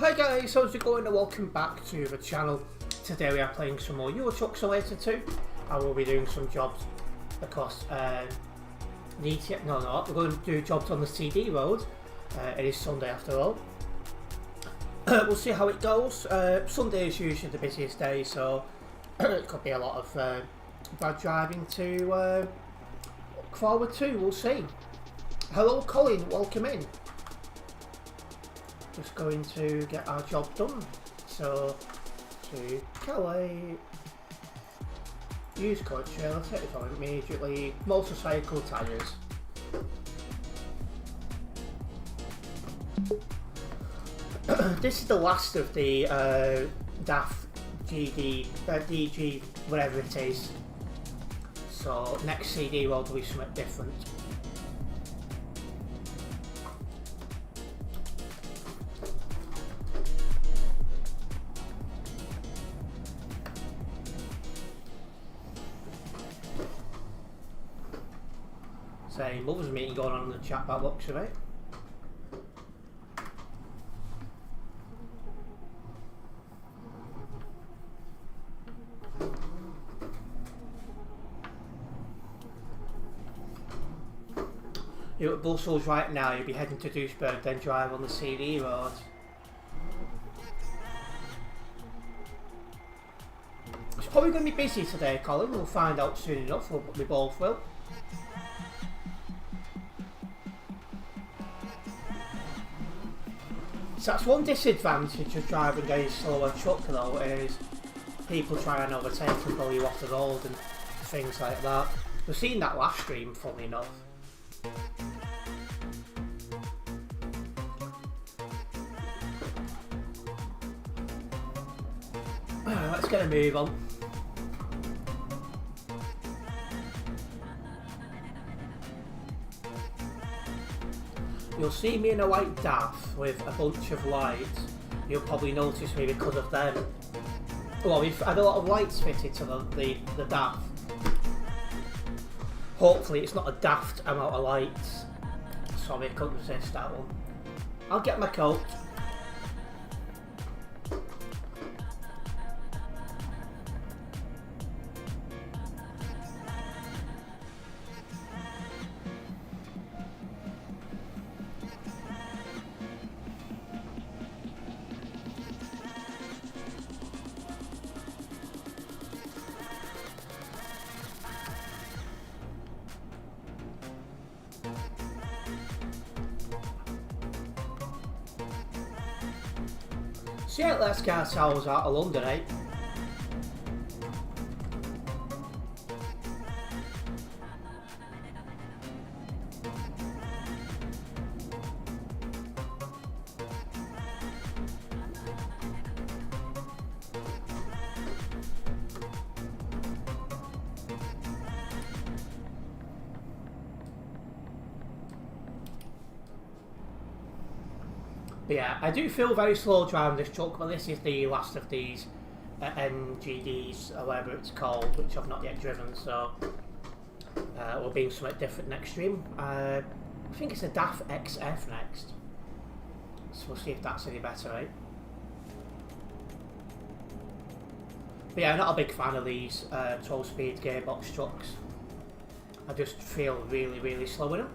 Hi guys, how's it going and welcome back to the channel. Today we are playing some more Euro Truck Simulator 2. I will be doing some jobs across we're going to do jobs on the CD road. It is Sunday after all. We'll see how it goes. Sunday is usually the busiest day, so it could be a lot of bad driving to look forward to. We'll see. Hello Colin, welcome in. Just going to get our job done. So, to Calais, use code trailer, take it on immediately, motorcycle tyres. This is the last of the DAF DG, whatever it is. So, next CD road will be something different. Say, mothers meeting going on in the chat by looks of it. You're at Brussels right now, you'll be heading to Duisburg, then drive on the CD road. It's probably going to be busy today, Colin, we'll find out soon enough, we both will. So that's one disadvantage of driving a slower truck though, is people try and overtake and pull you off the road and things like that. We've seen that last stream, funnily enough. Let's get a move on. You'll see me in a white DAF with a bunch of lights. You'll probably notice me because of them. Well, we've had a lot of lights fitted to the DAF. Hopefully it's not a daft amount of lights. Sorry, I couldn't resist that one. I'll get my coat. So yeah, let's get ourselves out of London, eh? But yeah, I do feel very slow driving this truck, but this is the last of these NGDs, or whatever it's called, which I've not yet driven, so we'll be in something different next stream. I think it's a DAF XF next, so we'll see if that's any better, right? But yeah, I'm not a big fan of these 12-speed gearbox trucks. I just feel really, really slow in them.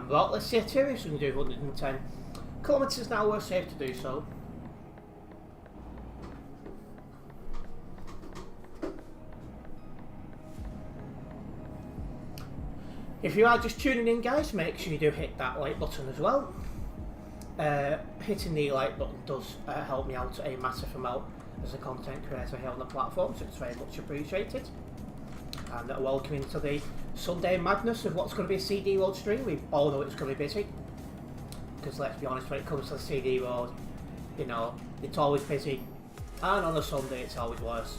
Well, let's see if we can do 110 kilometers an hour, safe to do so. If you are just tuning in, guys, make sure you do hit that like button as well. Hitting the like button does help me out a massive amount as a content creator here on the platform, so it's very much appreciated. And welcome into the Sunday madness of what's going to be a CD load stream. We all know it's going to be busy. Because let's be honest, when it comes to the CD road, you know, it's always busy, and on a Sunday it's always worse.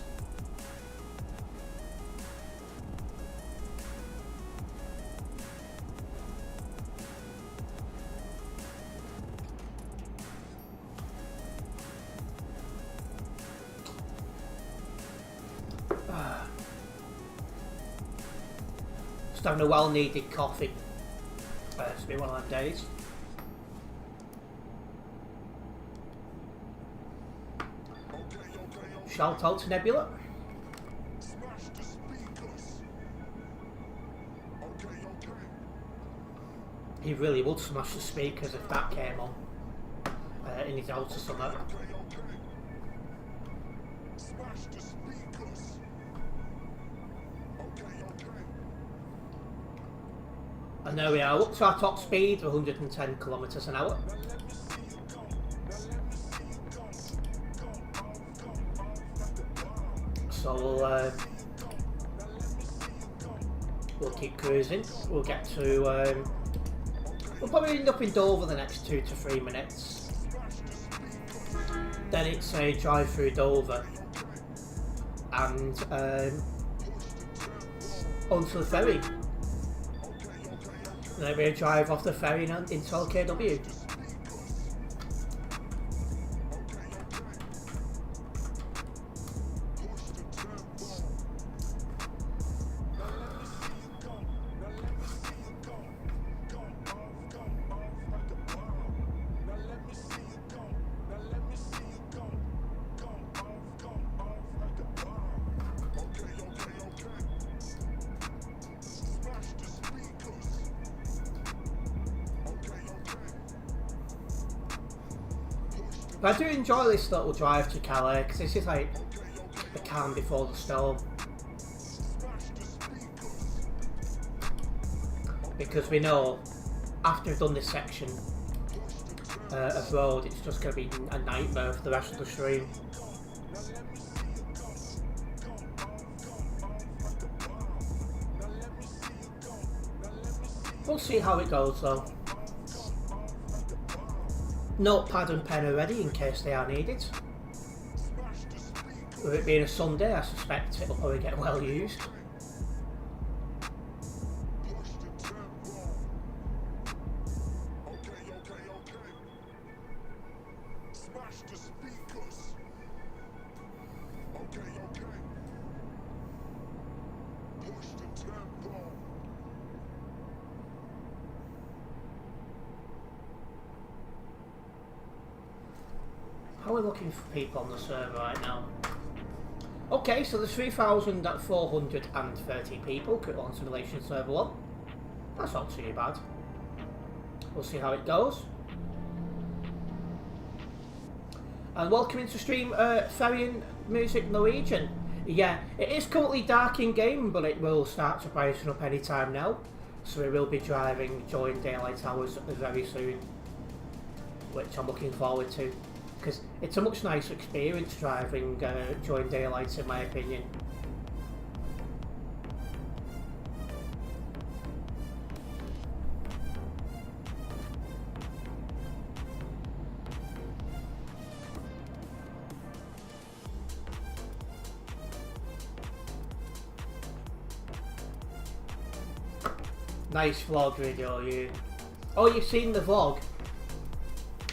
Just having a well-needed coffee. It's been one of them days. Shout out to Nebula. He really would smash the speakers if that came on in his house or something. And there we are, up to our top speed, 110 kilometers an hour. So we'll keep cruising. We'll get to we'll probably end up in Dover the next 2 to 3 minutes. Then it's a drive through Dover and onto the ferry. And then we'll drive off the ferry and into LKW. But I do enjoy this little drive to Calais because this is like the calm before the storm. Because we know after we've done this section of road, it's just going to be a nightmare for the rest of the stream. We'll see how it goes though. Notepad and pen are ready in case they are needed. With it being a Sunday, I suspect it'll probably get well used. How are we looking for people on the server right now? Okay, so there's 3,430 people on Simulation Server 1. That's not too bad. We'll see how it goes. And welcome into stream, Ferrian Music Norwegian. Yeah, it is currently dark in game, but it will start to brighten up any time now. So we will be driving during daylight hours very soon, which I'm looking forward to. Because it's a much nicer experience driving during daylight, in my opinion. Nice vlog video, you. Oh, you've seen the vlog?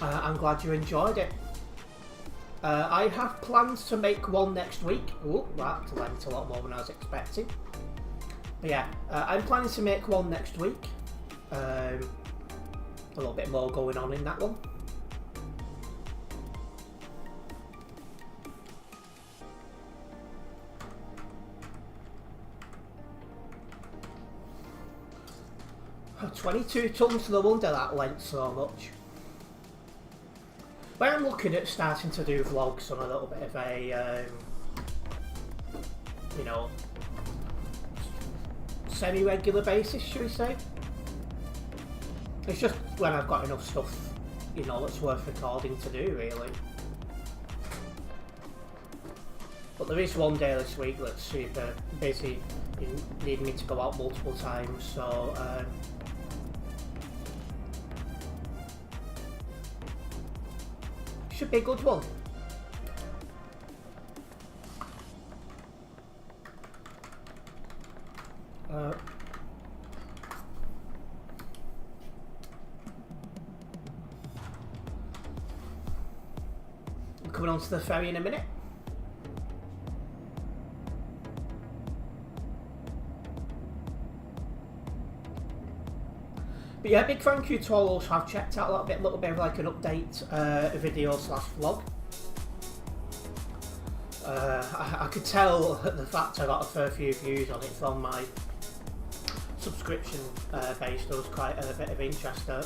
I'm glad you enjoyed it. I have plans to make one next week. Oh, that went a lot more than I was expecting. But yeah, I'm planning to make one next week. A little bit more going on in that one. Oh, 22 tons, no wonder that went so much. But I'm looking at starting to do vlogs on a little bit of a, you know, semi-regular basis, should we say? It's just when I've got enough stuff, you know, that's worth recording to do, really. But there is one day this week that's super busy, needing me to go out multiple times, so Should be a good one. We're coming onto the ferry in a minute. But yeah, big thank you to all those who have checked out a little bit of like an update video slash vlog. I could tell the fact I got a fair few views on it from my subscription base. There was quite a bit of interest there.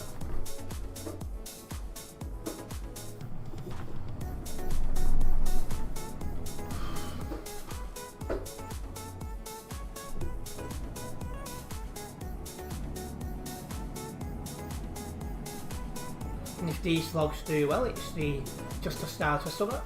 And if these vlogs do well, it's just the start of summer.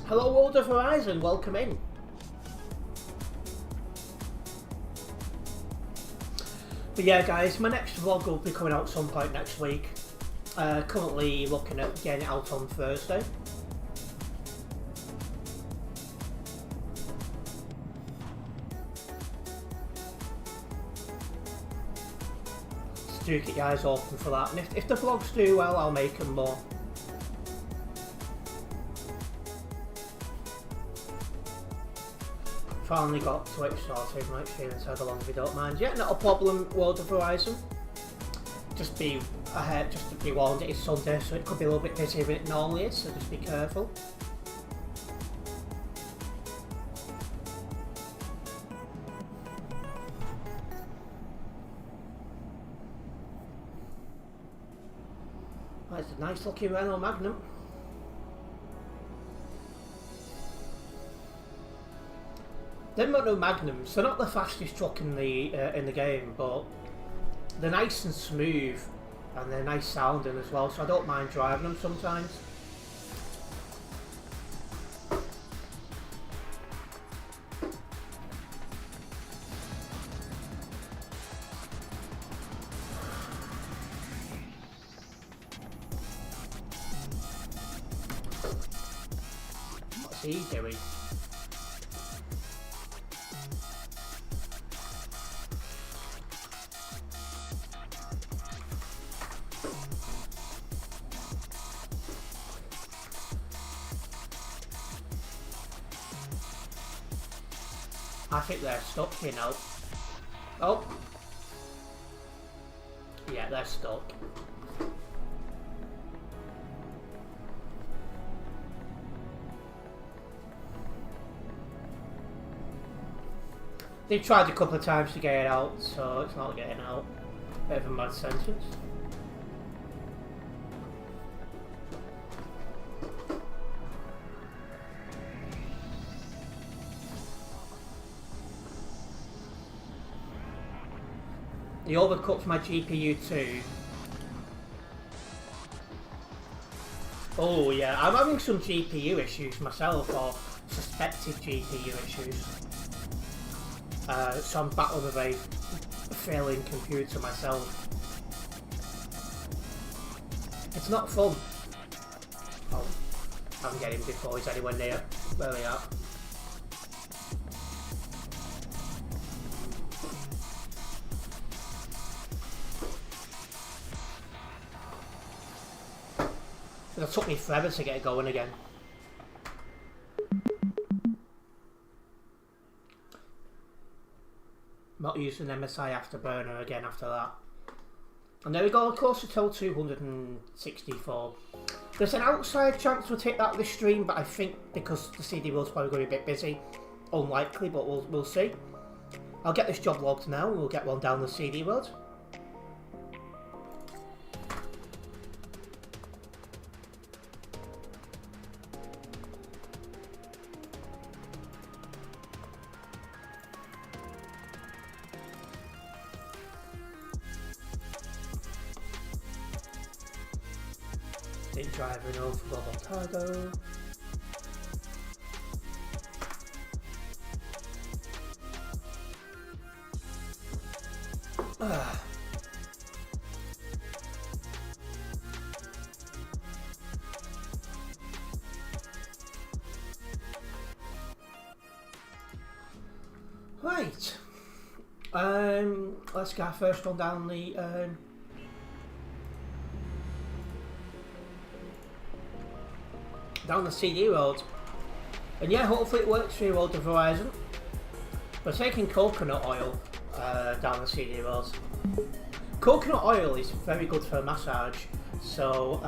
Hello World of Horizon, welcome in. But yeah guys, my next vlog will be coming out some point next week. Currently looking at getting it out on Thursday. So do keep your eyes open for that, and if the vlogs do well, I'll make them more. Finally got Twitch sorted, might stream and tag along if you don't mind. Yeah, not a problem, World of Horizon. Just be to be warned, it is Sunday, so it could be a little bit busier than it normally is, so just be careful. That's a nice looking Renault Magnum. Them Renault Magnums, they're not the fastest truck in the game, but they're nice and smooth, and they're nice sounding as well, so I don't mind driving them sometimes. What's he doing? I think they're stuck, you know. Oh. Yeah, they're stuck. They've tried a couple of times to get it out, so it's not getting out. Bit of a mad sentence. He overcooked my GPU too. Oh yeah, I'm having some GPU issues myself, or suspected GPU issues. So I'm battling with a failing computer myself. It's not fun. Oh, I'm getting before he's anywhere near where we are. It took me forever to get it going again. Not using MSI Afterburner again after that. And there we go, closer to 264. There's an outside chance we'll take that this stream, but I think because the CD world's probably going to be a bit busy, unlikely, but we'll see. I'll get this job logged now, and we'll get one down the CD world. unit driver in over global cargo. Right. Let's get our first one down the CD road. And yeah, hopefully it works for you, World of Horizon. We're taking coconut oil down the CD road. Coconut oil is very good for a massage, so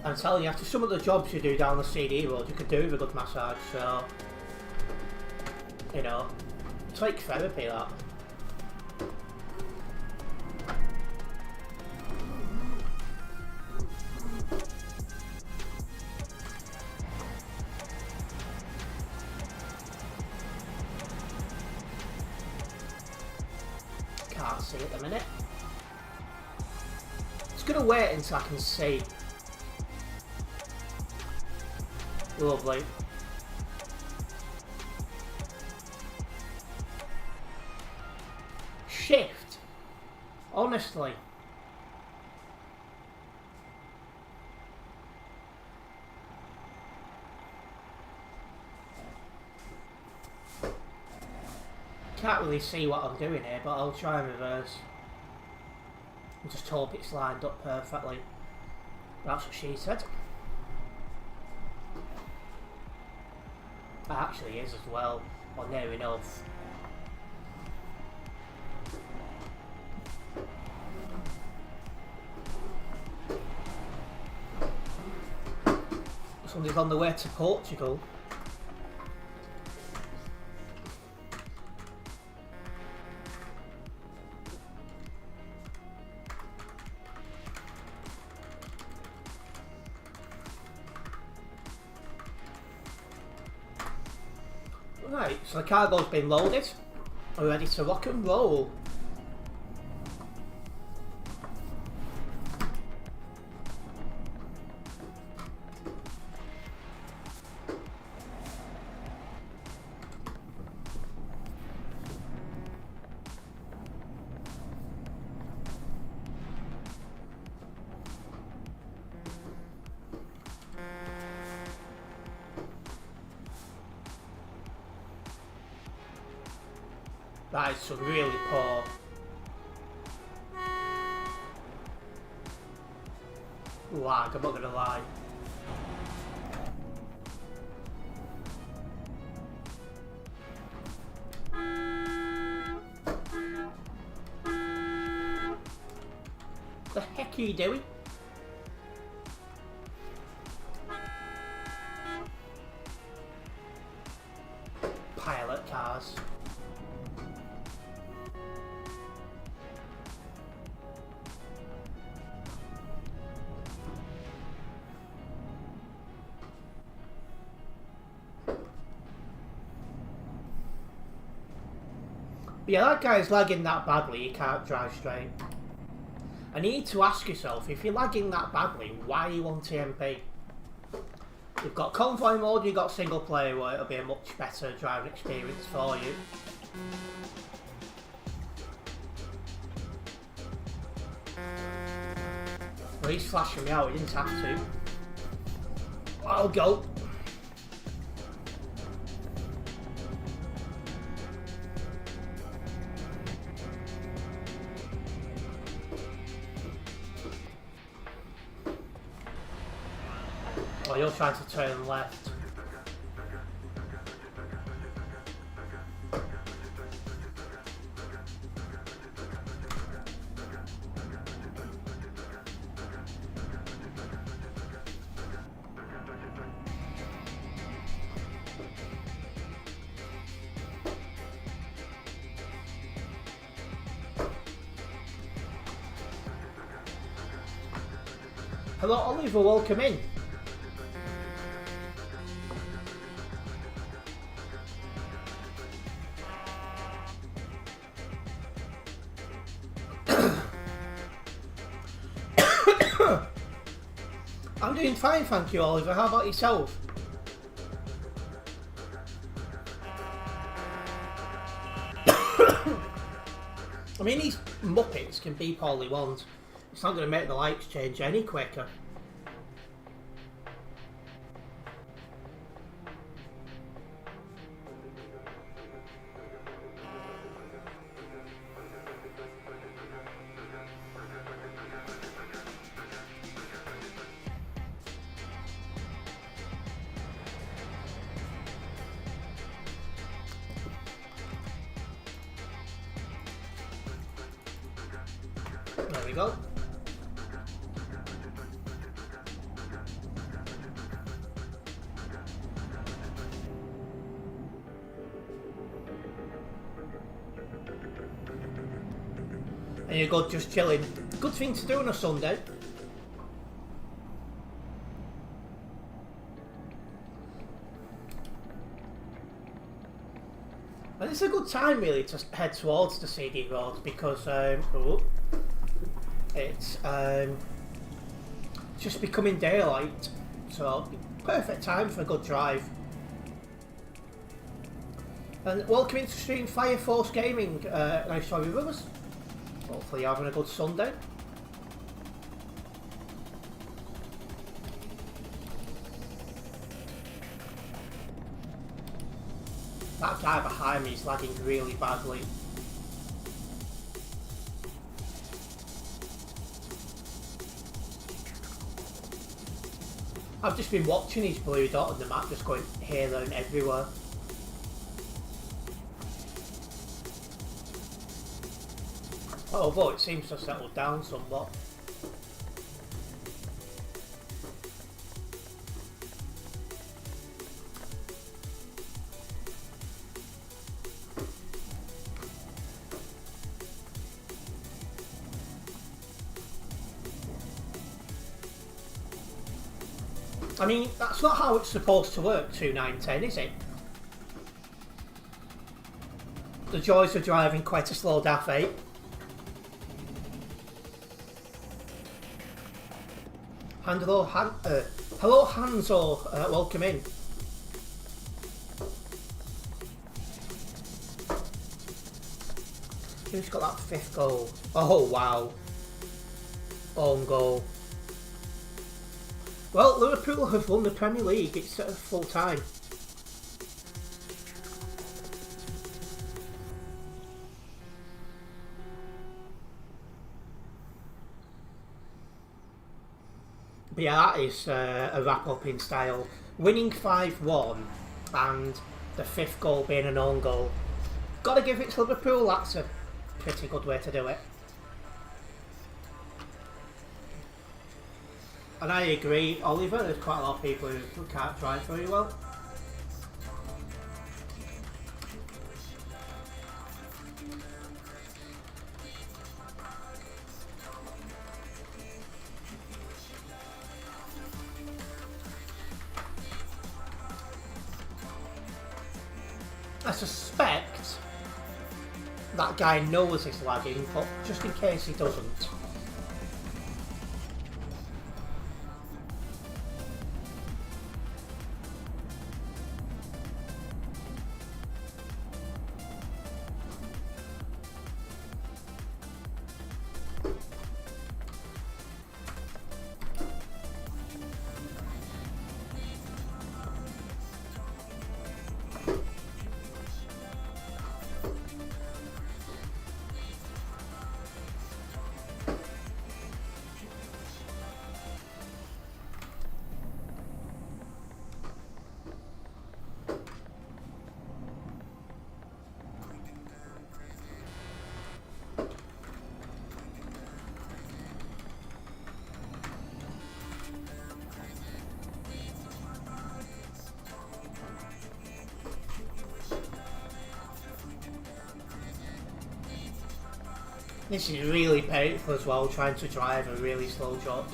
I'm telling you, after some of the jobs you do down the CD road, you could do with a good massage, so, you know, it's like therapy, that. Can't see at the minute. Just gonna wait until I can see. Lovely. Shift. Honestly. Can't really see what I'm doing here, but I'll try and reverse. And just hope it's lined up perfectly. That's what she said. It actually is as well, or near enough. Somebody's on the way to Portugal. Right, so the cargo's been loaded. We're ready to rock and roll. That is some really poor. Lag, I'm not gonna lie. The heck are you doing? Pilot cars. Yeah, that guy's lagging that badly, you can't drive straight. And you need to ask yourself, if you're lagging that badly, why are you on TMP? You've got convoy mode, you've got single player where it'll be a much better driving experience for you. Well, he's flashing me out, he didn't have to. I'll go. Oh, you're trying to turn left. Hello Oliver, welcome in. I'm doing fine, thank you, Oliver. How about yourself? I mean, these Muppets can beep all they want. It's not going to make the lights change any quicker. There we go. And you're good, just chilling. Good thing to do on a Sunday. And it's a good time really to head towards the CD road because it's just becoming daylight, so perfect time for a good drive. And welcome into stream Fire Force Gaming. Nice to have you with us. Hopefully you're having a good Sunday. That guy behind me is lagging really badly. I've just been watching his blue dot on the map just going here, there and everywhere. Although it seems to have settled down somewhat. I mean, that's not how it's supposed to work, 2910, is it? The joys of driving quite a slow DAF 8. Hello Hanzo, welcome in. Who's got that 5th goal? Oh wow. Own goal. Well, Liverpool have won the Premier League, it's full time. But yeah, that is a wrap up in style. Winning 5-1 and the 5th goal being an own goal. Gotta give it to Liverpool, that's a pretty good way to do it. And I agree, Oliver, there's quite a lot of people who can't drive very well. I suspect that guy knows he's lagging, but just in case he doesn't. This is really painful as well, trying to drive a really slow job.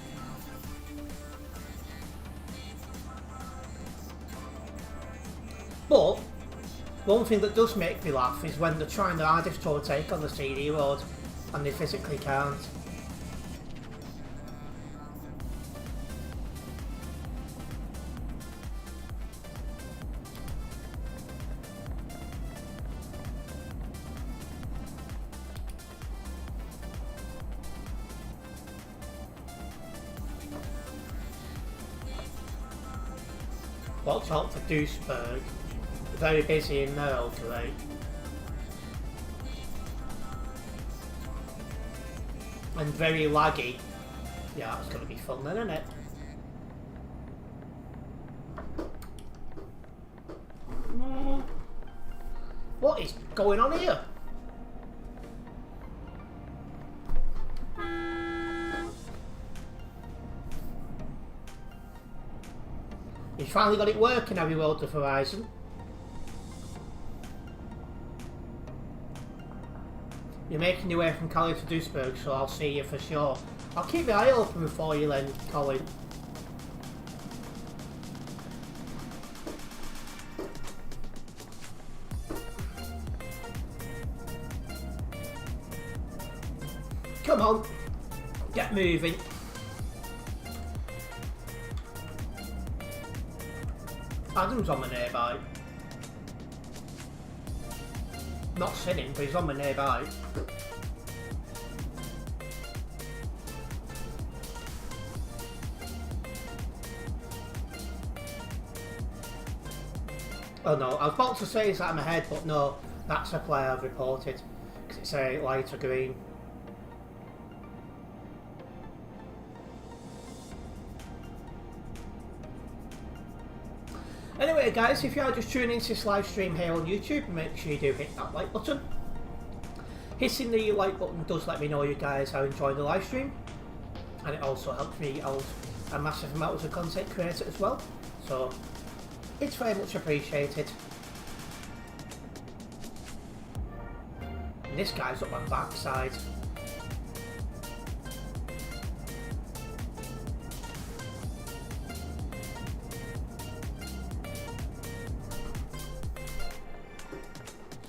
But one thing that does make me laugh is when they're trying their hardest to overtake on the CD road and they physically can't. Watch out for Duisburg. Very busy in there all today. And very laggy. Yeah, it's going to be fun then, isn't it? What is going on here? You finally got it working, have you, World of Horizon? You're making your way from Cali to Duisburg, so I'll see you for sure. I'll keep my eye open for you then, Colin. Come on, get moving. Adam's on my nearby. Not sitting, but he's on my nearby. Oh no, I was about to say it's at my head, but no, that's a player I've reported. Because it's a lighter green. Anyway guys, if you are just tuning into this live stream here on YouTube, make sure you do hit that like button. Hitting the like button does let me know you guys are enjoying the live stream, and it also helps me out a massive amount as a content creator as well, so it's very much appreciated. And this guy's up my backside.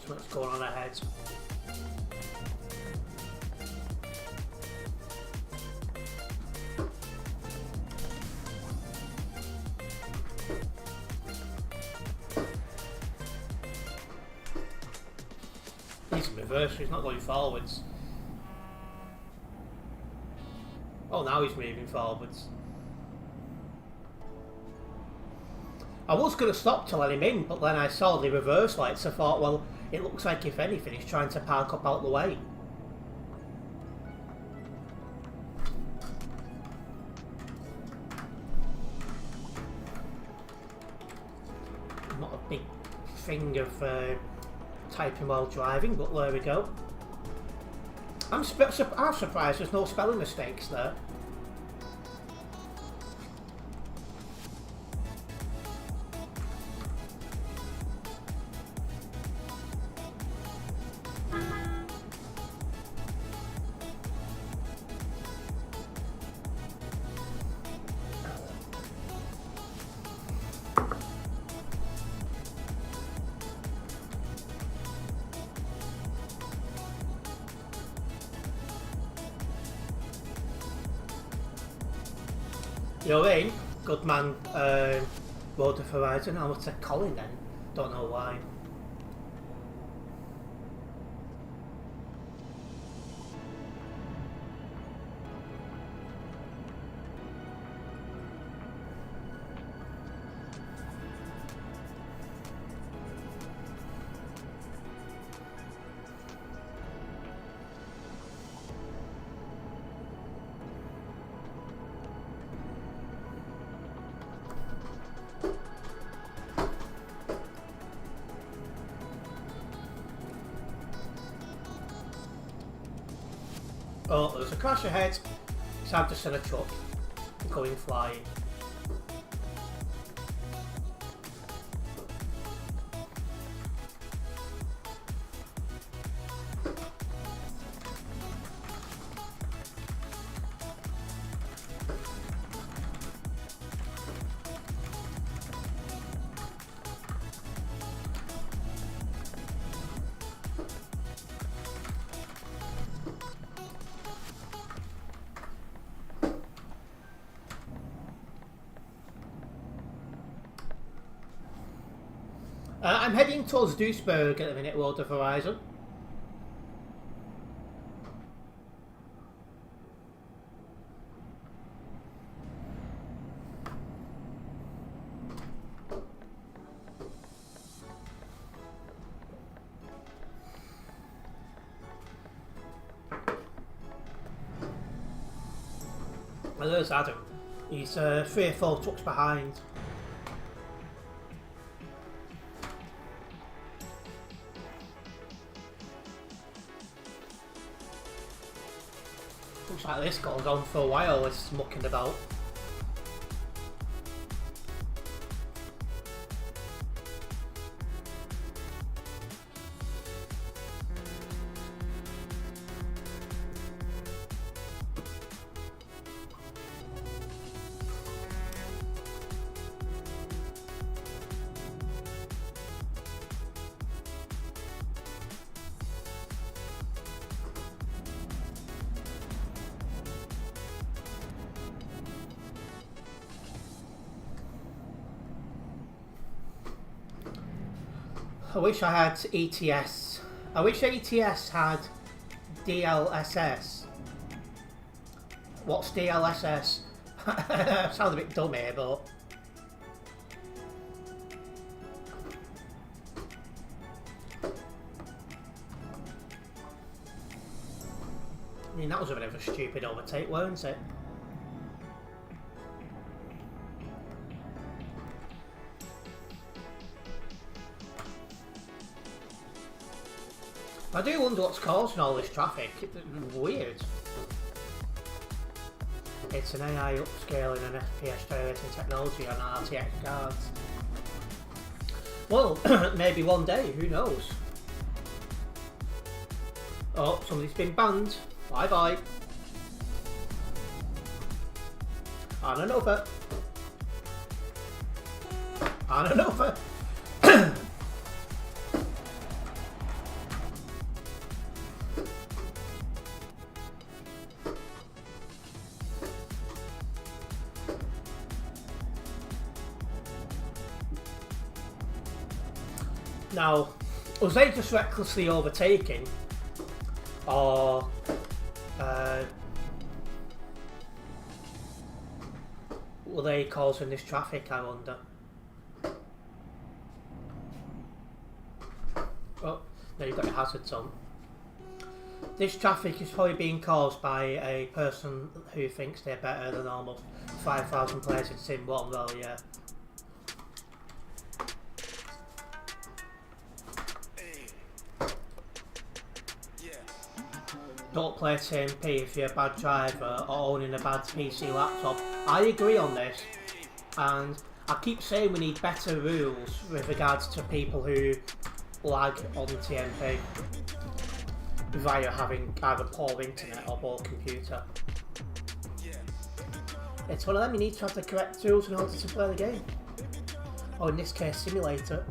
So what's going on ahead? He's in reverse, he's not going forwards. Oh, now he's moving forwards. I was going to stop to let him in, but then I saw the reverse lights. I thought, well, it looks like if anything, he's trying to park up out the way. I'm not a big thing of typing while driving, but there we go. I'm surprised there's no spelling mistakes there. You're in, good man, World of Horizon. I would say Colin then, don't know why. Oh, there's a crash ahead. So I've just seen a truck going flying. I'm heading towards Duisburg at the minute, World of Horizon. Well, there's Adam. He's 3 or 4 trucks behind. Looks like this goes on for a while, this mucking about. I wish I had ETS. I wish ETS had DLSS. What's DLSS? Sounds a bit dumb here, but... I mean, that was a bit of a stupid overtake, weren't it? I do wonder what's causing all this traffic. It's weird. It's an AI upscaling and FPS generating technology on RTX cards. Well, maybe one day, who knows? Oh, somebody's been banned. Bye bye. And another. And another. Now, was they just recklessly overtaking, or were they causing this traffic, I wonder? Oh, now you've got your hazards on. This traffic is probably being caused by a person who thinks they're better than almost 5,000 players in Sim 1, well, yeah. Don't play TMP if you're a bad driver or owning a bad PC laptop. I agree on this, and I keep saying we need better rules with regards to people who lag on TMP via having either poor internet or poor computer. It's one of them, you need to have the correct tools in order to play the game. Or in this case, simulator.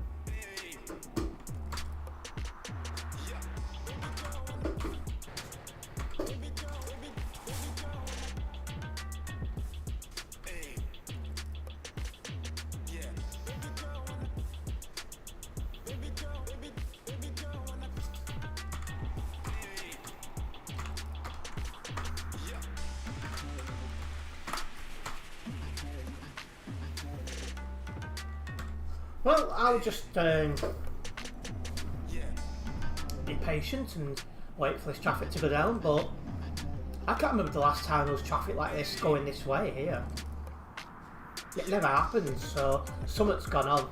Well, I'll just be patient and wait for this traffic to go down, but I can't remember the last time there was traffic like this going this way here. It never happens, so something's gone on.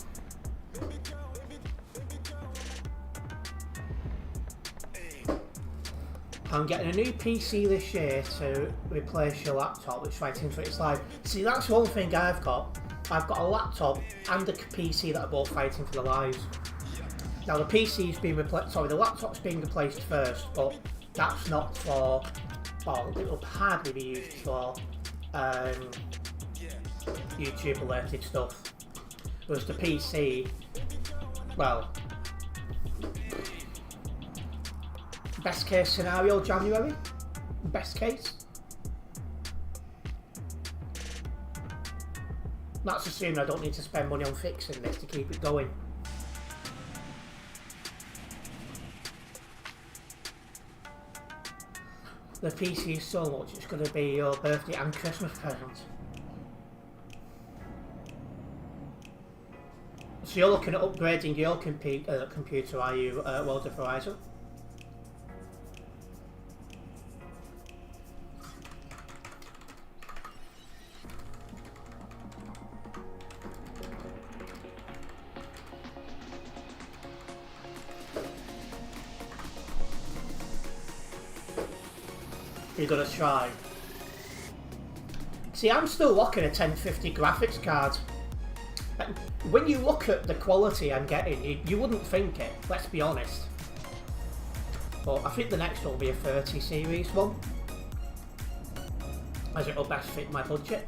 I'm getting a new PC this year to replace your laptop, which right into its life. See, that's one thing I've got. I've got a laptop and a PC that are both fighting for their lives. Now the PC's been replaced, sorry, the laptop's being replaced first, but that's not for, well, it will hardly be used for YouTube related stuff. Whereas the PC, well, best case scenario January, best case. That's assuming I don't need to spend money on fixing this to keep it going. The PC is so much, it's going to be your birthday and Christmas present. So you're looking at upgrading your computer, are you, World of Horizon? You're gonna try. See, I'm still rocking a 1050 graphics card. And when you look at the quality I'm getting, you wouldn't think it, let's be honest. But I think the next one will be a 30 series one, as it'll best fit my budget.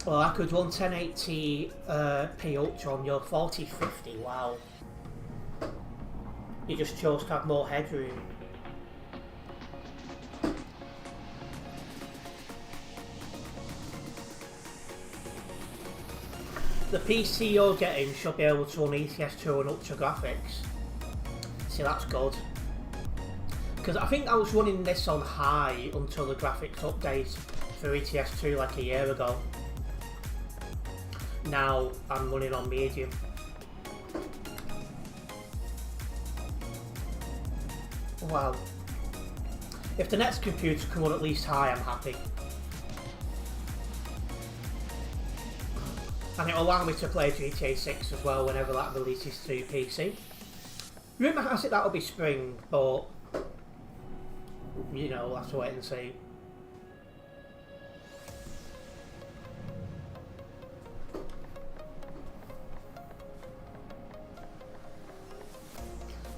Well, I could run 1080p Ultra on your 4050, wow. You just chose to have more headroom. The PC you're getting should be able to run ETS2 and Ultra graphics. See, that's good. Because I think I was running this on high until the graphics update for ETS2 like a year ago. Now I'm running on medium. Wow. If the next computer can run at least high, I'm happy. And it'll allow me to play GTA 6 as well whenever that releases to PC. Rumour has it that'll be spring, but you know, we'll have to wait and see.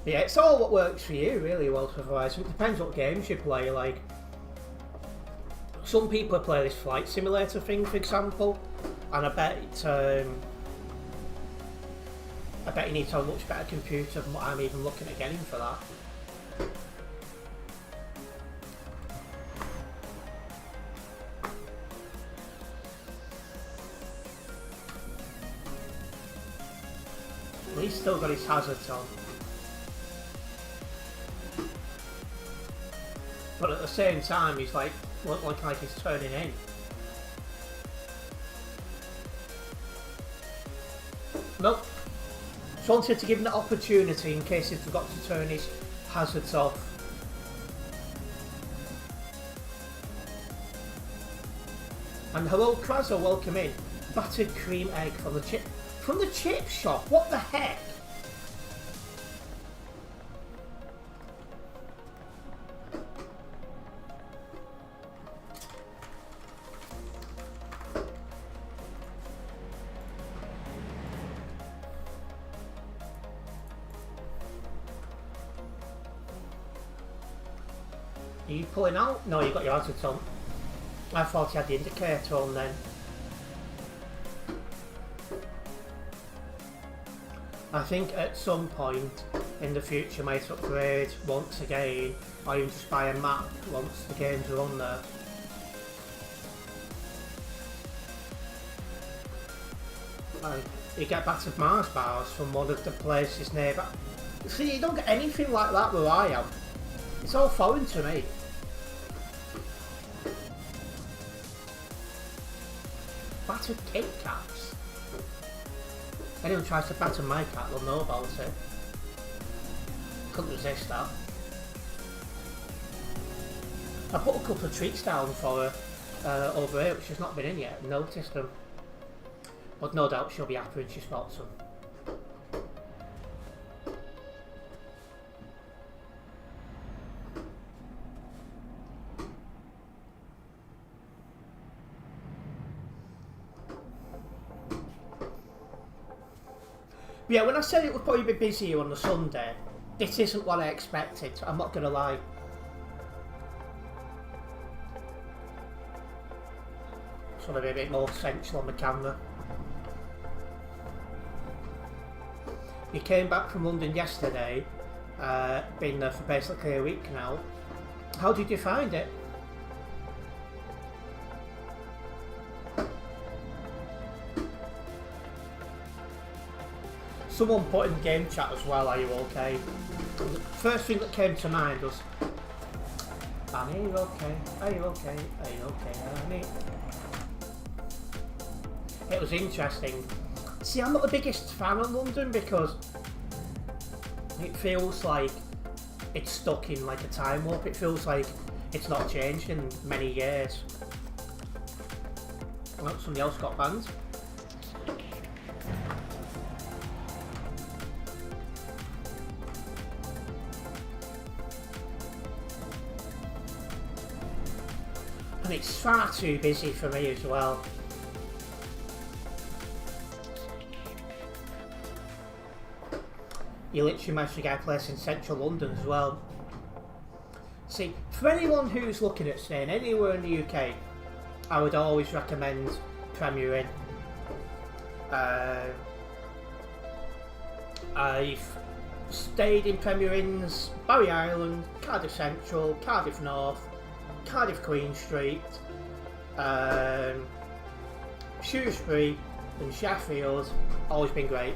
Yeah, it's all what works for you, really, well, for Horizon. It depends what games you play, like... Some people play this flight simulator thing, for example, and I bet you need to have a much better computer than what I'm even looking at getting for that. Well, he's still got his hazards on. But at the same time, he's like, looking like he's turning in. Nope. Just wanted to give him the opportunity in case he forgot to turn his hazards off. And hello, Krazo, welcome in. Battered cream egg from the chip shop. What the heck? Are you pulling out? No, you got your hazards on. I thought you had the indicator on then. I think at some point in the future might upgrade once again, or even just buy a map once the games are on there. You get battered Mars bars from one of the places nearby. See, you don't get anything like that where I am. It's all foreign to me. Battered Kit Kats. Anyone tries to batter my cat, they'll know about it. Couldn't resist that. I put a couple of treats down for her over here, but she's not been in yet. I've noticed them. But no doubt she'll be happy when she spots them. Yeah, when I said it would probably be busier on the Sunday, this isn't what I expected, I'm not going to lie. Just want to be a bit more central on the camera. You came back from London yesterday, been there for basically a week now. How did you find it? Someone put in the game chat as well, are you okay? The first thing that came to mind was, Annie, are you okay? Are you okay? Are you okay, Annie? it was interesting. See, I'm not the biggest fan of London because it feels like it's stuck in like a time warp. It feels like it's not changed in many years. Oh, somebody else got banned. And it's far too busy for me as well. You literally managed to get a place in central London as well. See, for anyone who's looking at staying anywhere in the UK, I would always recommend Premier Inn. I've stayed in Premier Inns, Barry Island, Cardiff Central, Cardiff North, Cardiff Queen Street, Shrewsbury and Sheffield. Always been great.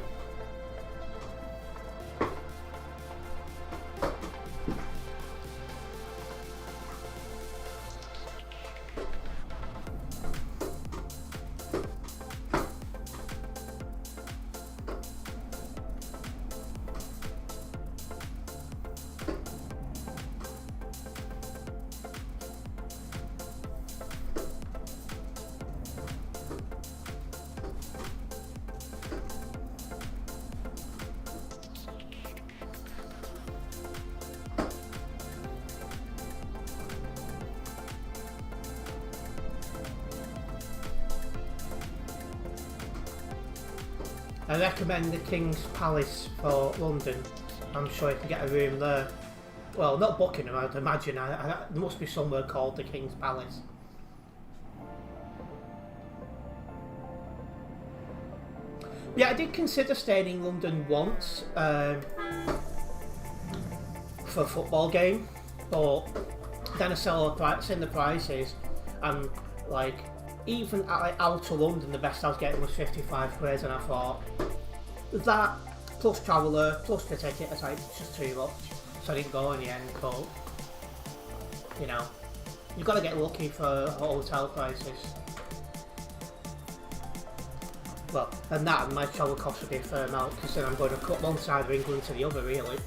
I recommend the King's Palace for London. I'm sure you can get a room there. Well, not Buckingham, I'd imagine. There must be somewhere called the King's Palace. Yeah, I did consider staying in London once for a football game, but then I seen the prices, and like even at like outer London, the best I was getting was 55 quid, and I thought that plus traveller plus the ticket, it's like it's just too much, so I didn't go in the end. But you know, you've got to get lucky for hotel prices. Well, and that and my travel costs would be a fair amount, because then I'm going to cut one side of England to the other, really.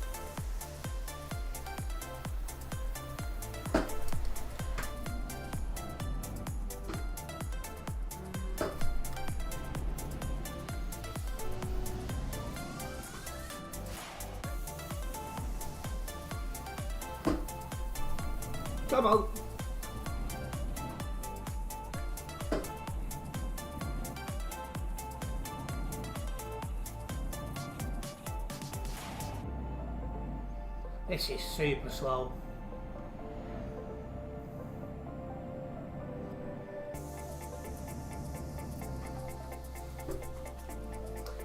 Come on. This is super slow.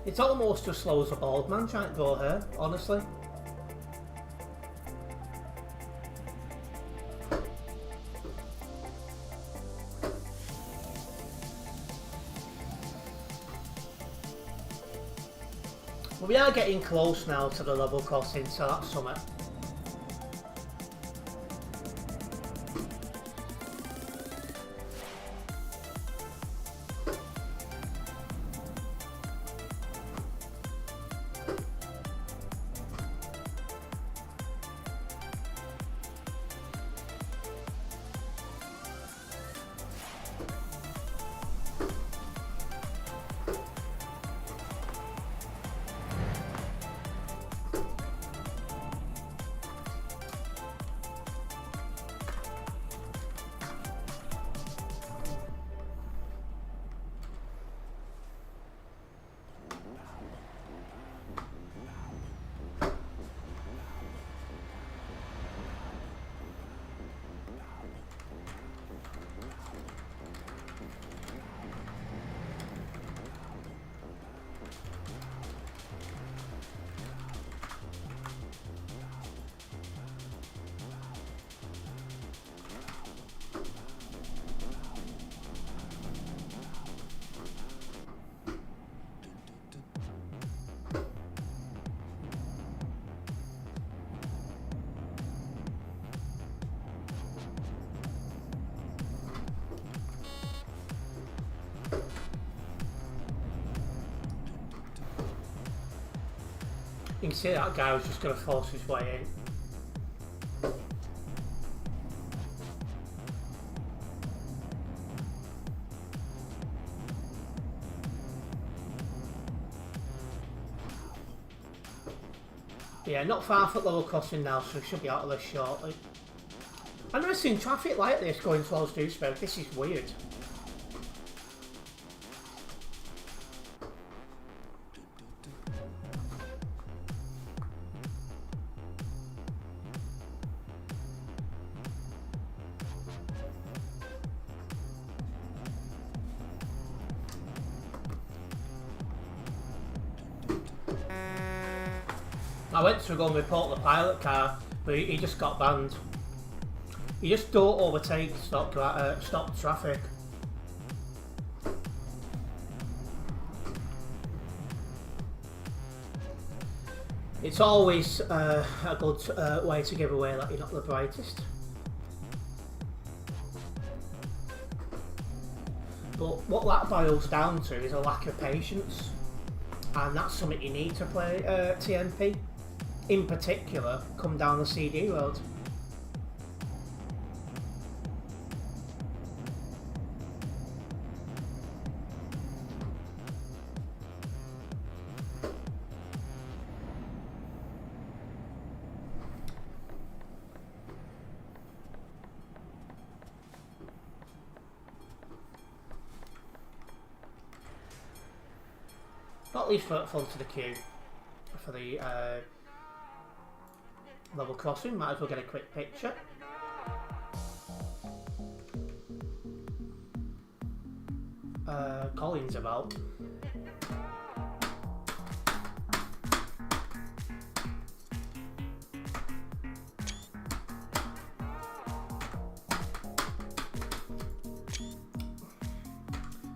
It's almost as slow as a bald man trying to go here, honestly. We are getting close now to the level crossing, so that's something. You can see that guy was just going to force his way in. Yeah, not far from level crossing now, so we should be out of this shortly. I've never seen traffic like this going towards Duisburg. This is weird. I went to go and report the pilot car, but he just got banned. You just don't overtake stop traffic. It's always a good way to give away that you're not the brightest. But what that boils down to is a lack of patience, and that's something you need to play TMP. In particular, come down the CD road. Not least for to the queue for the level crossing. Might as well get a quick picture. Colin's about.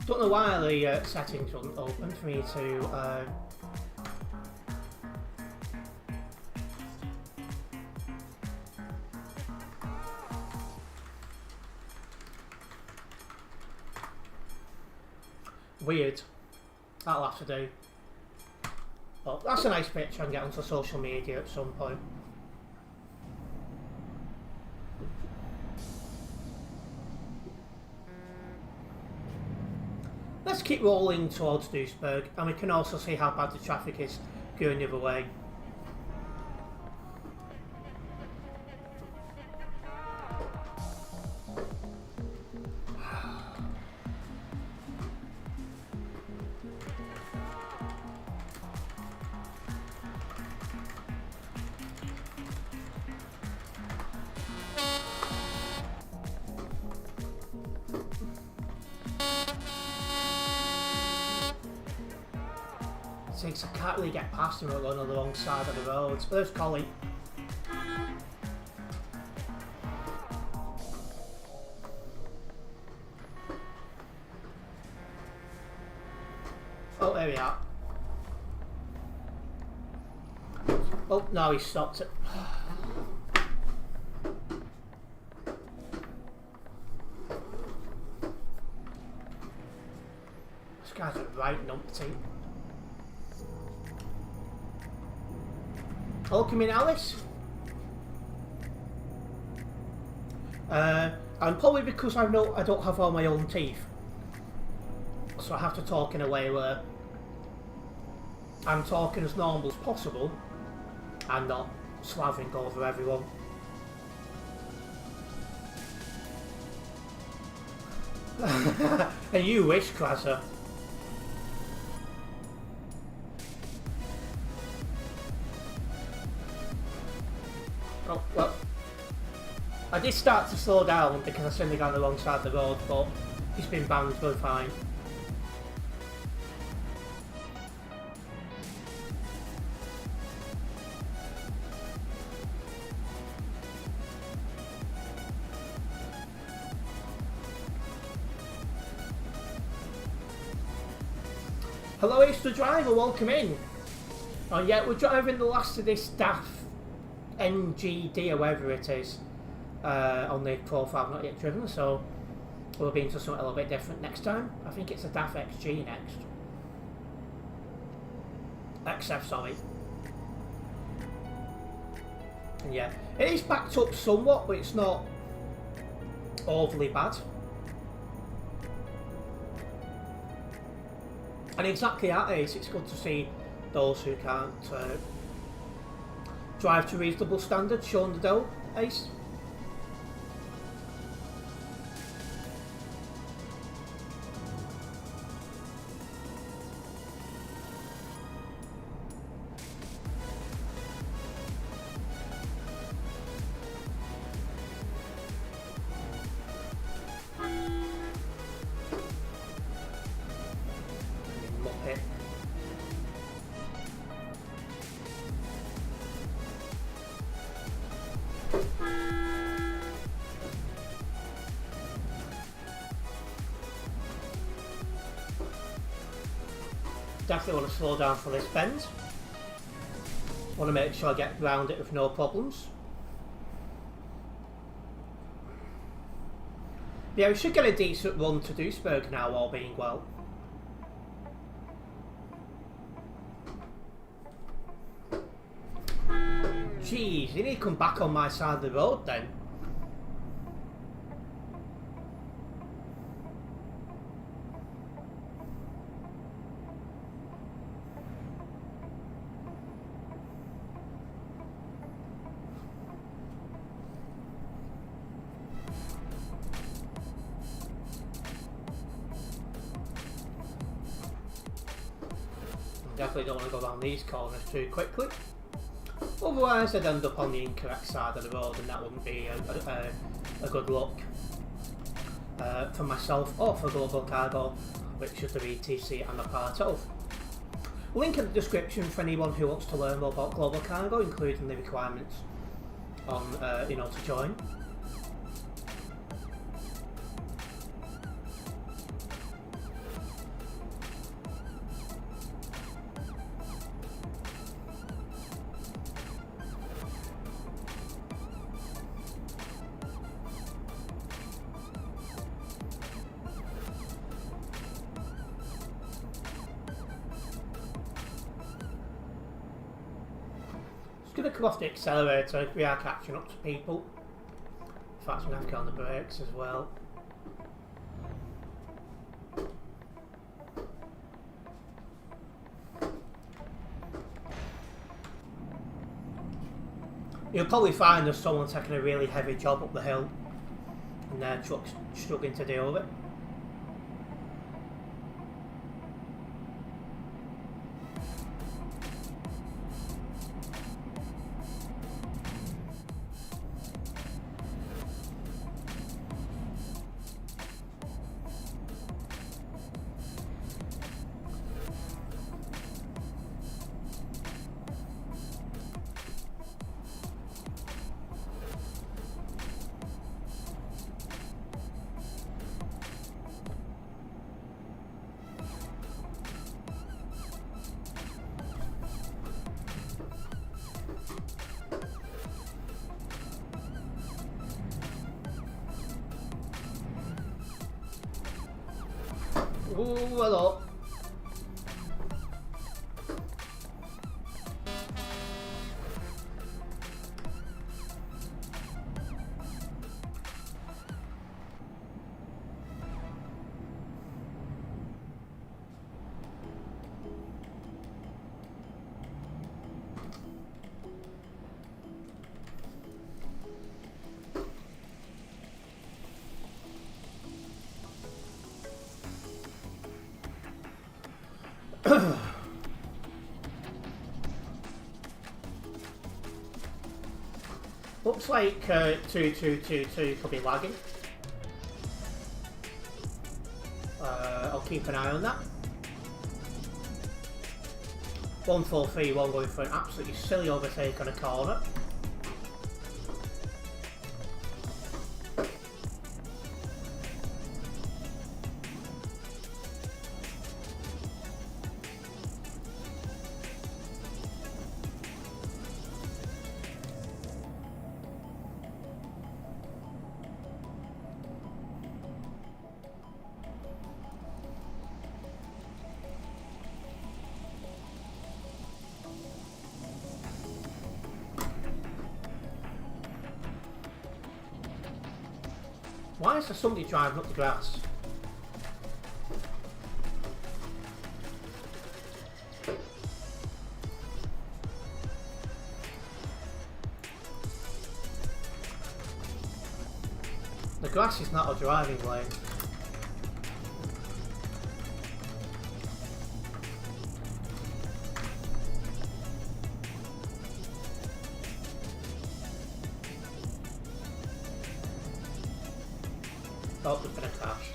Don't know why the settings wasn't open for me to weird. That'll have to do. But that's a nice picture and get onto social media at some point. Let's keep rolling towards Duisburg, and we can also see how bad the traffic is going the other way. I can't really get past him going on the wrong side of the road. There's Collie. Oh, there we are. Oh, no, he stopped it. This guy's a right numpty. Oh, come in, Alice. And probably because I know I don't have all my own teeth, so I have to talk in a way where I'm talking as normal as possible and not slaving over everyone. And you wish, Krasser. Oh, well, I did start to slow down because I seen the guy on the wrong side of the road, but he's been banned, we're fine. Hello, it's the driver, welcome in. Oh yeah, we're driving the last of this daft NGD or whatever it is on the profile, not yet driven, so we'll be into something a little bit different next time. I think it's a DAF XG next. XF, sorry. And yeah, it is backed up somewhat, but it's not overly bad. And exactly at Ace, it's good to see those who can't drive to reasonable standards showing the dough, Ace. Muppet. Definitely want to slow down for this bend. Want to make sure I get around it with no problems. Yeah, we should get a decent run to Duisburg now, all being well. Jeez, you need to come back on my side of the road then. Definitely don't want to go down these corners too quickly. Otherwise I'd end up on the incorrect side of the road and that wouldn't be a good look for myself or for Global Cargo, which is the VTC I'm a part of. Link in the description for anyone who wants to learn more about Global Cargo, including the requirements on to join. Going to come off the accelerator if we are catching up to people. In fact, I'm going to have to go on the brakes as well. You'll probably find there's someone taking a really heavy job up the hill and their truck's struggling to deal with it. Ooh, hello. Looks like 2222 could be lagging. I'll keep an eye on that. 1431 going for an absolutely silly overtake on a corner. Why is there somebody driving up the grass? The grass is not a driving lane. Oh, there's been a crash.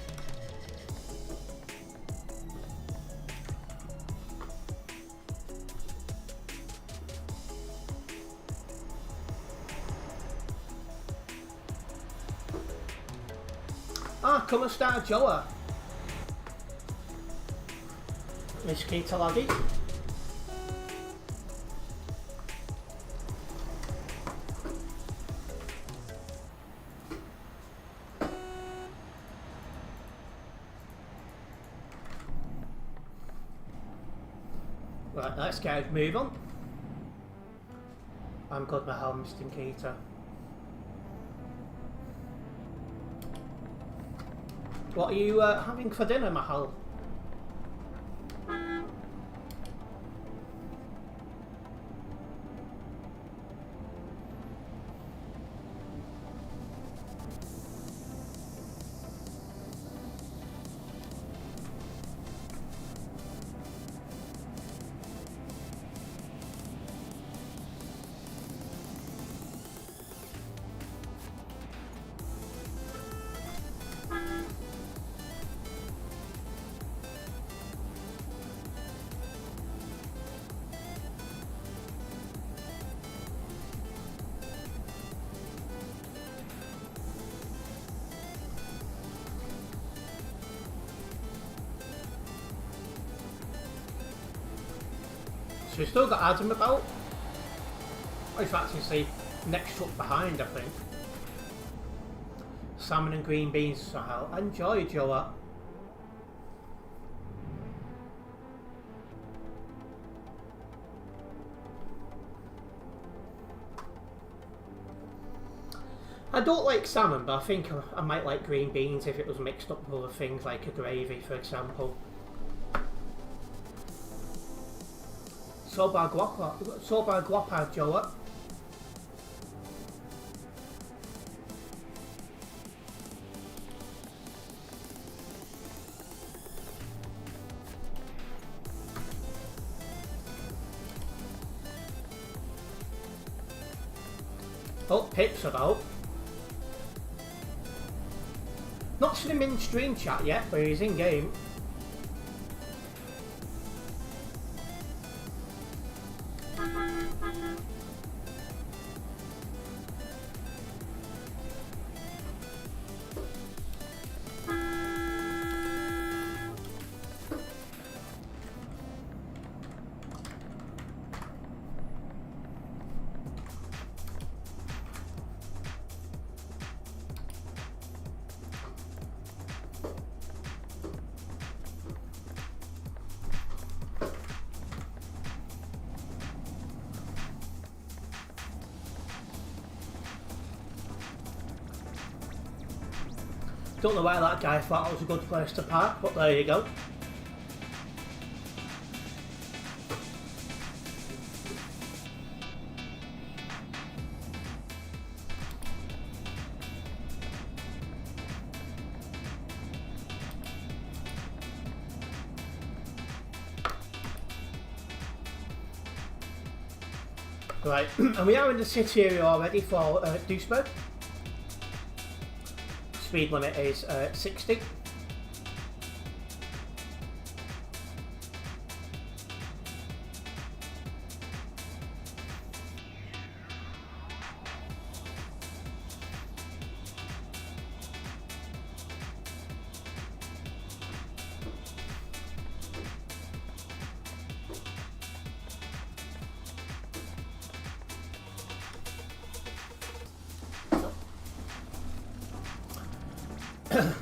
Ah, come and start Joa. Miss Keita laddie. Right, let's get a move on. I'm good, my helm's in Keita. What are you having for dinner, Mahal? So we've still got Adam about. In fact, you see next truck behind, I think. Salmon and green beans, Sahel. Enjoy, Joa. I don't like salmon, but I think I might like green beans if it was mixed up with other things like a gravy, for example. Soba guapa, Joa. Oh, Pip's about. Not seen him in stream chat yet, but he's in game. Don't know why that guy thought it was a good place to park, but there you go. Right, and we are in the city area already for Duisburg. Speed limit is 60.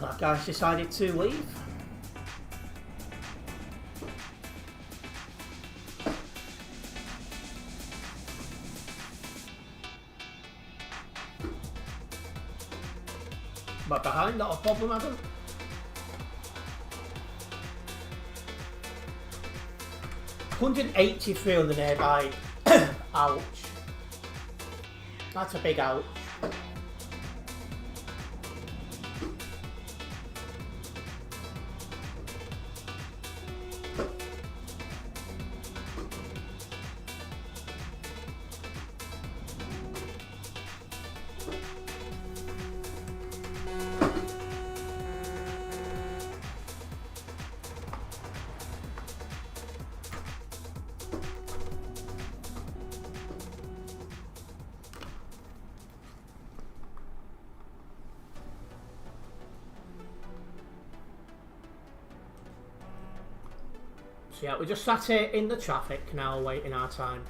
That guy's decided to leave. But behind, not a problem, Adam. $183 on the nearby. Ouch. That's a big ouch. So yeah, we just sat here in the traffic now, waiting our time.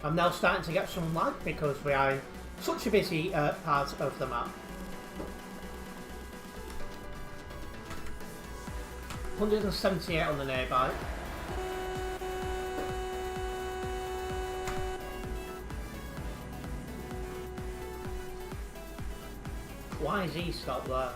I'm now starting to get some lag because we are in such a busy part of the map. 178 on the nearby. Why is he stopped there?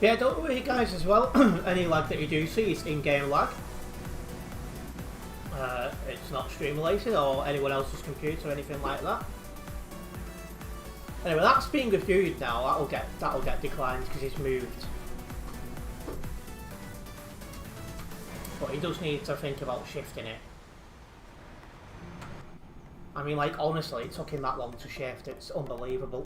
Yeah, don't worry guys as well, any lag that you do see is in-game lag. It's not stream related or anyone else's computer or anything like that. Anyway, that's being reviewed now, that'll get declined because it's moved. But he does need to think about shifting it. I mean, like, honestly, it took him that long to shift, it's unbelievable.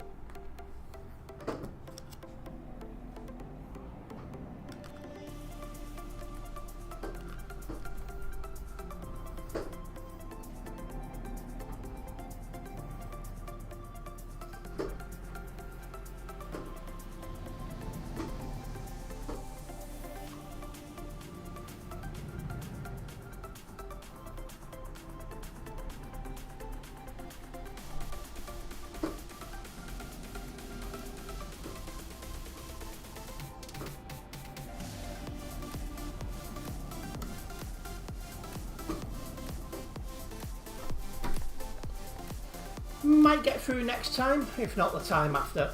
Might get through next time, if not the time after.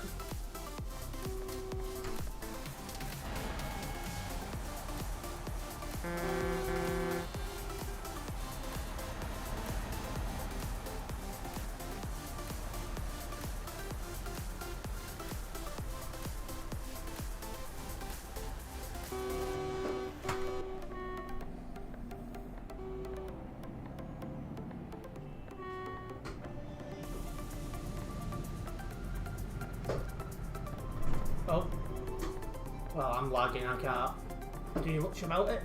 Oh. Well, I'm lagging, I can't do much about it.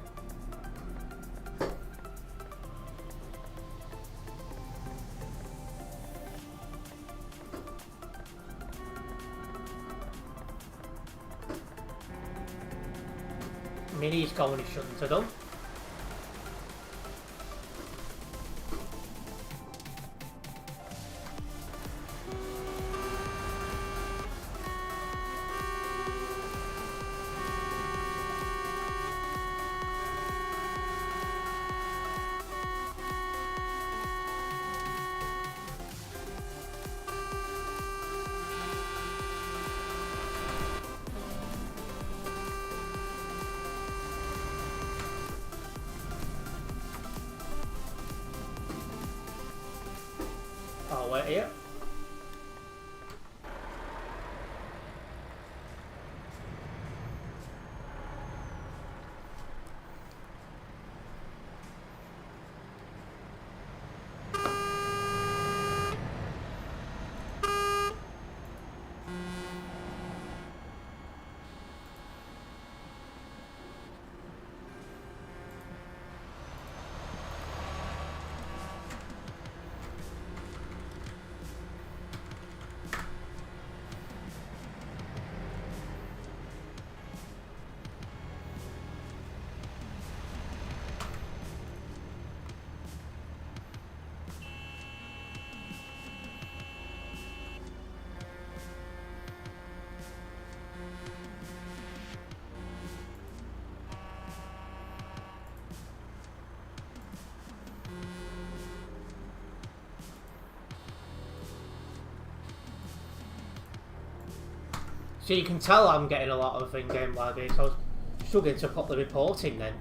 I mean, he's going, he shouldn't have done. get here. So you can tell I'm getting a lot of in-game lag here, so I was struggling to put the report in then.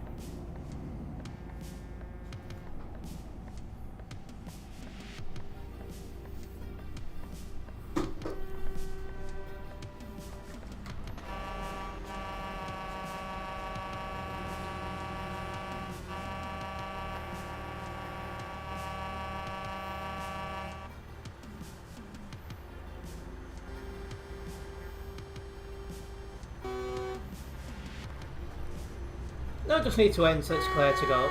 No, I just need to enter, it's clear to go.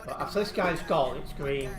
But after this guy's gone, it's green.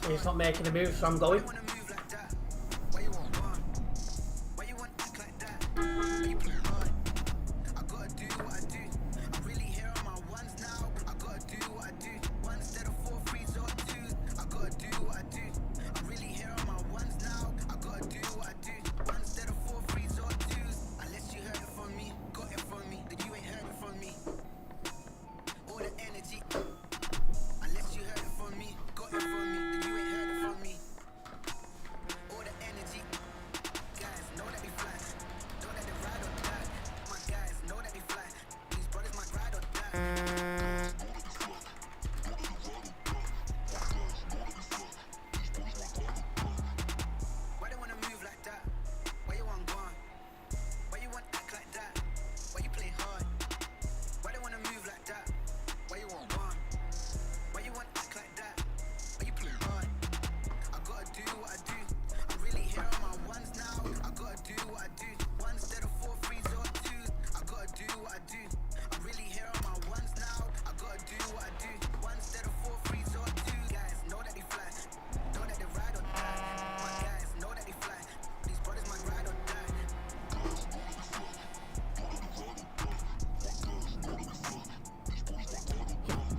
He's not making a move, so I'm going.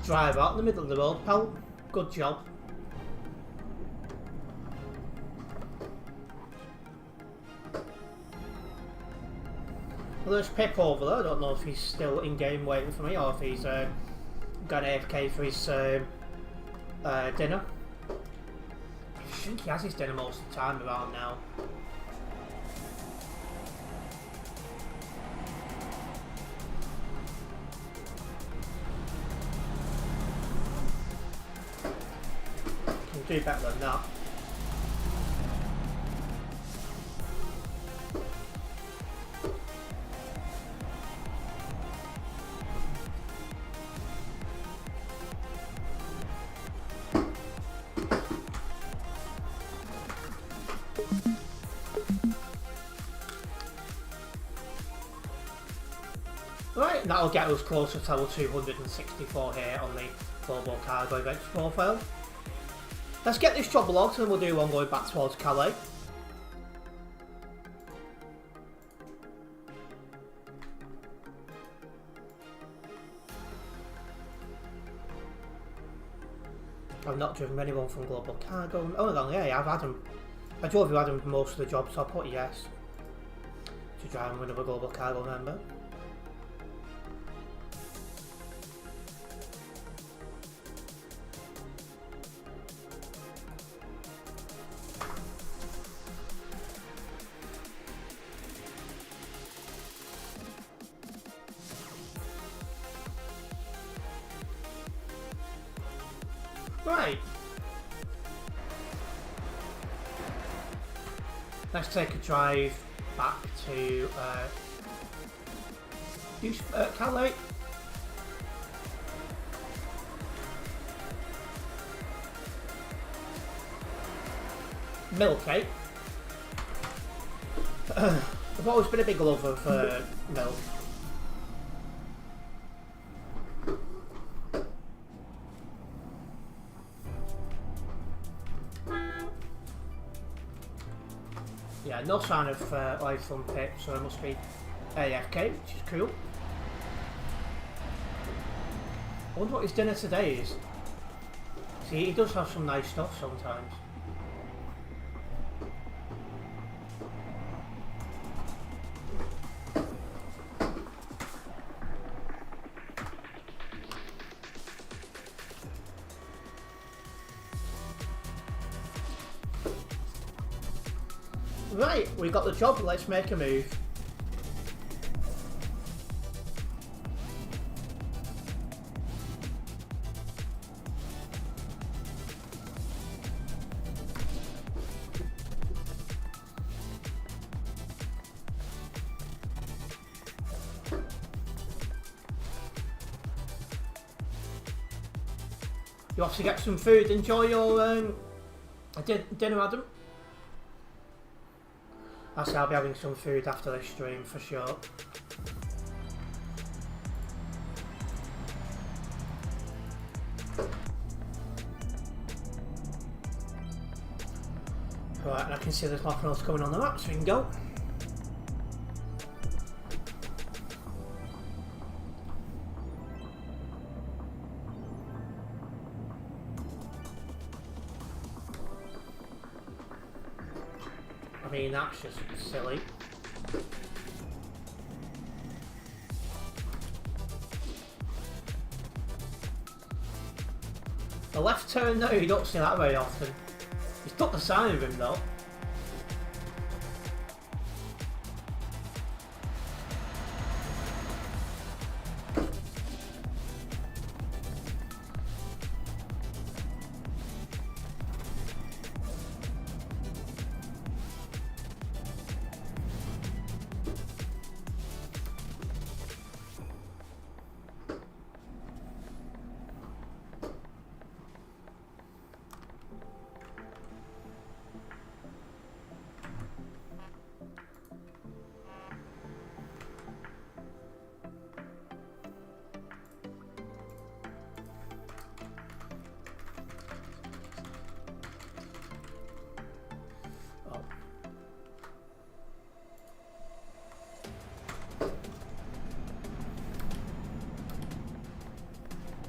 Drive out in the middle of the road, pal. Good job. Well, there's Pip over there. I don't know if he's still in game waiting for me or if he's gone AFK for his dinner. I think he has his dinner most of the time around now. Can do better than that. that'll get us closer to level 264 here on the global cargo events profile. Let's get this job logged and we'll do one going back towards Calais. I've not driven anyone from global cargo. Oh no, yeah, I've had them. I drove you had them most of the jobs, so I'll put yes to drive with another global cargo member. Right. Let's take a drive back to Calais. Milk, eh? I've always been a big lover of milk. Yeah, no sign of life on Pip, so it must be AFK, which is cool. I wonder what his dinner today is. See, he does have some nice stuff sometimes. Right, we got the job, let's make a move. You have to get some food, enjoy your dinner, Adam. Actually, I'll be having some food after this stream for sure. Right, and I can see there's nothing else coming on the map, so we can go. I mean, that's just silly. A left turn now, you don't see that very often. He's took the sign of him though.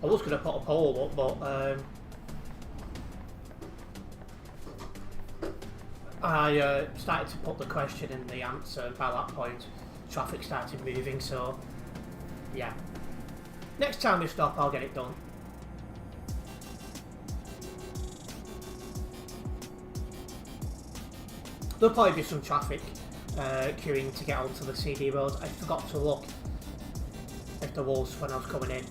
I was going to put a poll up, but I started to put the question in the answer, and by that point traffic started moving, so yeah. Next time we stop, I'll get it done. There'll probably be some traffic queuing to get onto the CD road. I forgot to look if there was when I was coming in.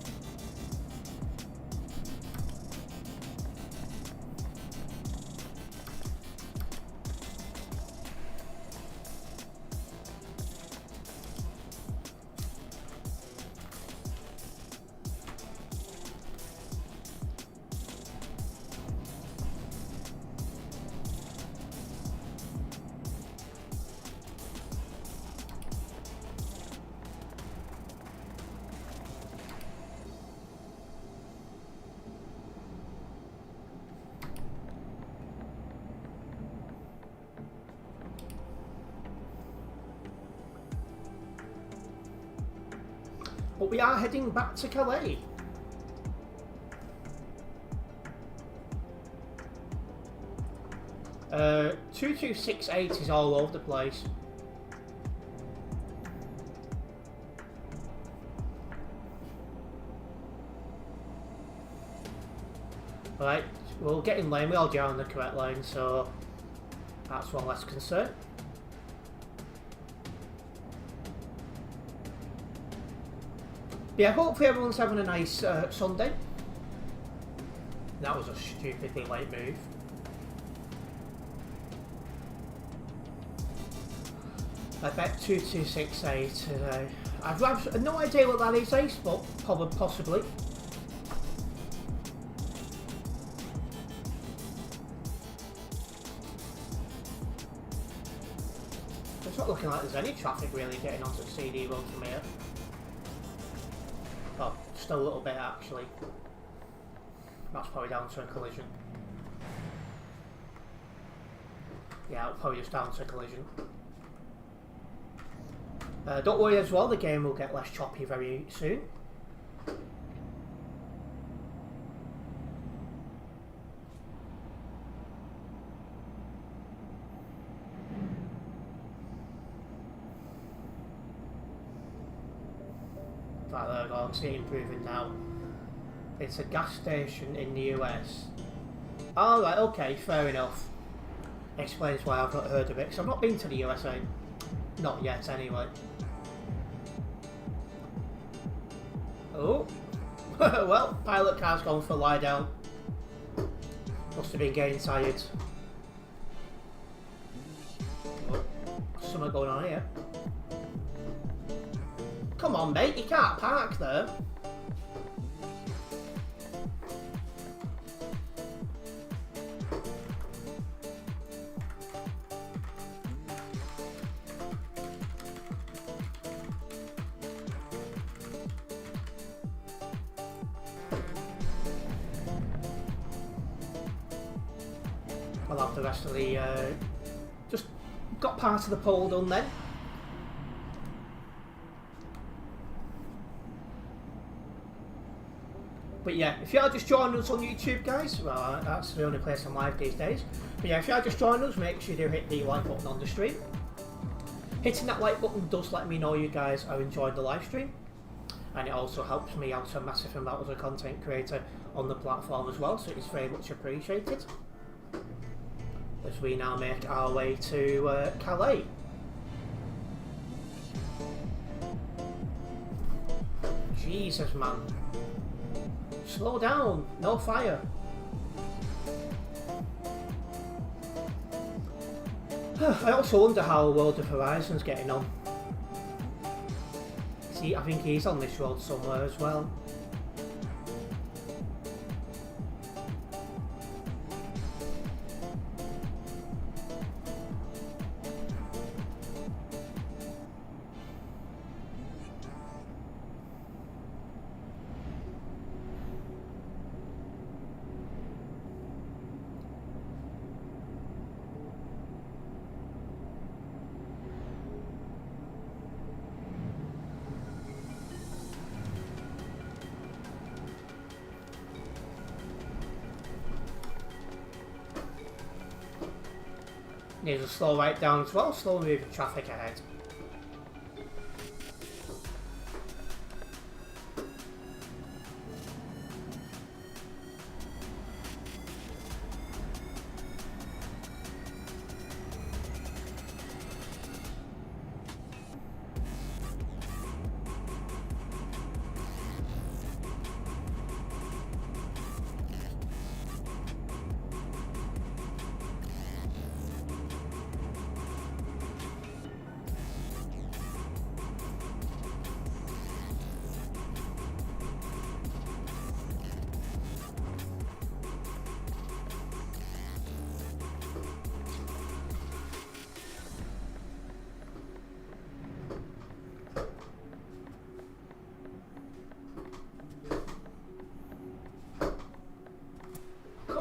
But we are heading back to Calais. Uh, 2268 is all over the place. Right, we'll get in lane, we all down the correct lane, so that's one less concern. Yeah, hopefully everyone's having a nice Sunday. That was a stupidly late move. I bet 2268 today. I've no idea what that is, Ace, but probably, possibly. It's not looking like there's any traffic really getting onto the CD road from here. Oh, just a little bit actually. That's probably down to a collision. Yeah, probably just down to a collision. Don't worry as well, the game will get less choppy very soon. Right, there we go, I can see it improving now. It's a gas station in the US. Alright, okay, fair enough. Explains why I've not heard of it, because I've not been to the USA. Not yet, anyway. Oh. Well, pilot car's gone for a lie down. Must have been getting tired. Oh, something going on here. Come on, mate, you can't park there. I'll have the rest of the, just got part of the pole done then. But yeah, if you are just joining us on YouTube, guys, well, that's the only place I'm live these days. But yeah, if you are just joining us, make sure you do hit the like button on the stream. Hitting that like button does let me know you guys are enjoying the live stream. And it also helps me out a massive amount as a content creator on the platform as well, so it's very much appreciated. As we now make our way to Calais. Jesus, man. Slow down, no fire. I also wonder how World of Horizon's getting on. See, I think he's on this road somewhere as well. Needs to slow right down as well, slow moving traffic ahead.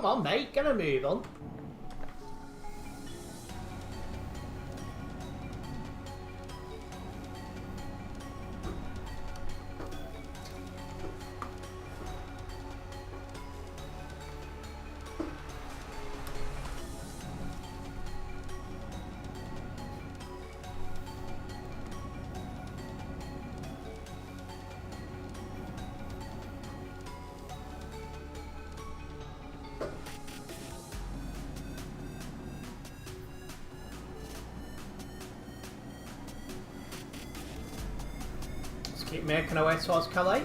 Come on, mate, get a move on. keep making our way towards Calais.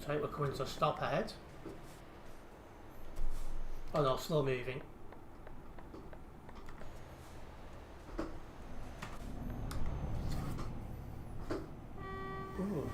So we're coming to a stop ahead. Oh no, slow moving. Ooh.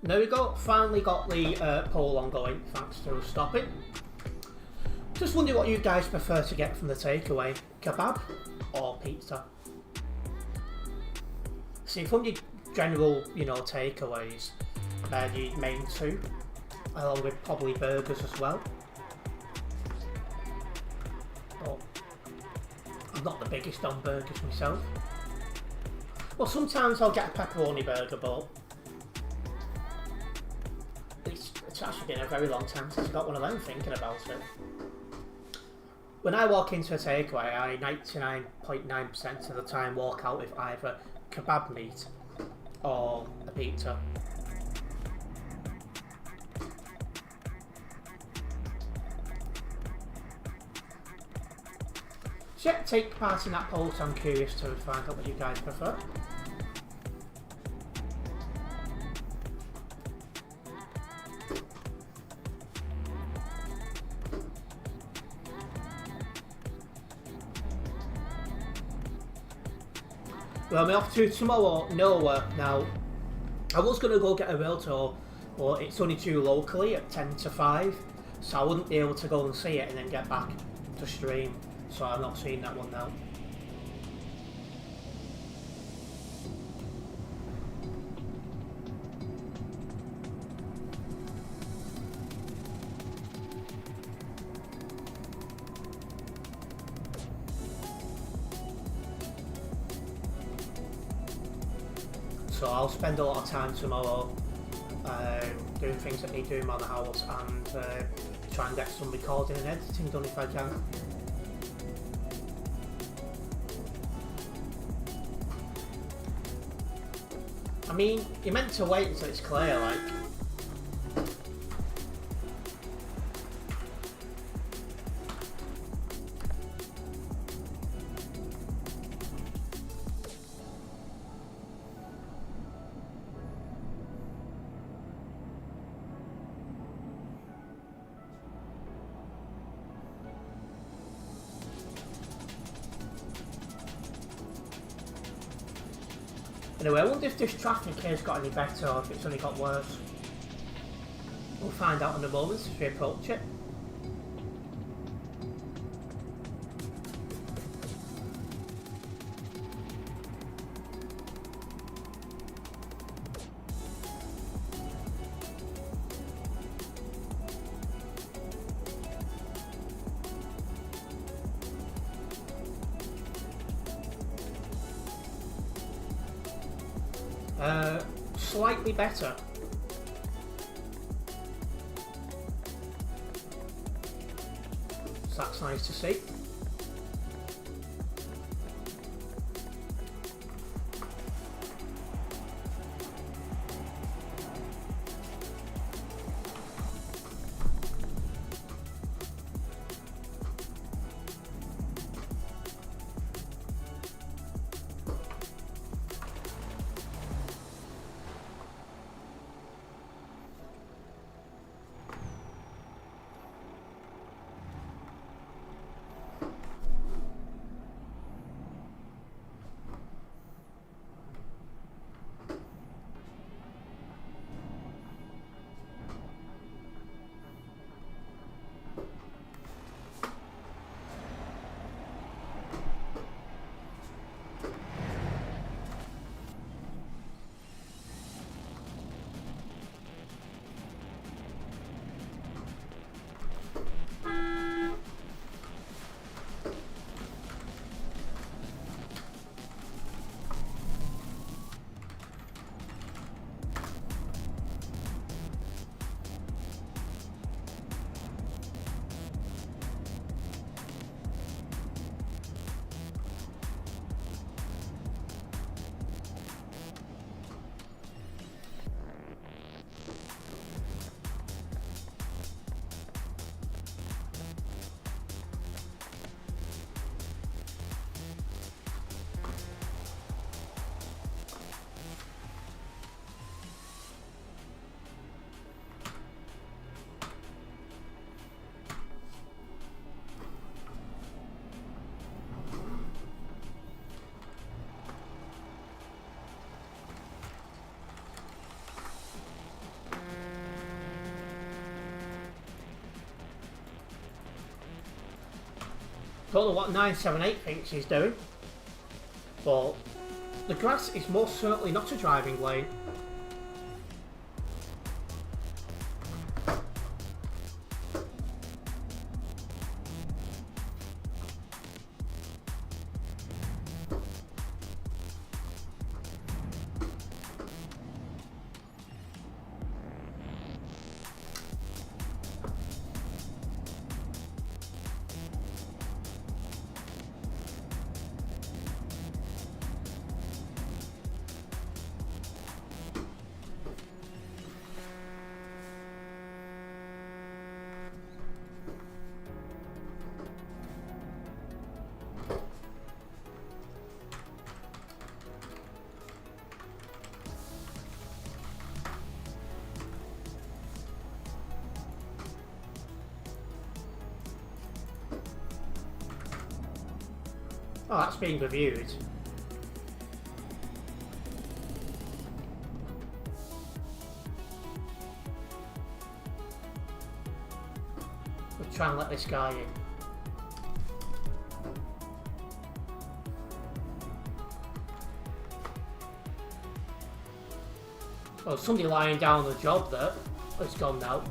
There we go, finally got the poll on going thanks to stopping. Just wondering what you guys prefer to get from the takeaway, kebab or pizza? See, from your general, takeaways, your main two, along with probably burgers as well. But I'm not the biggest on burgers myself. Well, sometimes I'll get a pepperoni burger, but it's actually been a very long time since I got one of them thinking about it. When I walk into a takeaway, I 99.9% of the time walk out with either kebab meat or a pizza. So yeah, take part in that poll, so I'm curious to find out what you guys prefer. Well, I'm off to tomorrow, nowhere. Now, I was going to go get a rail tour, but it's only due locally at 10 to 5, so I wouldn't be able to go and see it and then get back to stream, so I'm not seeing that one now. So I'll spend a lot of time tomorrow doing things that need doing around the house and try and get some recording and editing done if I can. I mean, you're meant to wait until it's clear, like. Anyway, I wonder if this traffic here's got any better or if it's only got worse. We'll find out in a moment as we approach it. Slightly better. So that's nice to see. Don't know what 978 thinks he's doing, but the grass is most certainly not a driving lane. Oh, that's being reviewed. We'll try and let this guy in. Oh, somebody lying down on the job there. It's gone now.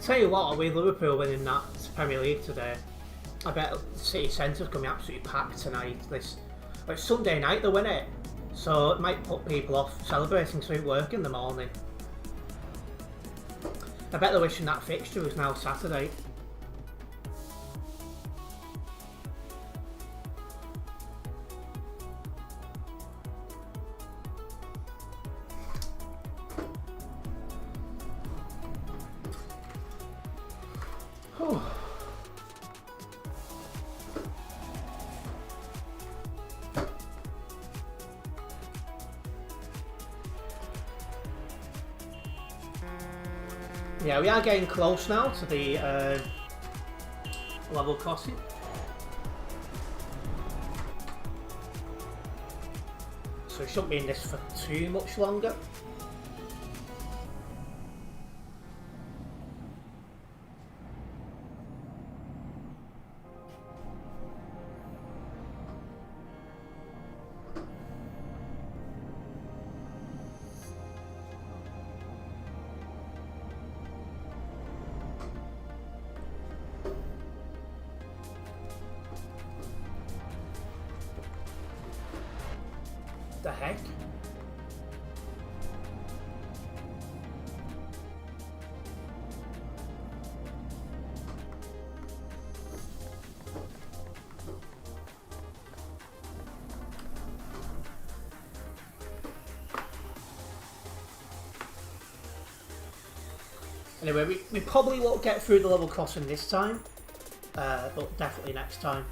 Tell you what, with Liverpool winning that Premier League today, I bet City Centre's going to be absolutely packed tonight. It's Sunday night they win it, so it might put people off celebrating through work in the morning. I bet they're wishing that fixture was now Saturday. Yeah, we are getting close now to the level crossing. So we shouldn't be in this for too much longer. The heck? Anyway, we probably won't get through the level crossing this time, but definitely next time.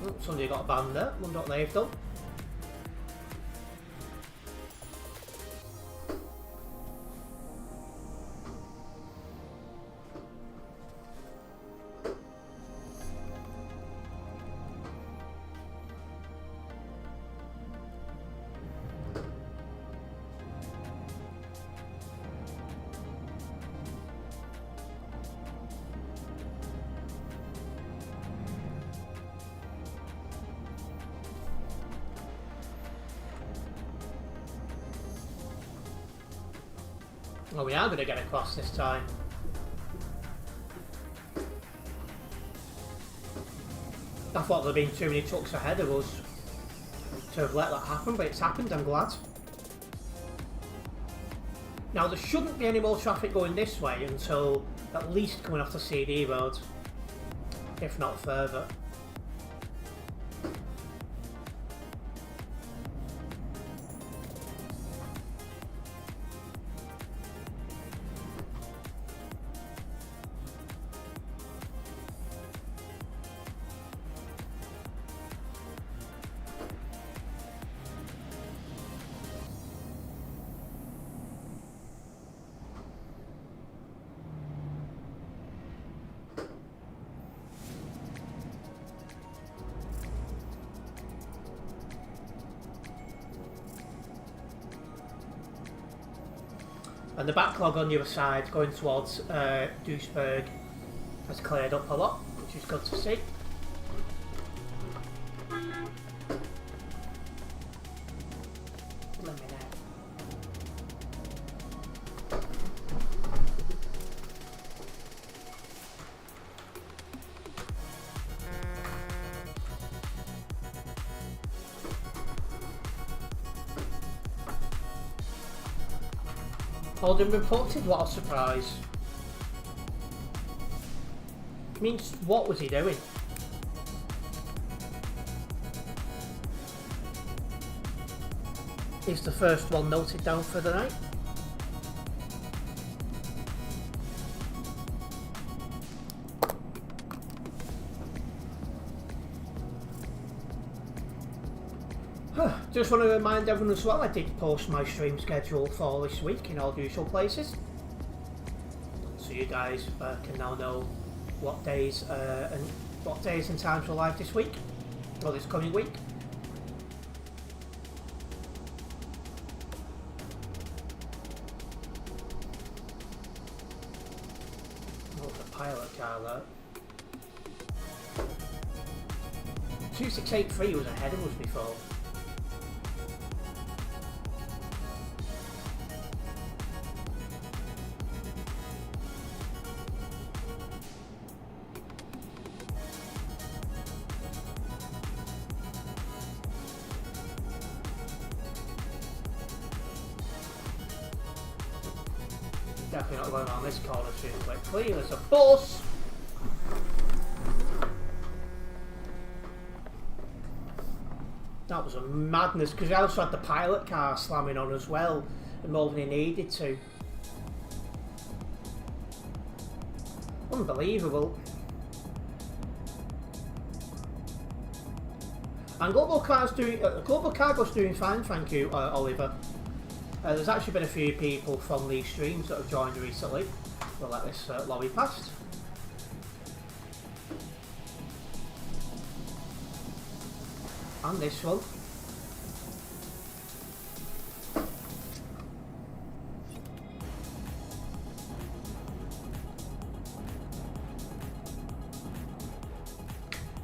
Oh, somebody got a ban there, wonder what they've done. Well, we are going to get across this time. I thought there'd been too many trucks ahead of us to have let that happen, but it's happened, I'm glad. Now, there shouldn't be any more traffic going this way until at least coming off the CD road, if not further. And the backlog on the other side going towards Duisburg has cleared up a lot, which is good to see. Let me know. Holden reported, what a surprise. Means, what was he doing? He's the first one noted down for the night. Just want to remind everyone as well, I did post my stream schedule for this week in all the usual places. So you guys can now know what days and times we're live this week, or this coming week. Oh, the pilot car there. 2683 was ahead of us before. Definitely not going around this corner too quickly. There's a bus! That was a madness, because I also had the pilot car slamming on as well, and more than he needed to. Unbelievable. And Global Cargo's doing fine, thank you, Oliver. There's actually been a few people from these streams that have joined recently. We'll let this lorry past. And this one.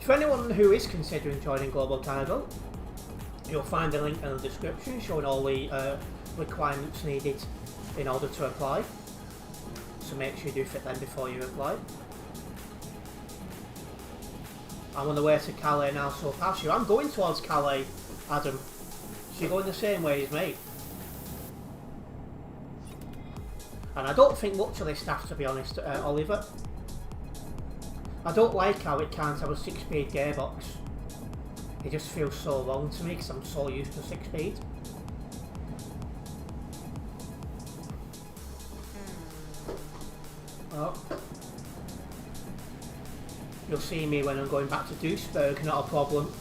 For anyone who is considering joining Global Cargo, you'll find a link in the description showing all the requirements needed in order to apply, so make sure you do fit them before you apply. I'm on the way to Calais now, so past you. I'm going towards Calais, Adam. So you're going the same way as me. And I don't think much of this stuff, to be honest, Oliver. I don't like how it can't have a 6-speed gearbox. It just feels so wrong to me because I'm so used to 6-speed. Oh. You'll see me when I'm going back to Duisburg, not a problem.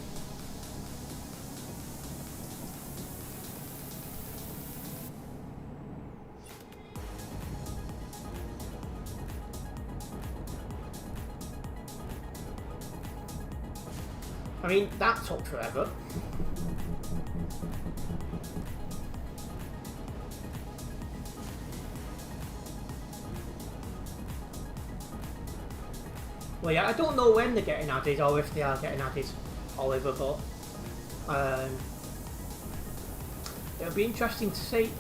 I mean, that took forever. Well, yeah, I don't know when they're getting added or if they are getting added, Oliver, but it'll be interesting to see.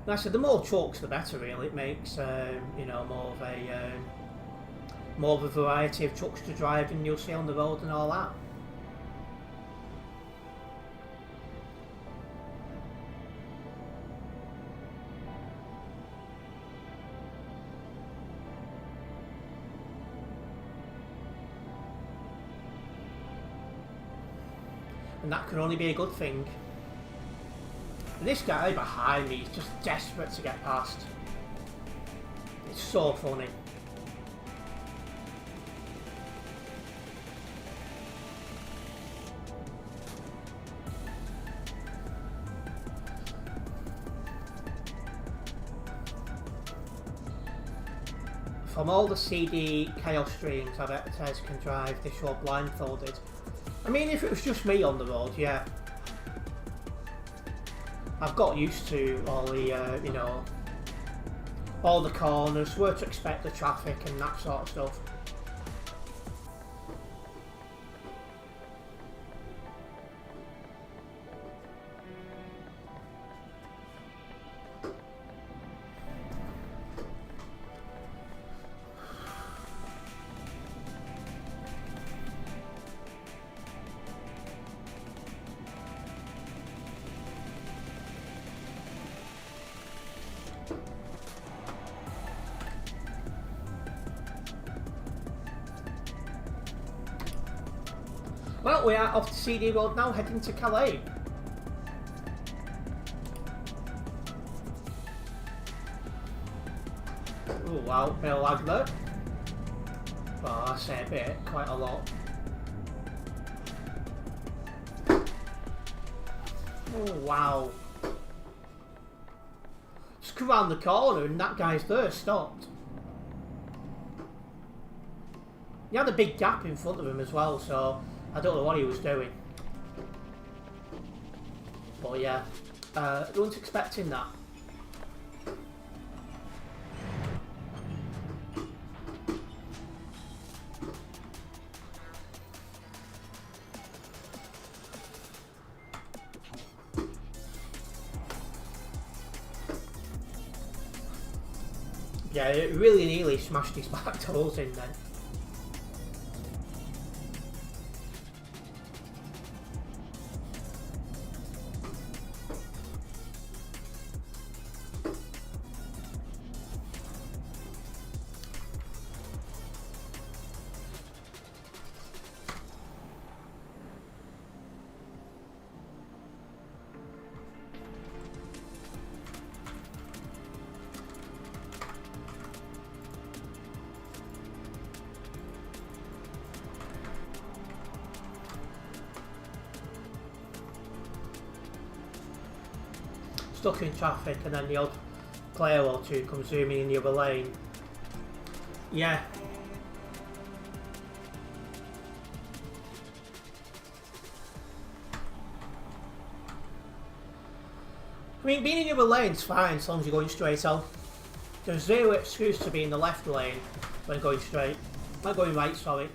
Like I said, the more trucks, the better. Really, it makes you know, more of a variety of trucks to drive, and you'll see on the road and all that. and that can only be a good thing. And this guy behind me is just desperate to get past. It's so funny. From all the CD Chaos streams I've ever Terence can drive this road blindfolded. I mean, if it was just me on the road, yeah. I've got used to all the, you know, all the corners, where to expect the traffic and that sort of stuff. Well, we are off the CD road now, heading to Calais. Oh wow, bit of lag there. Well, I say a bit, quite a lot. Oh wow. Just come round the corner and that guy's there, stopped. He had a big gap in front of him as well, so I don't know what he was doing. But yeah, I wasn't expecting that. Yeah, it really nearly smashed his back toes in then. Stuck in traffic and then the odd player or two comes zooming in the other lane. Yeah. I mean, being in the other lane's fine as long as you're going straight on. There's zero excuse to be in the left lane when going straight. Not going right, sorry.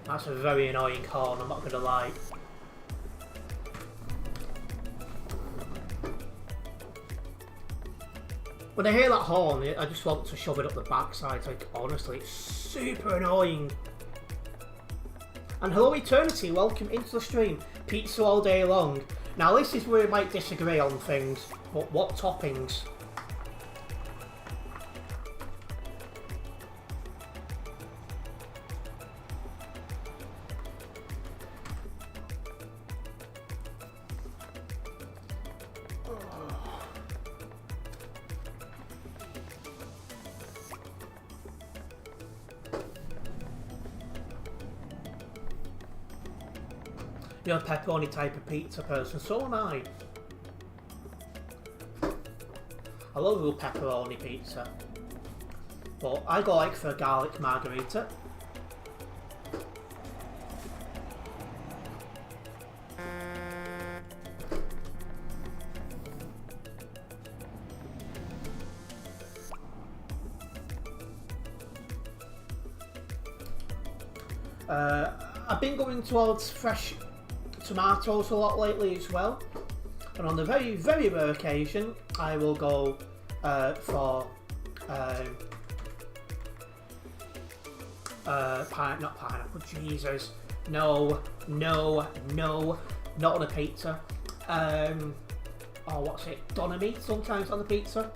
That's a very annoying horn, I'm not going to lie. When I hear that horn, I just want to shove it up the backside. Like, honestly, it's super annoying. And hello Eternity, welcome into the stream. Pizza all day long. Now this is where we might disagree on things, but what toppings? You're a pepperoni type of pizza person, so am I. I love a little pepperoni pizza. But I go like for a garlic margarita. I've been going towards fresh tomatoes a lot lately as well, and on the very, very rare occasion I will go for not pineapple, Jesus, no, not on a pizza. Oh, what's it, doner meat sometimes on the pizza.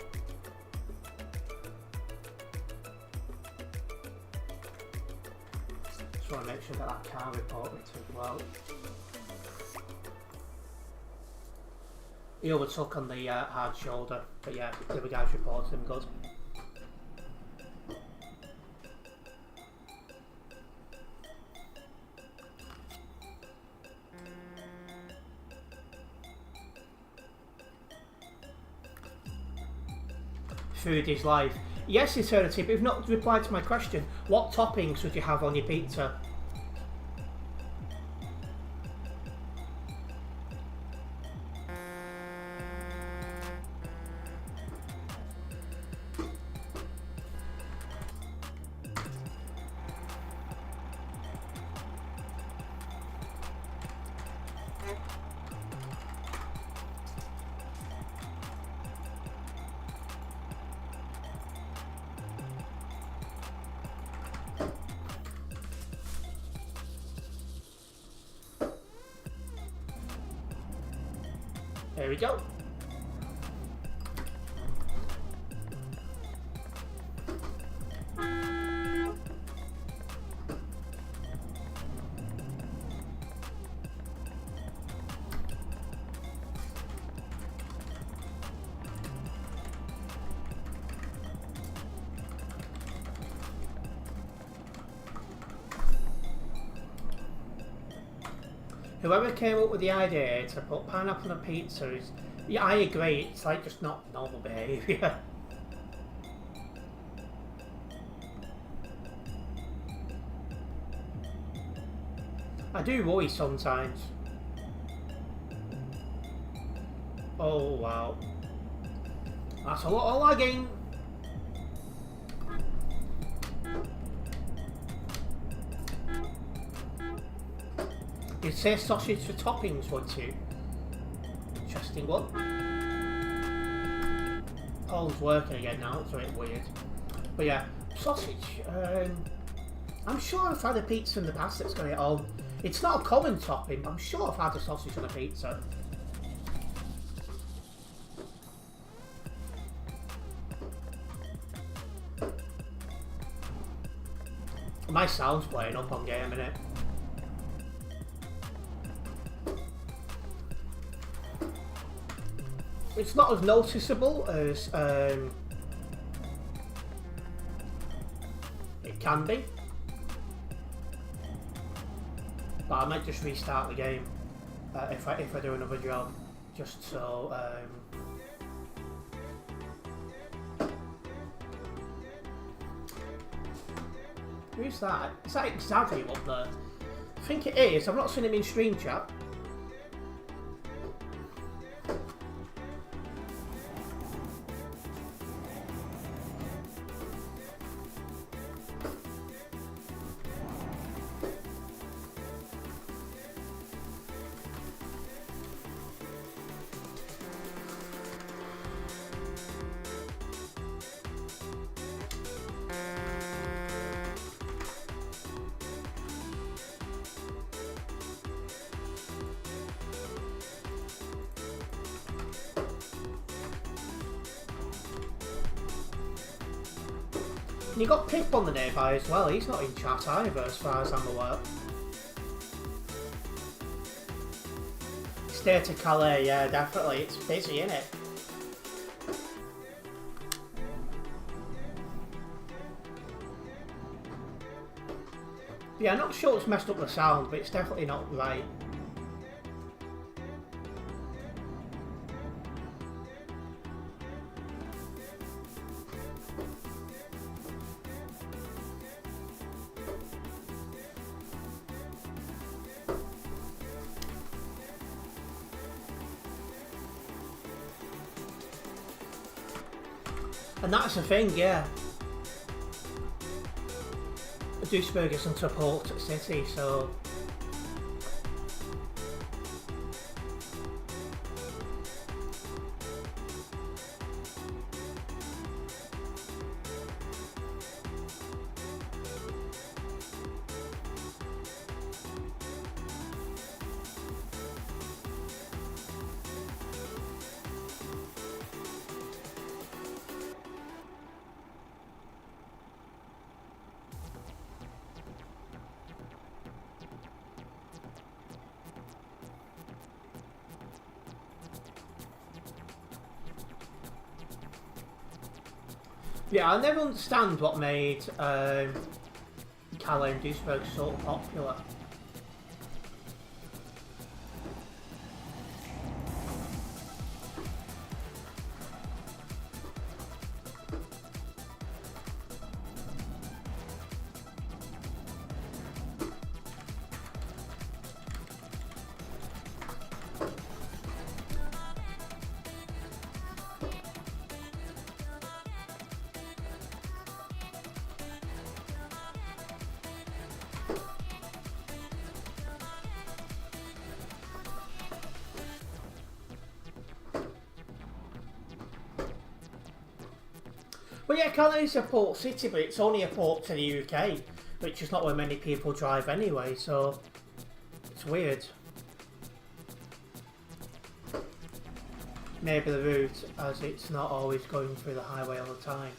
Just want to make sure that car report it as well. He overtook on the hard shoulder, but yeah, the other guys reported him good. Food is life. Yes, Eternity, but you've not replied to my question. What toppings would you have on your pizza? There we go. Whoever came up with the idea to put pineapple on a pizza is, yeah, I agree, it's like just not normal behaviour. I do worry sometimes. Oh wow. That's a lot of lagging. You'd say sausage for toppings, would you? Interesting one. Polls working again now, it's a bit weird. But yeah, sausage. I'm sure I've had a pizza in the past that's got it on. It's not a common topping, but I'm sure I've had a sausage on a pizza. My sound's playing up on game, innit? It's not as noticeable as it can be, but I might just restart the game if I do another job, just so. Who's that? Is that Xavier up there? I think it is. I've not seen him in stream chat. You got Pip on the nearby as well, he's not in chat either as far as I'm aware. State of Calais, yeah, definitely, it's busy, isn't it? Yeah, I'm not sure it's messed up the sound, but it's definitely not right. And that's the thing, yeah. Duisburg isn't a port city, so... Yeah, I never understand what made Calais and Duisburg so popular. Well, yeah, Calais is a port city, but it's only a port to the UK, which is not where many people drive anyway, so it's weird. Maybe the route, as it's not always going through the highway all the time.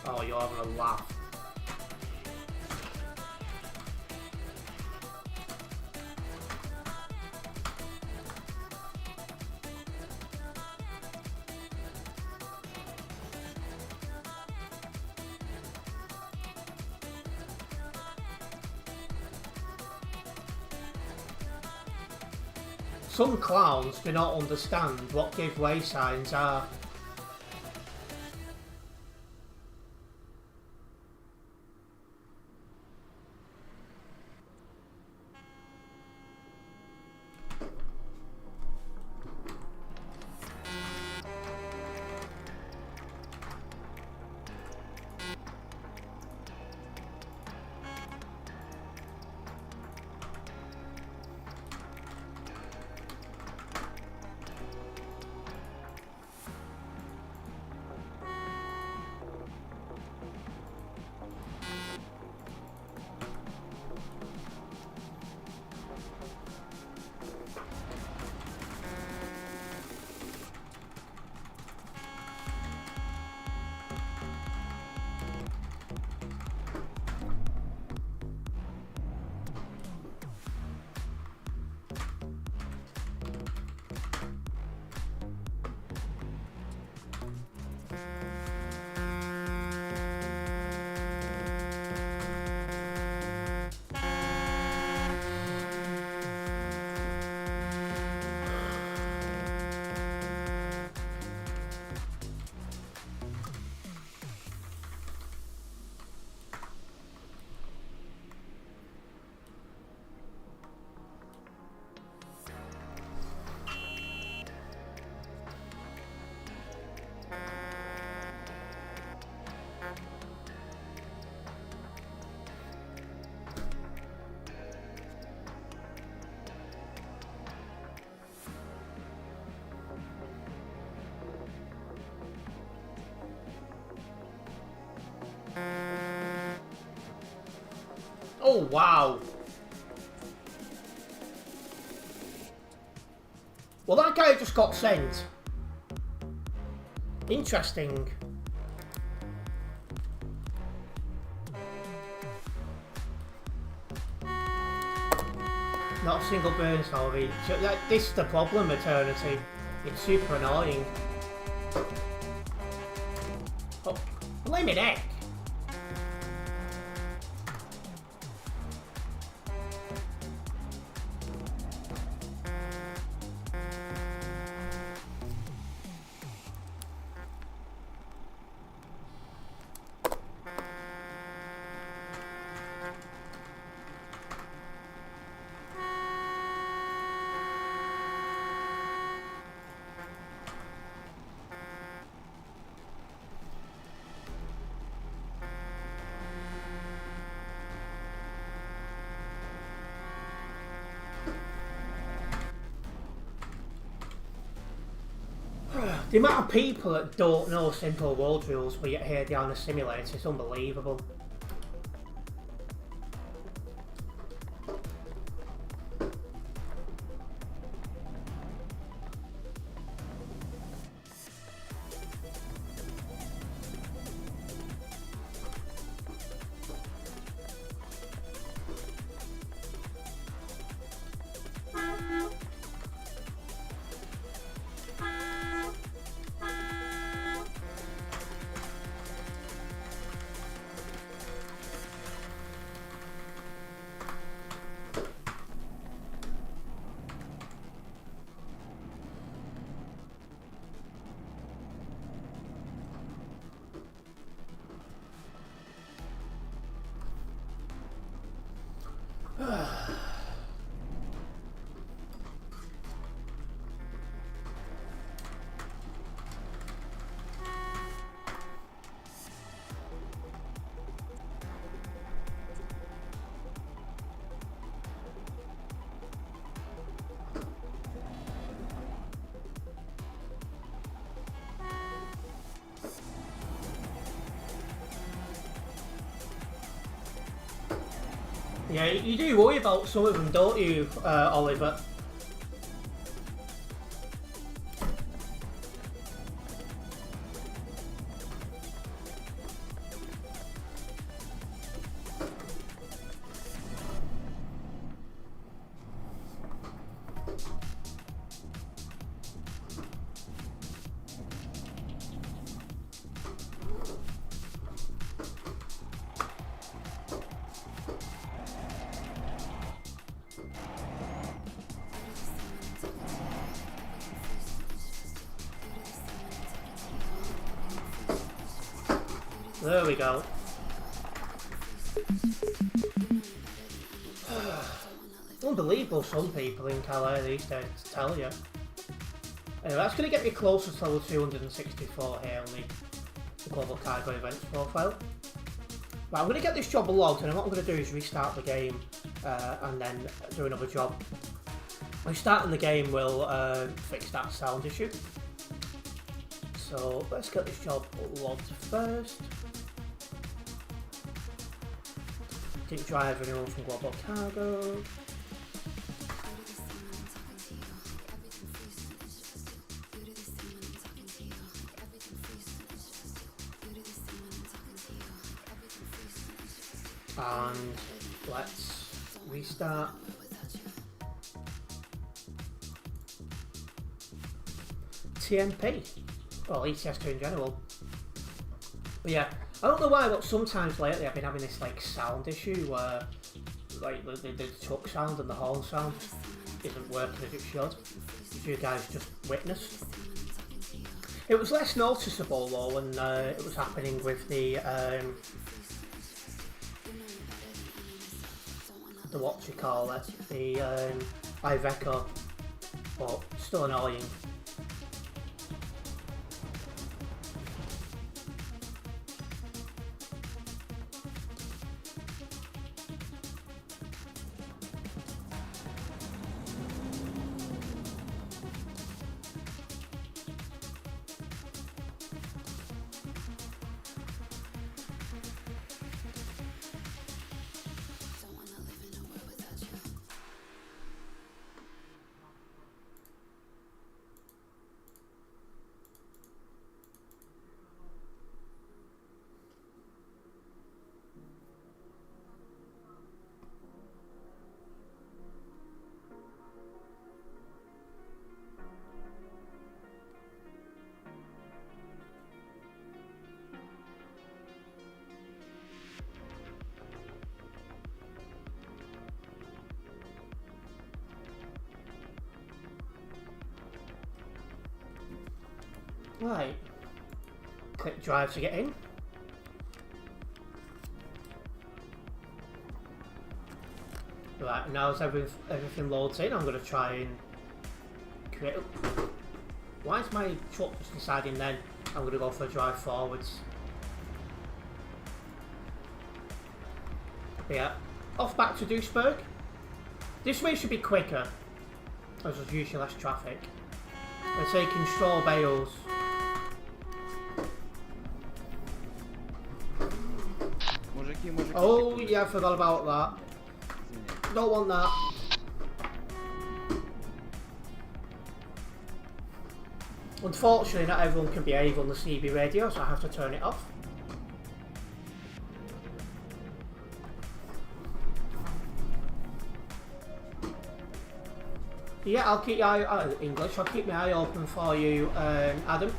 Oh, you're having a laugh. Some clowns do not understand what give way signs are. Oh, wow. Well, that guy just got sent. Interesting. Not a single burn salvage. This is the problem, Eternity. It's super annoying. Oh, blimey neck. The amount of people that don't know simple road rules, but yet here they are on a simulator, is unbelievable. Yeah, you do worry about some of them, don't you, Oliver? There we go. Unbelievable, some people in Calais these days, to tell you. Anyway, that's going to get me closer to level 264 here on the Global Cargo Events profile. Right, I'm going to get this job logged, and what I'm going to do is restart the game and then do another job. Restarting the game will fix that sound issue. So let's get this job logged first. Didn't drive anyone from Global Cargo. And let's restart. TMP, well, ETS2 in general. But yeah, I don't know why, but sometimes lately I've been having this like sound issue where like the truck sound and the horn sound isn't working as it should, as you guys just witnessed. It was less noticeable though when it was happening with the what you call it, the Iveco, but still annoying. Right, click drive to get in. Right, now as everything loads in, I'm going to try and create... Why is my truck just deciding then I'm going to go for a drive forwards? But yeah, off back to Duisburg. This way should be quicker, as there's usually less traffic. We're taking straw bales Oh, yeah, I forgot about that. Don't want that. Unfortunately, not everyone can behave on the CB radio, so I have to turn it off. Yeah, I'll keep your eye English. I'll keep my eye open for you, Adam.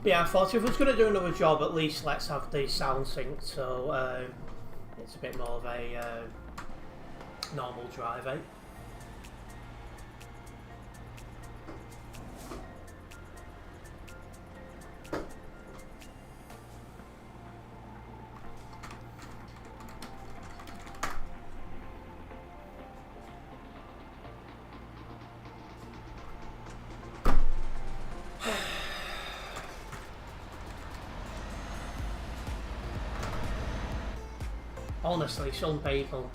But yeah, I thought if I was going to do another job, at least let's have the sound synced, so it's a bit more of a normal drive, eh? Honestly, some people.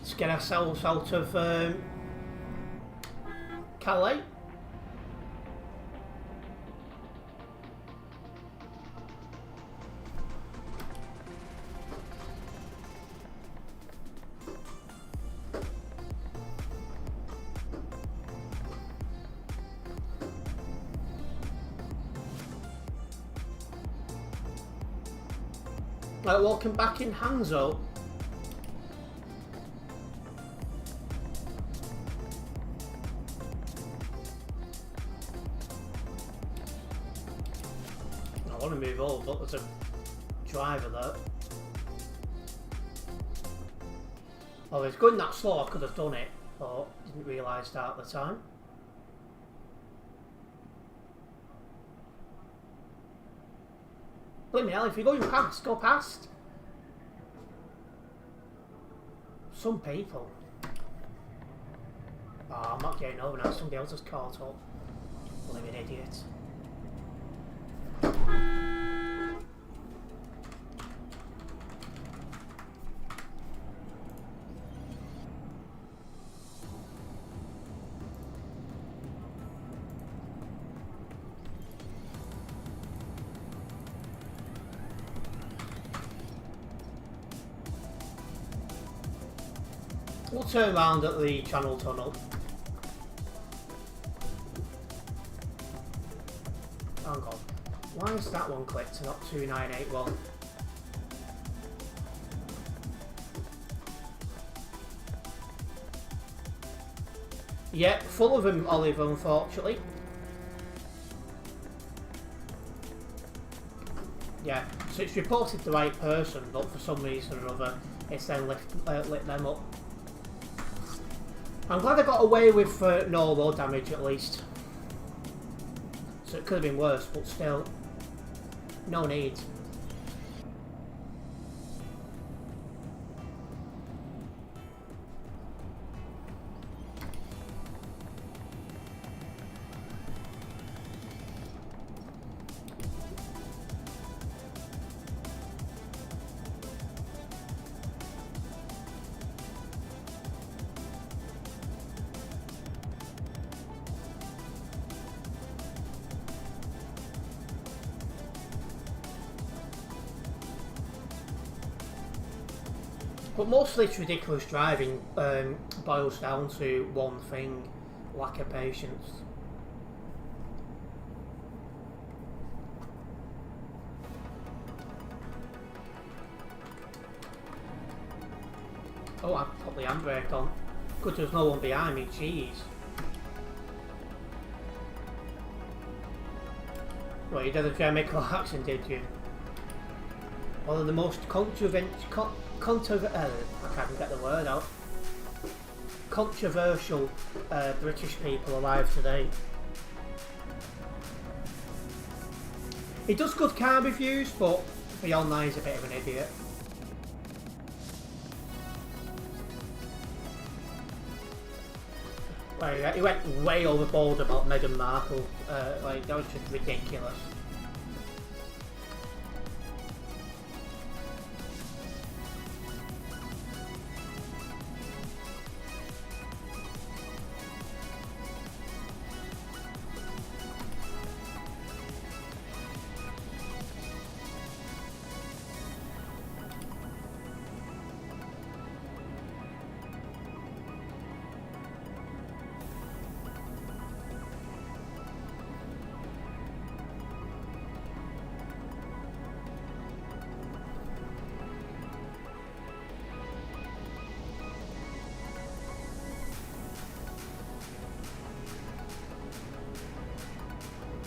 Let's get ourselves out of Calais. Welcome back in Hangzhou. I want to move over, but there's a driver there. Oh, it's going that slow, I could have done it, but didn't realise that at the time. Blimey hell, if you're going past, go past. Some people. Oh, I'm not getting over now, somebody else has caught up. Blimey idiot. We'll turn around at the channel tunnel. Hang on. Why is that one clicked and not 2981? Yep, full of them, Oliver, unfortunately. Yeah, so it's reported the right person, but for some reason or other, it's then lit them up. I'm glad I got away with no road damage at least. So it could have been worse, but still, no need. But most of this ridiculous driving boils down to one thing: lack of patience. Oh, I put the handbrake on. Good, there's no one behind me, jeez. Well, you did a vehicle accident, did you? One of the most I can't even get the word out. Controversial British people alive today. He does good car reviews, but beyond that, he's a bit of an idiot. Like, he went way overboard about Meghan Markle. Like, that was just ridiculous.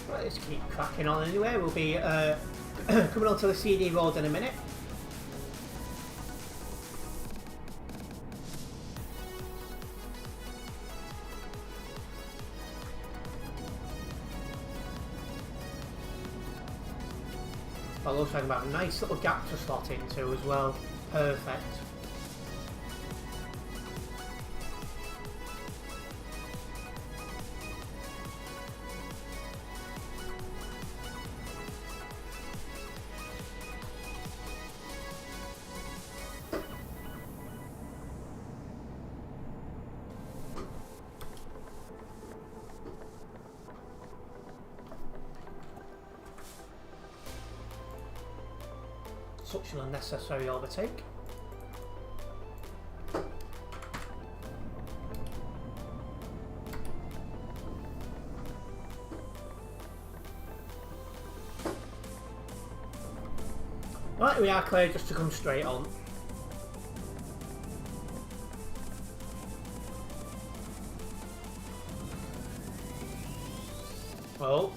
Let's keep cracking on anyway. We'll be coming onto the CD road in a minute. Well, looks like we have a nice little gap to slot into as well. Perfect. Such an unnecessary overtake. Right, we are clear just to come straight on. Well,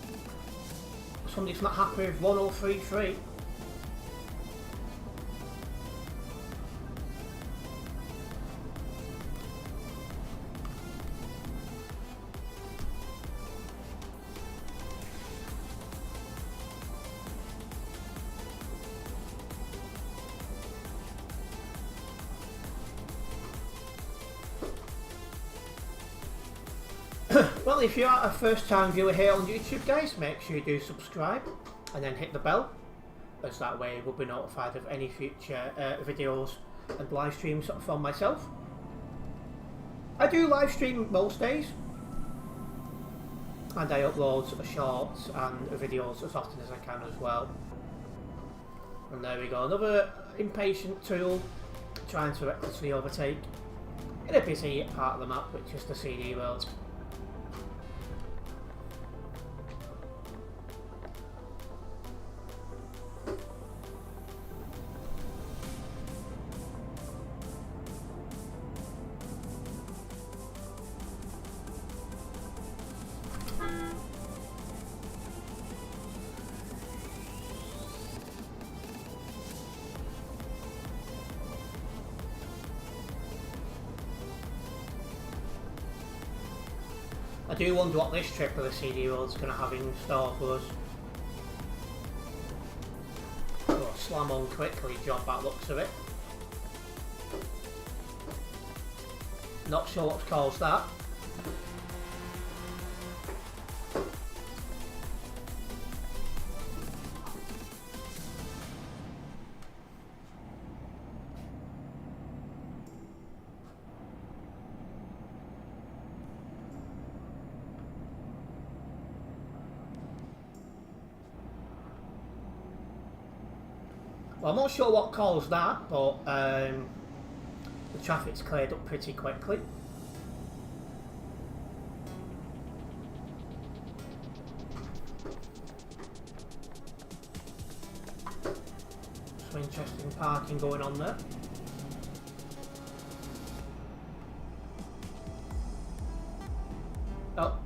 somebody's not happy with 1033. Well, if you are a first time viewer here on YouTube, guys, make sure you do subscribe and then hit the bell, as that way we'll be notified of any future videos and live streams from myself. I do live stream most days, and I upload shorts and videos as often as I can as well. And there we go, another impatient tool trying to recklessly overtake in a busy part of the map, which is the CD world. I do wonder what this trip of the CD world's going to have in store for us. Oh, slam on quickly, job that looks of it. Not sure what's caused that. Well, I'm not sure what caused that, but the traffic's cleared up pretty quickly. Some interesting parking going on there. Oh,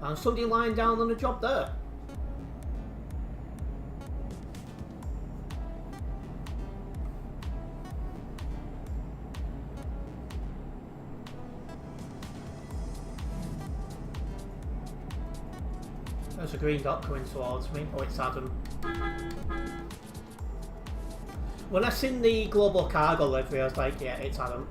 and somebody lying down on a job there. There's a green dot coming towards me. Oh, it's Adam. When I seen the global cargo livery, I was like, yeah, it's Adam.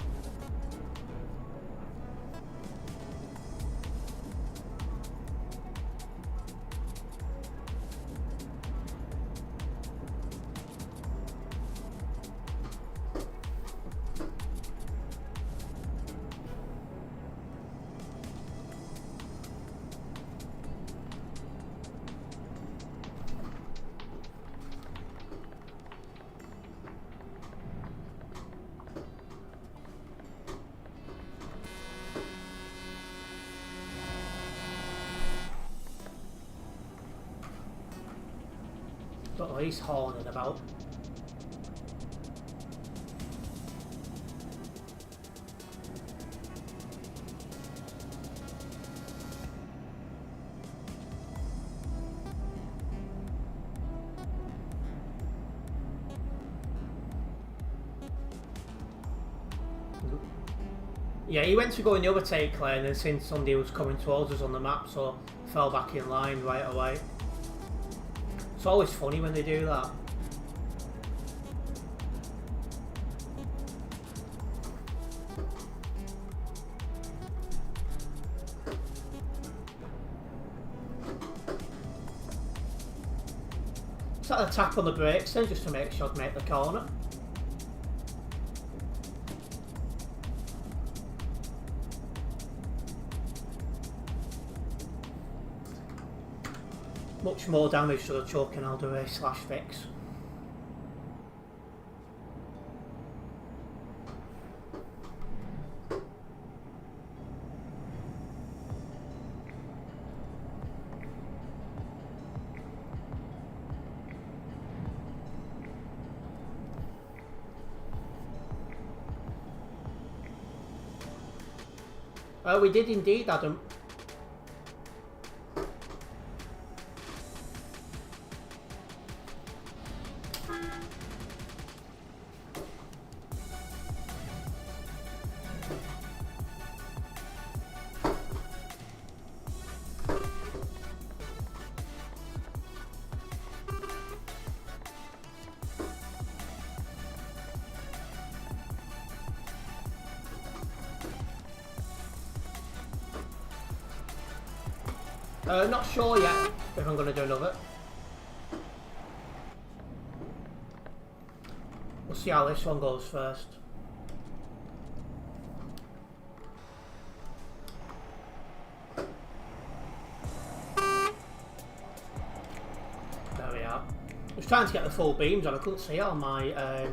Don't know what he's horning about. Yeah, he went to go in the overtake lane and seen somebody was coming towards us on the map, so fell back in line right away. It's always funny when they do that. It's like a tap on the brakes then, just to make sure to make the corner. Much more damage to the truck and I'll do a slash fix. We did indeed, Adam. Not sure yet if I'm going to do another. We'll see how this one goes first. There we are. I was trying to get the full beams on, I couldn't see it on my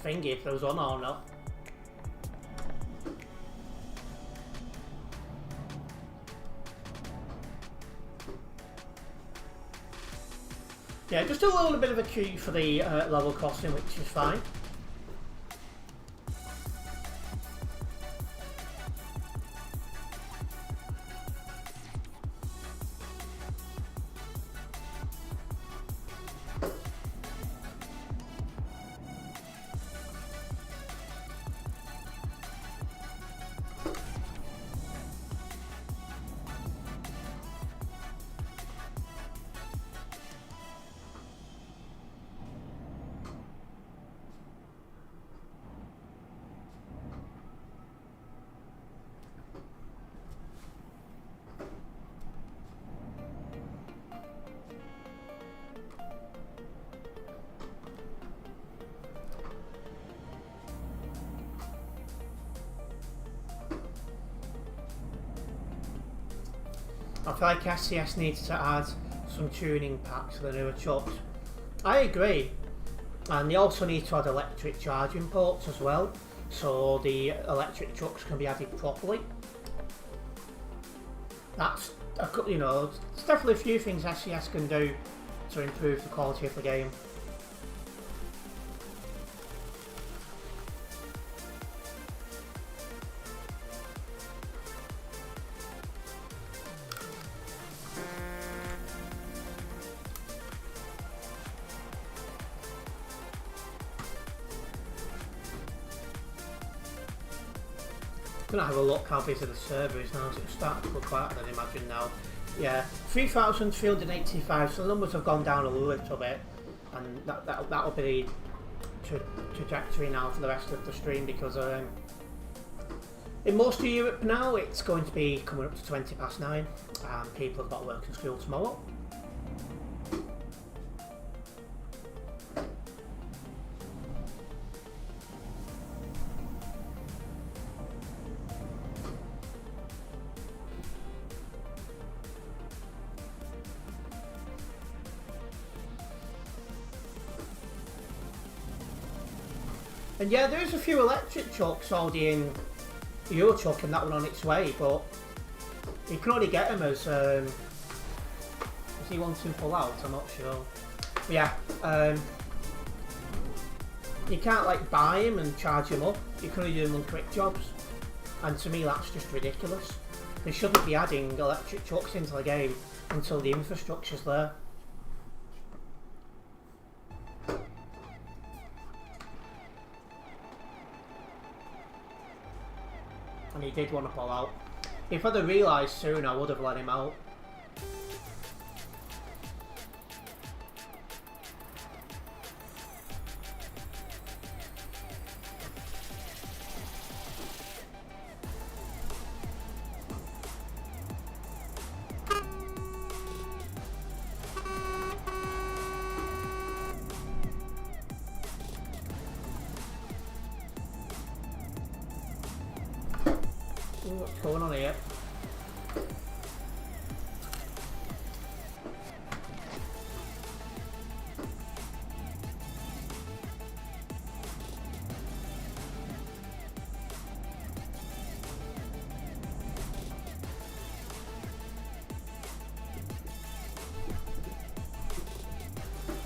thingy if there was on or not. Yeah, just a little bit of a queue for the level crossing, which is fine. I feel like SCS needs to add some tuning packs to the newer trucks. I agree, and they also need to add electric charging ports as well. so the electric trucks can be added properly. That's, you know, there's definitely a few things SCS can do to improve the quality of the game. Gonna have a look how busy the server is now. It's starting to look quieter than I imagine now. Yeah, 3,385. So the numbers have gone down a little bit, and that'll be the trajectory now for the rest of the stream, because in most of Europe now it's going to be coming up to 20 past 9, and people have got work and school tomorrow. And yeah, there's a few electric trucks already in Euro Truck and that one on its way, but you can only get them as is he one to pull out? I'm not sure. But yeah, you can't like buy them and charge them up. You can only do them on quick jobs, and to me that's just ridiculous. They shouldn't be adding electric trucks into the game until the infrastructure's there. And he did want to pull out. If I'd have realised soon, I would have let him out. What's going on here?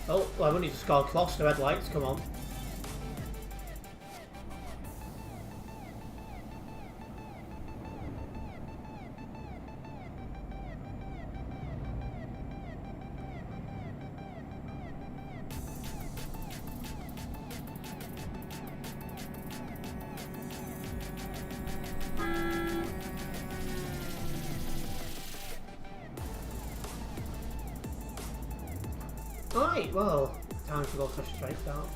Oh, well, I've only just got lost. The red lights come on. Right, well, time to go for straight down.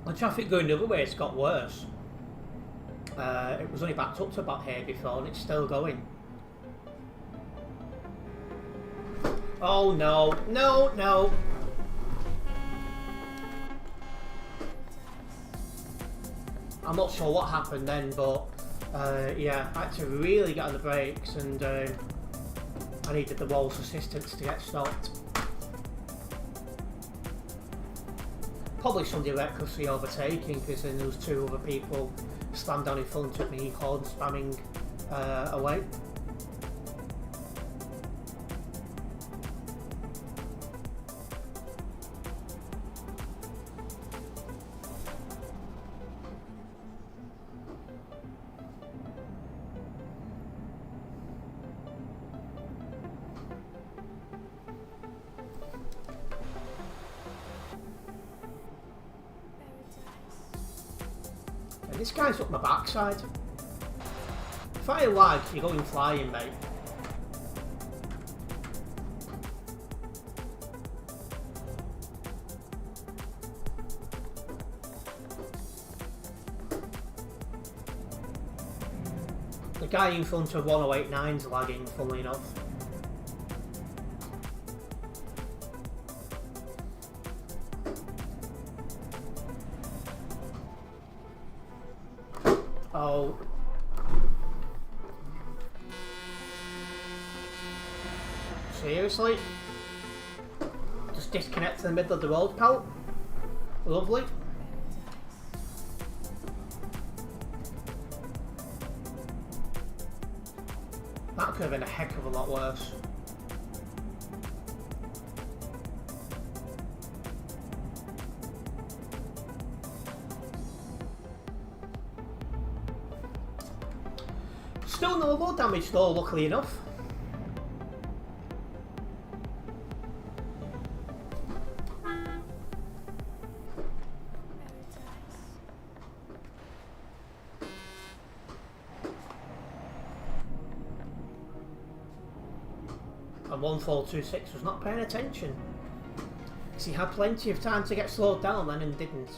The traffic going the other way, it's got worse. It was only backed up to about here before, and it's still going. Oh no, no, no! I'm not sure what happened then, but yeah, I had to really get on the brakes, and I needed the wall's assistance to get stopped. Probably somebody recklessly overtaking, because then there was two other people slammed down in front of me, horn spamming away. This guy's up my backside. If I lag, you're going flying, mate. The guy in front of 1089's lagging, funnily enough. Oh. Seriously? Just disconnect to the middle of the road, pal? Lovely. That could have been a heck of a lot worse. Still no load damage though, luckily enough. And 1426 was not paying attention. Because he had plenty of time to get slowed down then and didn't.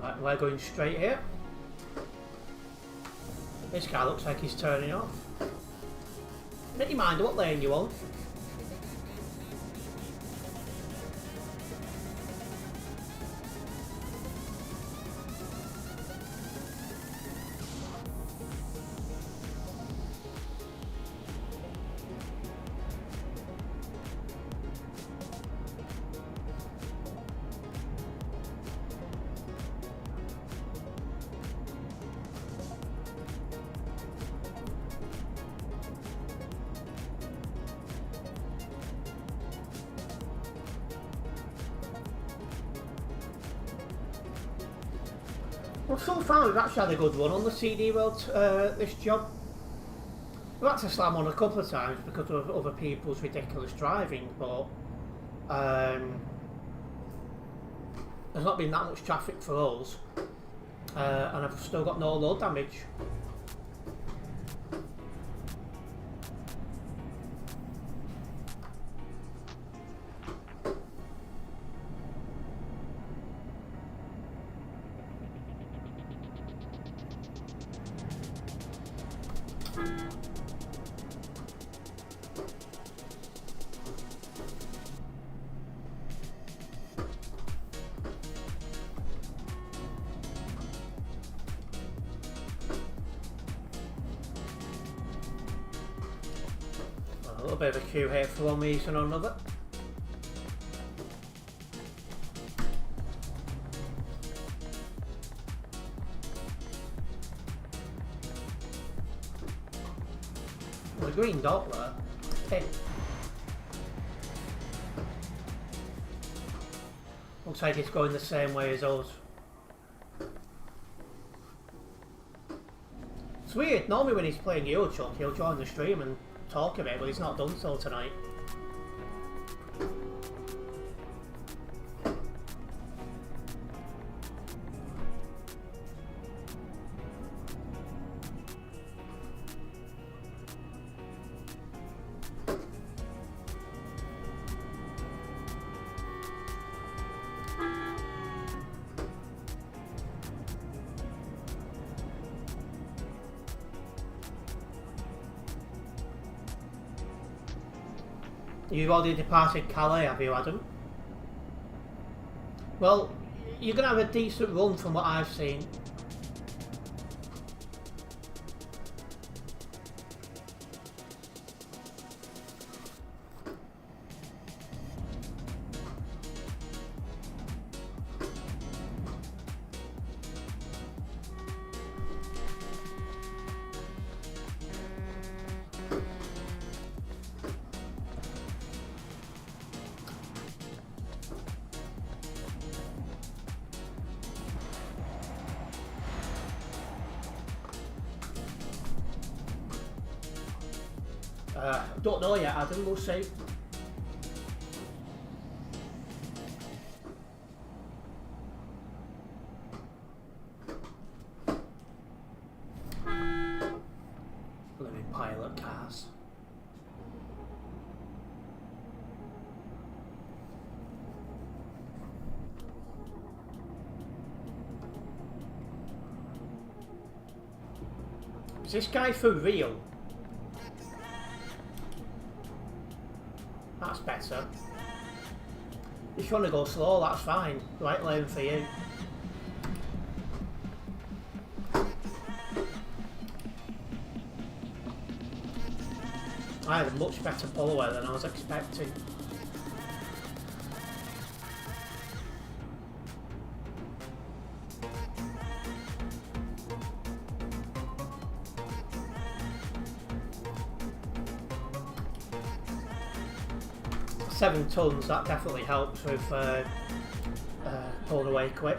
Right, we're going straight here. This guy looks like he's turning off. Make your mind what lane you want. Well, so far we've actually had a good run on the CD World this job. We've had to slam on a couple of times because of other people's ridiculous driving, but there's not been that much traffic for us, and I've still got no load damage. A little bit of a queue here for one reason or another. The green dot there. Hey. Looks like it's going the same way as us. It's weird, normally when he's playing Eurochuck he'll join the stream and talk a bit, but he's not done so tonight. You've already departed Calais, have you, Adam? Well, you're going to have a decent run from what I've seen. Don't know yet, Adam, we'll see. Living pilot cars. Is this guy for real? That's better. If you want to go slow, that's fine. Right lane for you. I had a much better pull-away than I was expecting. Seven tons, that definitely helps with pulling away quick.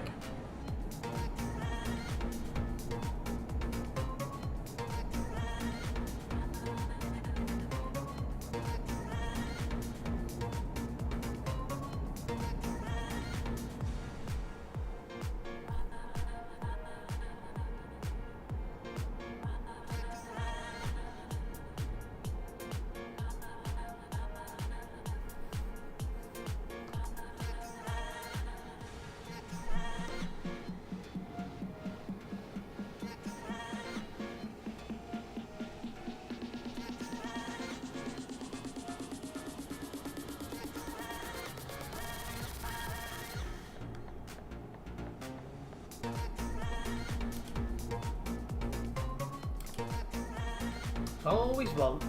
Always one.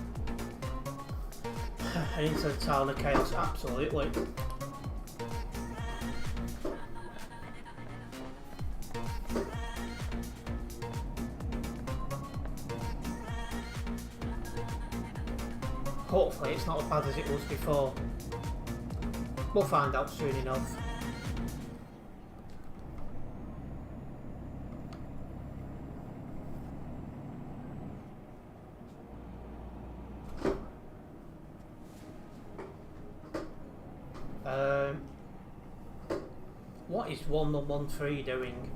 And into the town of chaos, absolutely. Hopefully it's not as bad as it was before. We'll find out soon enough. What is 1113 doing?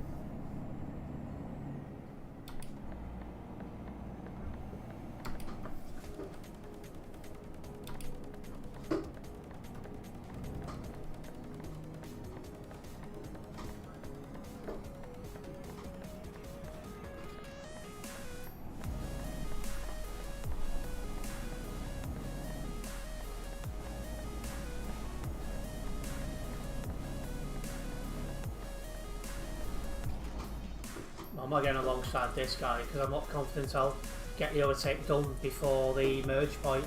I'm not getting alongside this guy because I'm not confident I'll get the overtake done before the merge point.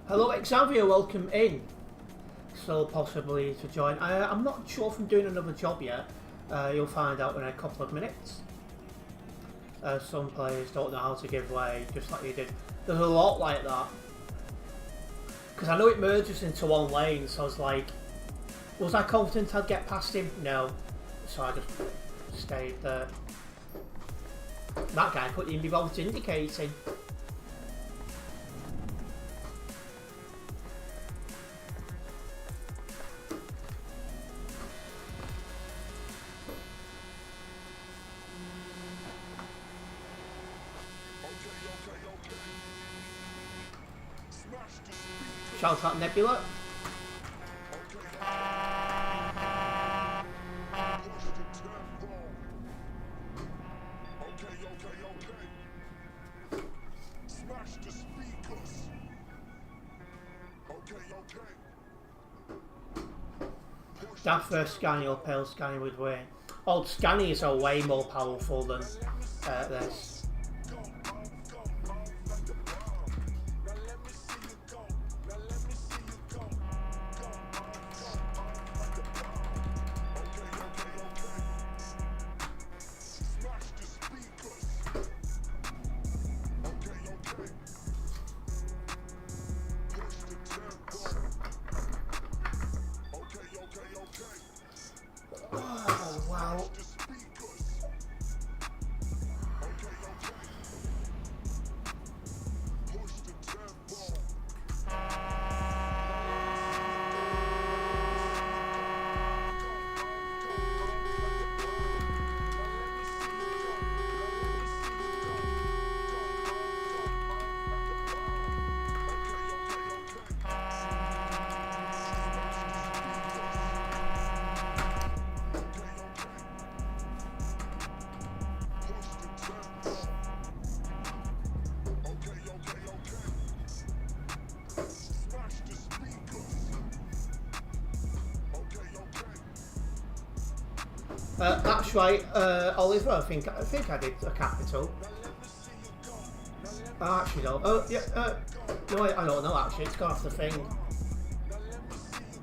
Hello Xavier, welcome in. Still possibly to join. I'm not sure if I'm doing another job yet. You'll find out in a couple of minutes. Some players don't know how to give way, just like you did. There's a lot like that. Because I know it merges into one lane, so I was like, was I confident I'd get past him? No. So I just stayed there. That guy couldn't even be bothered indicating. Shout out Nebula. Daft versus Scanny or Pale Scanny with Wayne. Old Scannies are way more powerful than this. out. That's right, Oliver. I think I did a capital. I actually don't. Oh yeah. No, I don't know. Actually, it's gone off the thing.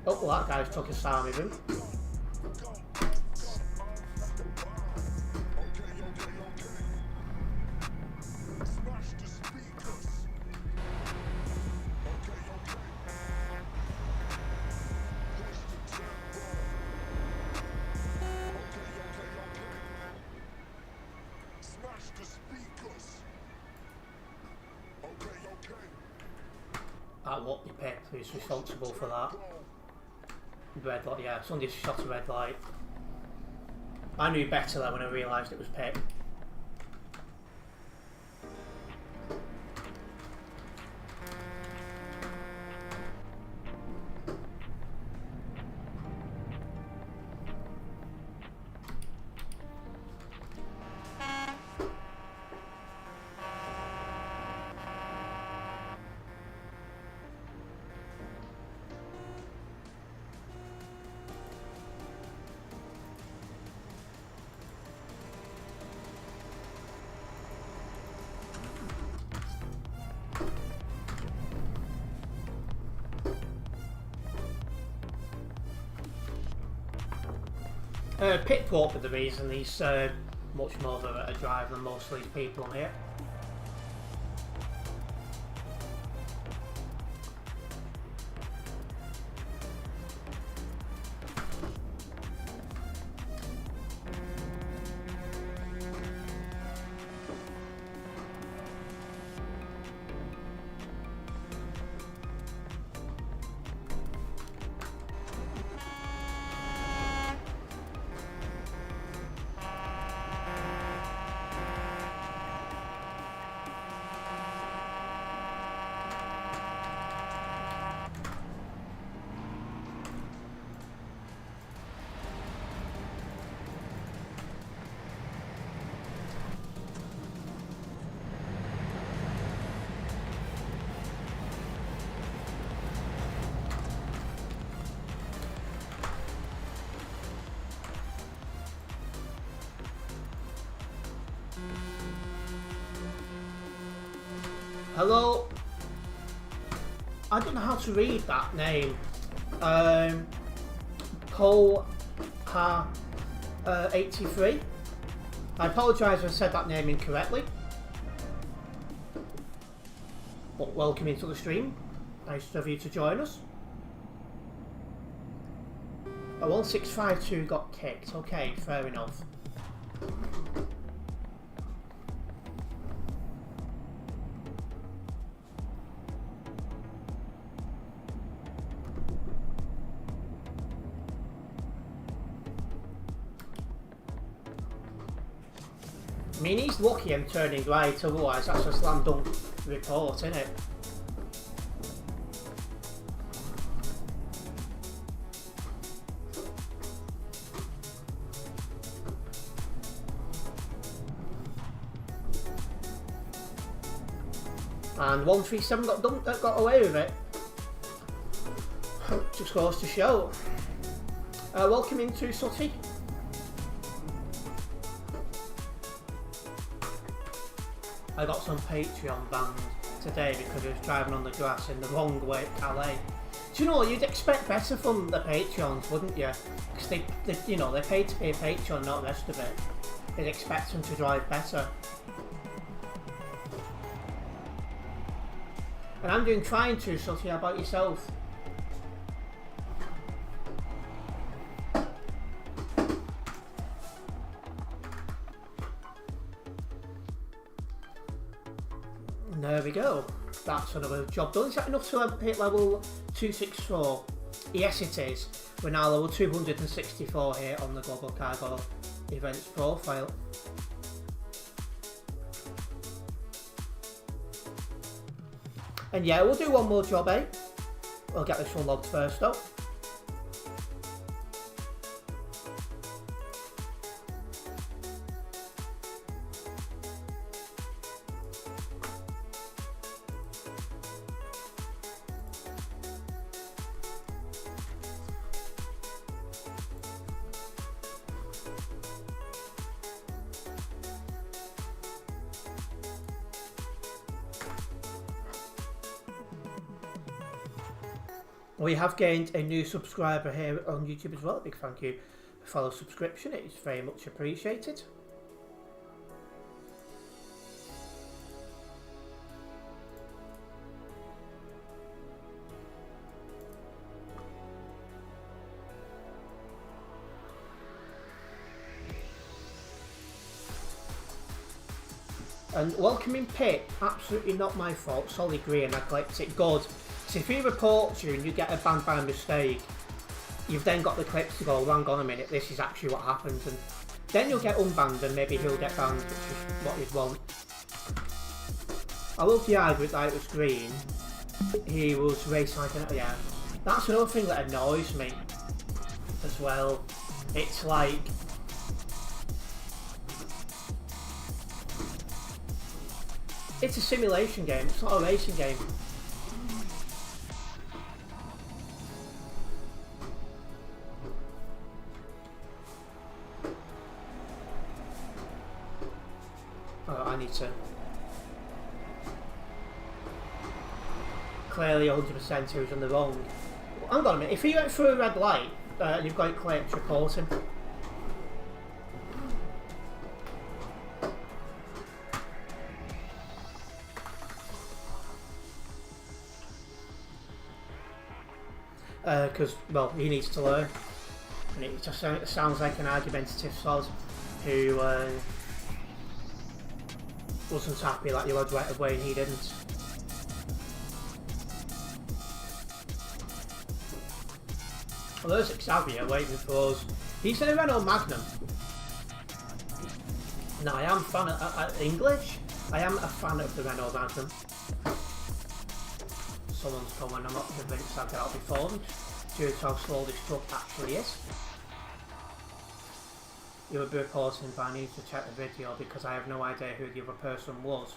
Oh, well, that guy's took a psalm with him. That won't be Pip who's responsible for that. Red light, yeah, somebody shot a red light. I knew better that when I realised it was Pip. Pit won't be the reason he's much more of a driver than most of these people on here. Hello? I don't know how to read that name. Paul Ha 83. I apologise if I said that name incorrectly. But welcome into the stream. Nice of you to join us. 1652 got kicked. Okay, fair enough. I mean, he's lucky I'm turning right, otherwise that's a slam dunk report, isn't it? And 137 got away with it. Just goes to show. Welcome into Sutty. I got some Patreon banned today because I was driving on the grass in the wrong way at Calais. Do you know, you'd expect better from the Patreons, wouldn't you? Because they you know, they pay to be a Patreon, not the rest of it. You'd expect them to drive better. And I'm doing trying to, Sutty. How about yourself? there we go. That's another job done. Is that enough to hit level 264? Yes, it is. We're now level 264 here on the Global Cargo Events profile. And yeah, we'll do one more job, eh? We'll get this one logged first though. We have gained a new subscriber here on YouTube as well. A big thank you for the subscription. It is very much appreciated. And welcoming Pip, absolutely not my fault. Solid green, I clicked it. Good. So if he reports you and you get a ban by mistake, you've then got the clips to go, hang on a minute, this is actually what happens, and then you'll get unbanned and maybe he'll get banned, which is what you'd want. I love the idea that it was green. He was race like an, yeah. That's another thing that annoys me as well. It's like, it's a simulation game, it's not a racing game. I need to clearly 100% who's on the wrong. Hang on a minute, if he went through a red light and you've got it clear to report him. Because, well, he needs to learn. And it just sounds like an argumentative sod who wasn't happy like you had right away and he didn't. Well, there's Xavier waiting for us. He's in a Renault Magnum. Now, I am a fan of English. I am a fan of the Renault Magnum. Someone's coming, I'm not convinced I'll get out before them due to how slow this truck actually is. You would be reporting, but I need to check the video because I have no idea who the other person was.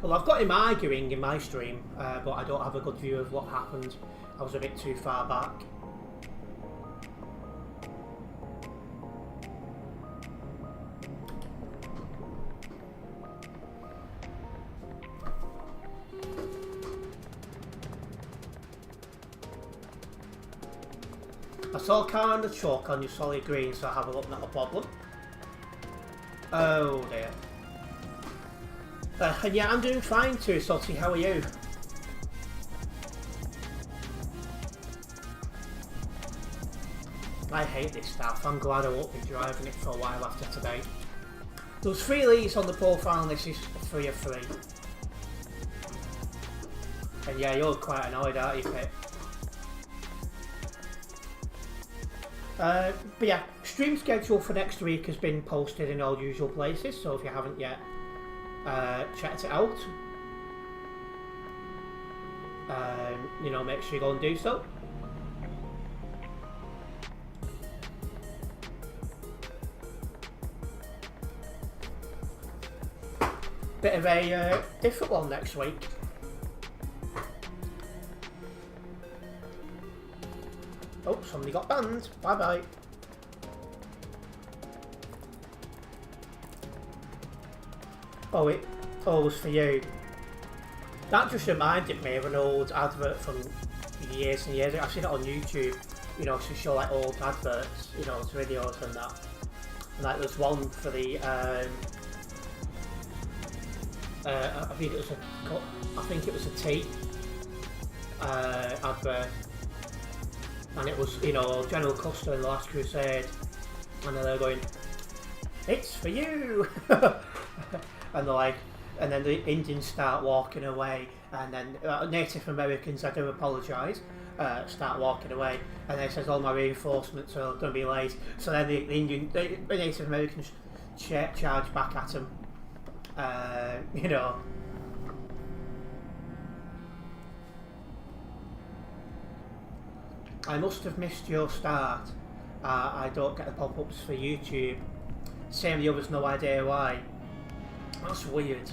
Well, I've got him arguing in my stream, but I don't have a good view of what happened. I was a bit too far back. I saw a car on the truck on your solid green, so have a look, not a problem. Oh dear. And yeah, I'm doing fine too, Salty, how are you? I hate this stuff, I'm glad I won't be driving it for a while after today. There was 3 leads on the profile and this is 3 of 3. And yeah, you're quite annoyed, aren't you, Pip? But yeah, stream schedule for next week has been posted in all usual places, so if you haven't yet checked it out, you know, make sure you go and do so. Bit of a different one next week. Oh, somebody got banned. Bye bye. Oh, it was for you. That just reminded me of an old advert from years and years ago. I've seen it on YouTube, you know, to show like old adverts, you know, videos and that. And like there's one for the I think it was a tea advert. And it was, you know, General Custer in The Last Crusade, And then they're going, "It's for you," and they're like, and then the Indians start walking away, and then Native Americans, I do apologise, start walking away, and then it says all my reinforcements are going to be late. So then the Native Americans charge back at them. You know. I must have missed your start. I don't get the pop-ups for YouTube. Same the others, no idea why. That's weird.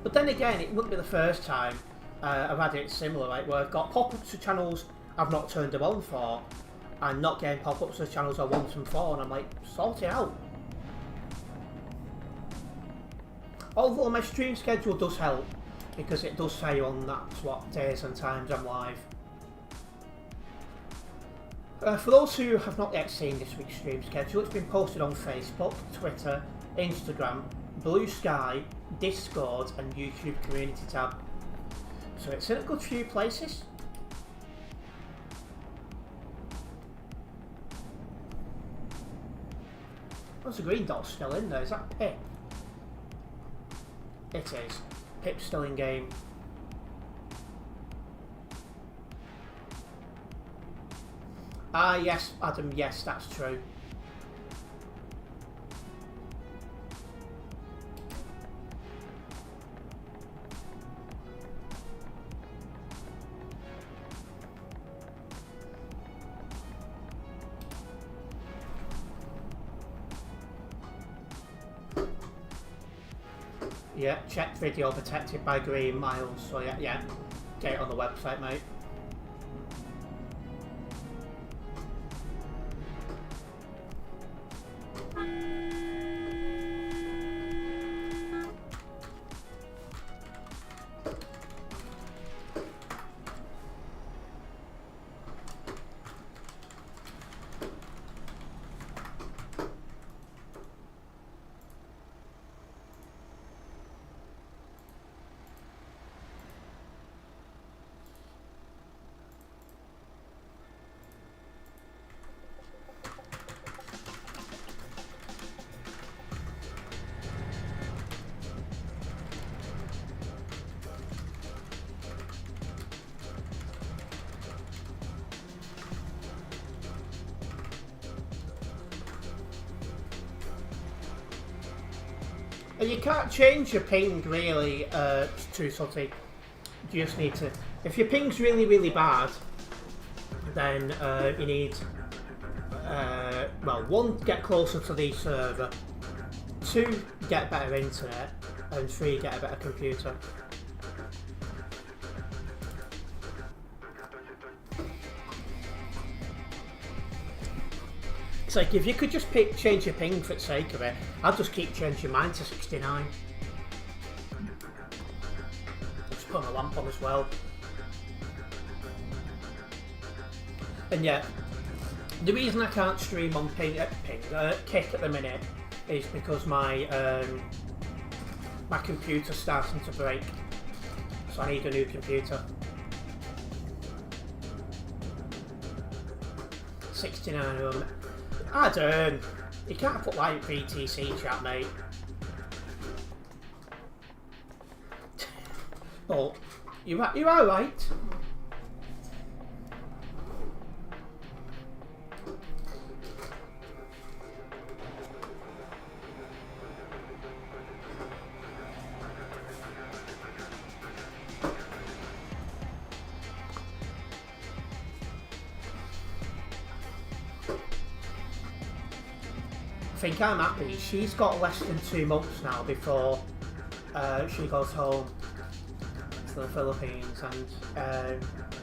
But then again, it wouldn't be the first time I've had it similar, like where I've got pop-ups for channels I've not turned them on for, and not getting pop-ups for channels I want them for, and I'm like, sort it out. Although my stream schedule does help, because it does say on that's what days and times I'm live. For those who have not yet seen this week's stream schedule, it's been posted on Facebook, Twitter, Instagram, Blue Sky, Discord and YouTube community tab. So it's in a good few places. There's a green dot still in there, is that Pip? It is. Pip's still in game. Ah yes, Adam, yes, that's true. Yeah, check video protected by Green Miles, so yeah, get it on the website, mate. And you can't change your ping really too subtly. You just need to. If your ping's really, really bad, then you need, well, one, get closer to the server, two, get better internet, and three, get a better computer. It's like, if you could just change your ping for the sake of it, I'll just keep changing mine to 69. Just put my lamp on as well. And yeah, the reason I can't stream on Kick at the minute is because my my computer's starting to break, so I need a new computer. 69 of them. Adam, you can't put like BTC chat, mate. Oh, you alright? I think I'm happy. She's got less than 2 months now before she goes home to the Philippines, and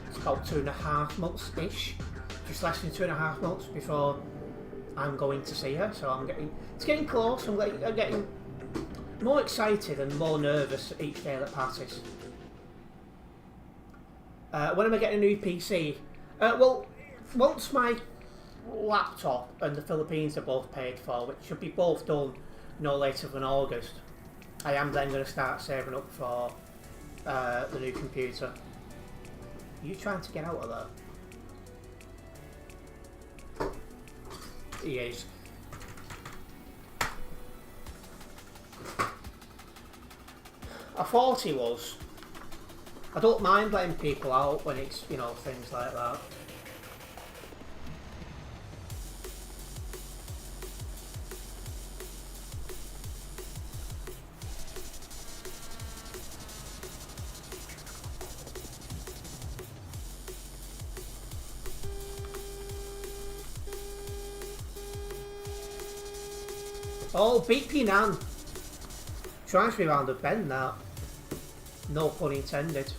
it's about 2.5 months-ish. Just less than 2.5 months before I'm going to see her. So it's getting close. I'm getting more excited and more nervous each day that passes. When am I getting a new PC? Well, once my laptop and the Philippines are both paid for, which should be both done no later than August, I am then going to start saving up for the new computer. Are you trying to get out of there? he is. I thought he was. I don't mind letting people out when it's, you know, things like that. Oh, beat Pinan. Drives me round the bend, that. No pun intended.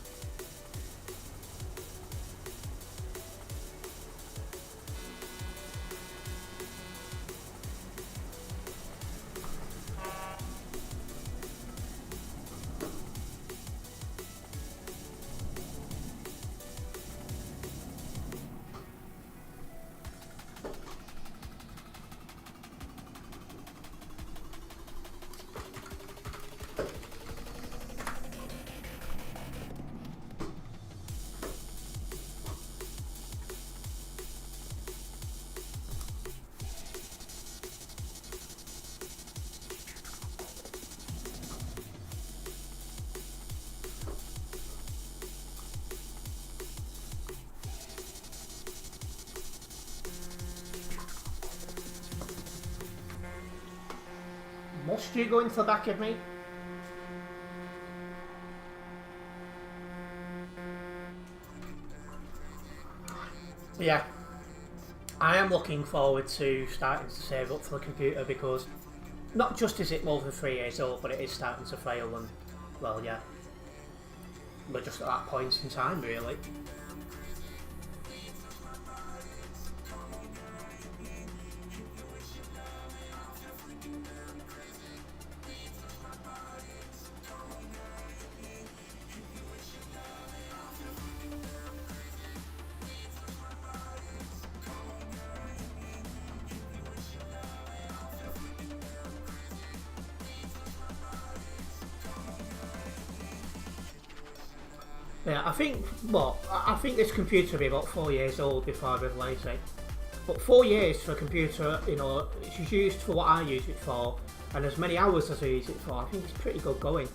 Must you go into the back of me? Yeah. I am looking forward to starting to save up for the computer because not just is it more than 3 years old, but it is starting to fail and, well, yeah. We're just at that point in time, really. Yeah, I think this computer will be about 4 years old before I replace it. But 4 years for a computer, you know, it's used for what I use it for, and as many hours as I use it for, I think it's pretty good going.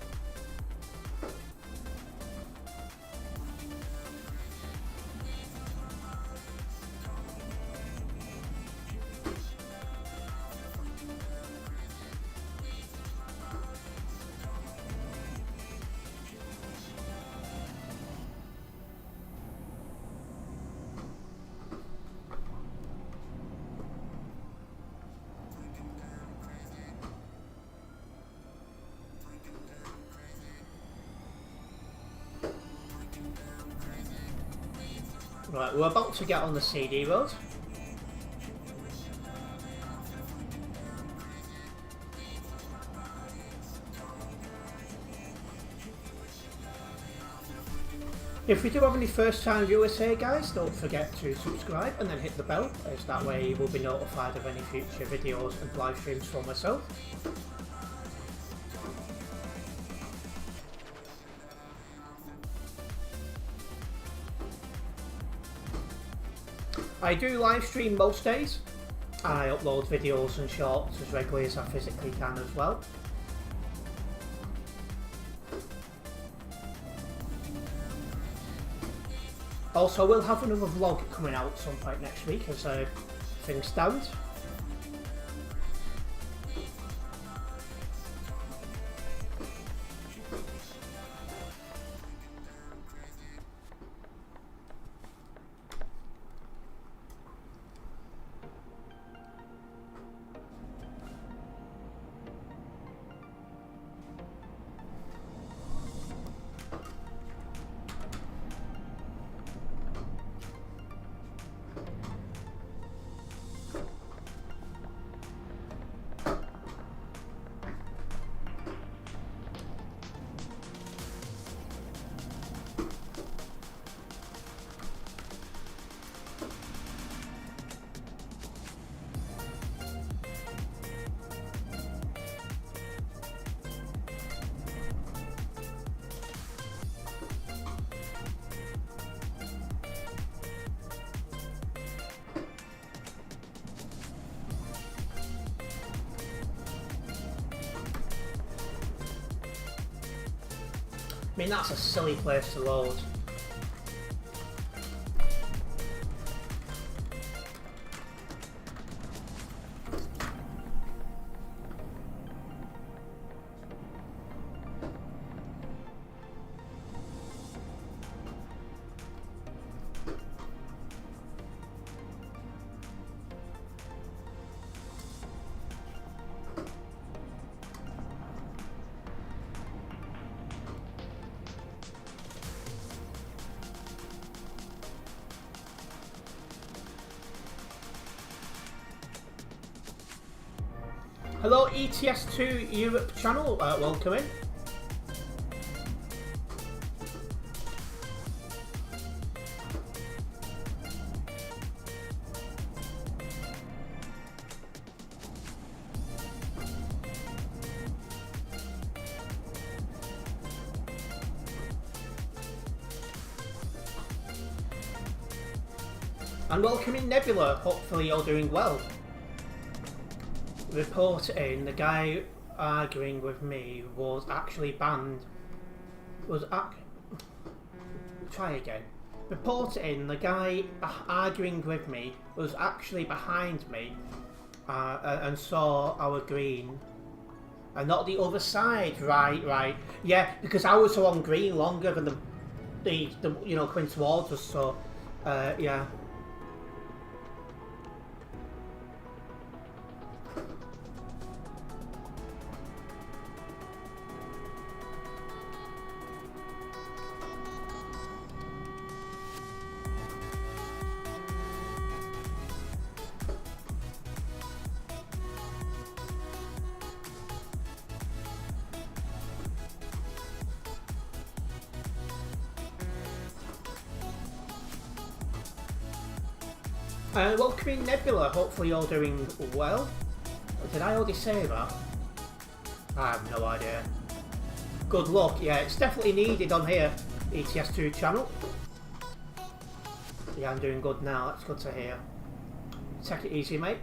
Right, we're about to get on the CD road. If we do have any first time viewers here, guys, don't forget to subscribe and then hit the bell, as that way you will be notified of any future videos and live streams from myself. I do live stream most days. I upload videos and shorts as regularly as I physically can as well. Also, we'll have another vlog coming out at some point next week as things stand. I mean, that's a silly place to load. Hello ETS2 Europe channel, welcome in. And welcome in Nebula, hopefully you're doing well. Reporting, the guy arguing with me was actually banned. Try again. Reporting, the guy arguing with me was actually behind me and saw our green. And not the other side, right. Yeah, because I was on green longer than the you know, coming towards us, so yeah. Welcome in Nebula, hopefully you're doing well. Did I already say that? I have no idea. Good luck, yeah, it's definitely needed on here, ETS2 channel. Yeah, I'm doing good now, that's good to hear. Take it easy, mate.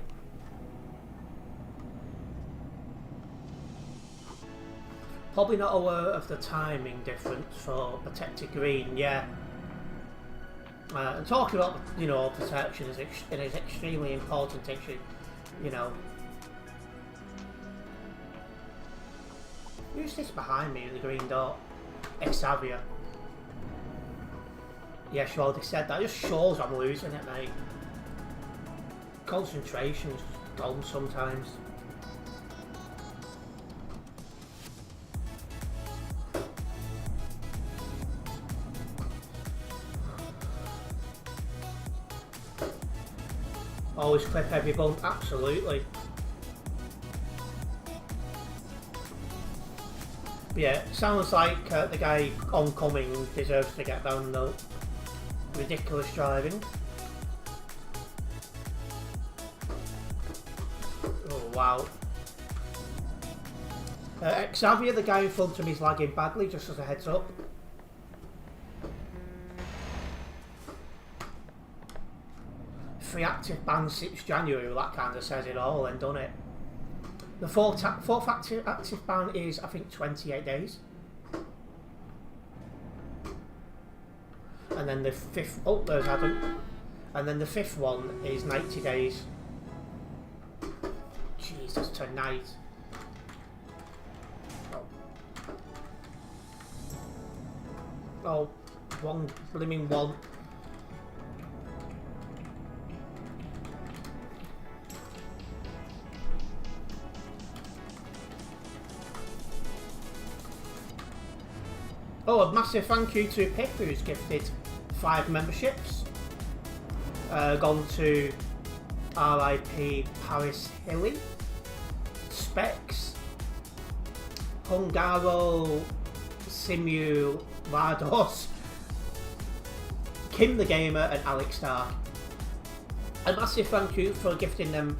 Probably not aware of the timing difference for protected green, yeah. And talking about, you know, protection is extremely important issue, you know. Who's this behind me in the green dot? Xavier. Yeah, she already said that. It just shows I'm losing it, mate. Concentration's gone sometimes. Always clip every bump, absolutely. Yeah, sounds like the guy oncoming deserves to get down though. Ridiculous driving. Oh wow. Xavier, the guy in front of me, is lagging badly, just as a heads up. Free active ban 6 January, well, that kind of says it all then, doesn't it? The fourth active ban is, I think, 28 days. And then the fifth, oh, there's Adam. And then the fifth one is 90 days. Jesus, tonight. Oh, one blimmin' one. Oh, a massive thank you to Pip, who's gifted 5 memberships. Gone to RIP Paris Hilly, Specs, Hungaro Simulados, Kim the Gamer, and Alex Stark. A massive thank you for gifting them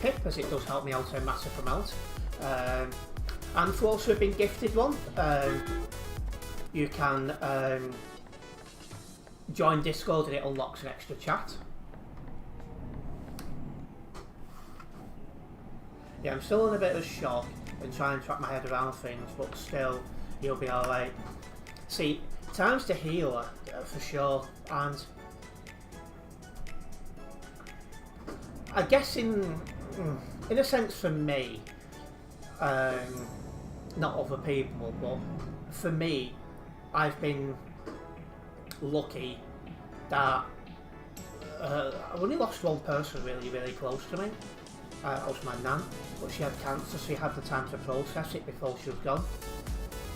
Pip, as it does help me out a massive amount. And for also being gifted one, you can join Discord and it unlocks an extra chat. Yeah, I'm still in a bit of shock and trying to wrap my head around things, but still, you'll be alright. See, time's the healer for sure, and I guess in a sense for me, not other people, but for me, I've been lucky that I've only lost one person really close to me. That was my nan, but she had cancer, so she had the time to process it before she was gone.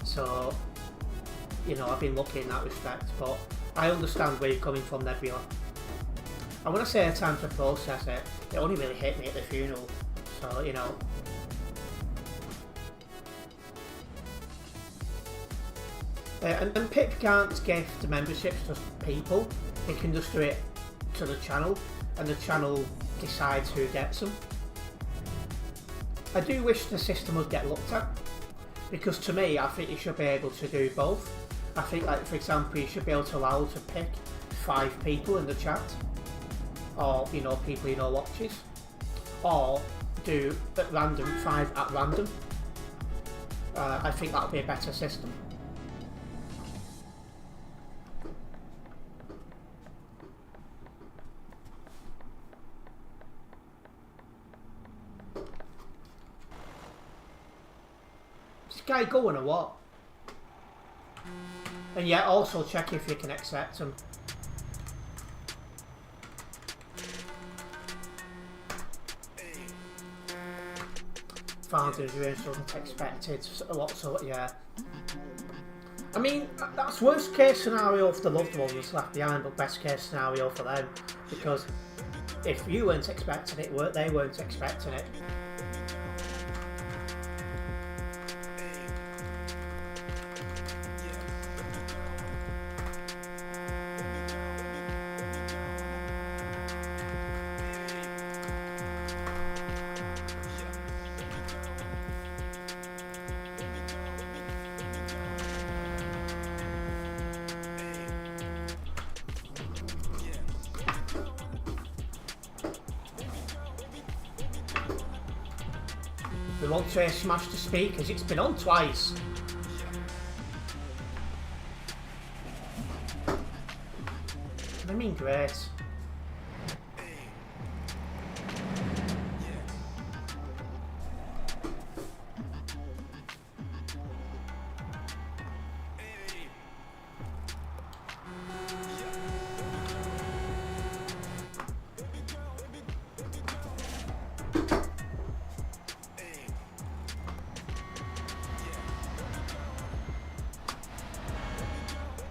So, you know, I've been lucky in that respect, but I understand where you're coming from, Nebula. And when I say time to process it, it only really hit me at the funeral, so, you know. And Pip can't gift memberships to people, he can just do it to the channel, and the channel decides who gets them. I do wish the system would get looked at, because to me, I think you should be able to do both. I think, like, for example, you should be able to allow to pick 5 people in the chat, or, you know, people you know watches, or do at random 5 at random. I think that would be a better system. Is this guy going or what? And yeah, also check if you can accept them. Founders wasn't expected. A lot, so yeah. I mean, that's worst case scenario for the loved ones left behind, but best case scenario for them, because if you weren't expecting it, they weren't expecting it. We want to smash the speakers, it's been on twice. I mean, great.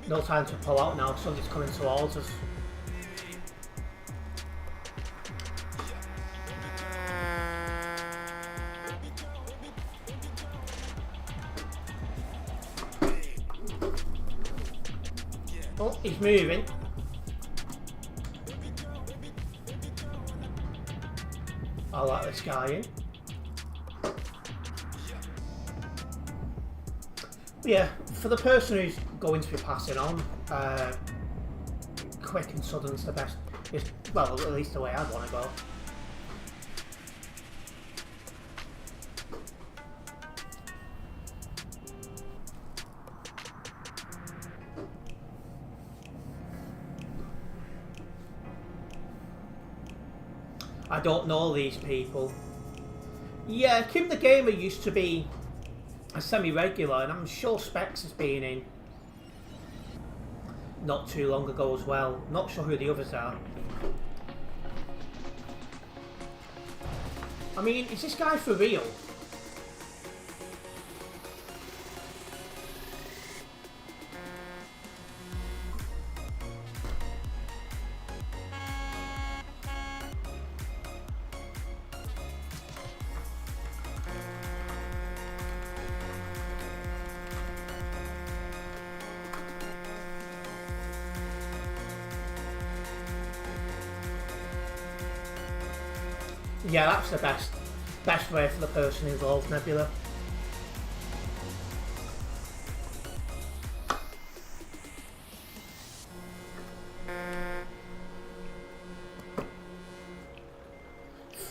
No time to pull out now, somebody's coming towards us. Oh, he's moving. I'll let this guy in. Yeah, for the person who's going to be passing on, quick and sudden's the best. Well, at least the way I'd want to go. I don't know these people. Yeah, Kim the Gamer used to be a semi-regular, and I'm sure Specs has been in not too long ago as well. Not sure who the others are. I mean, is this guy for real? Yeah, that's the best way for the person involved, Nebula.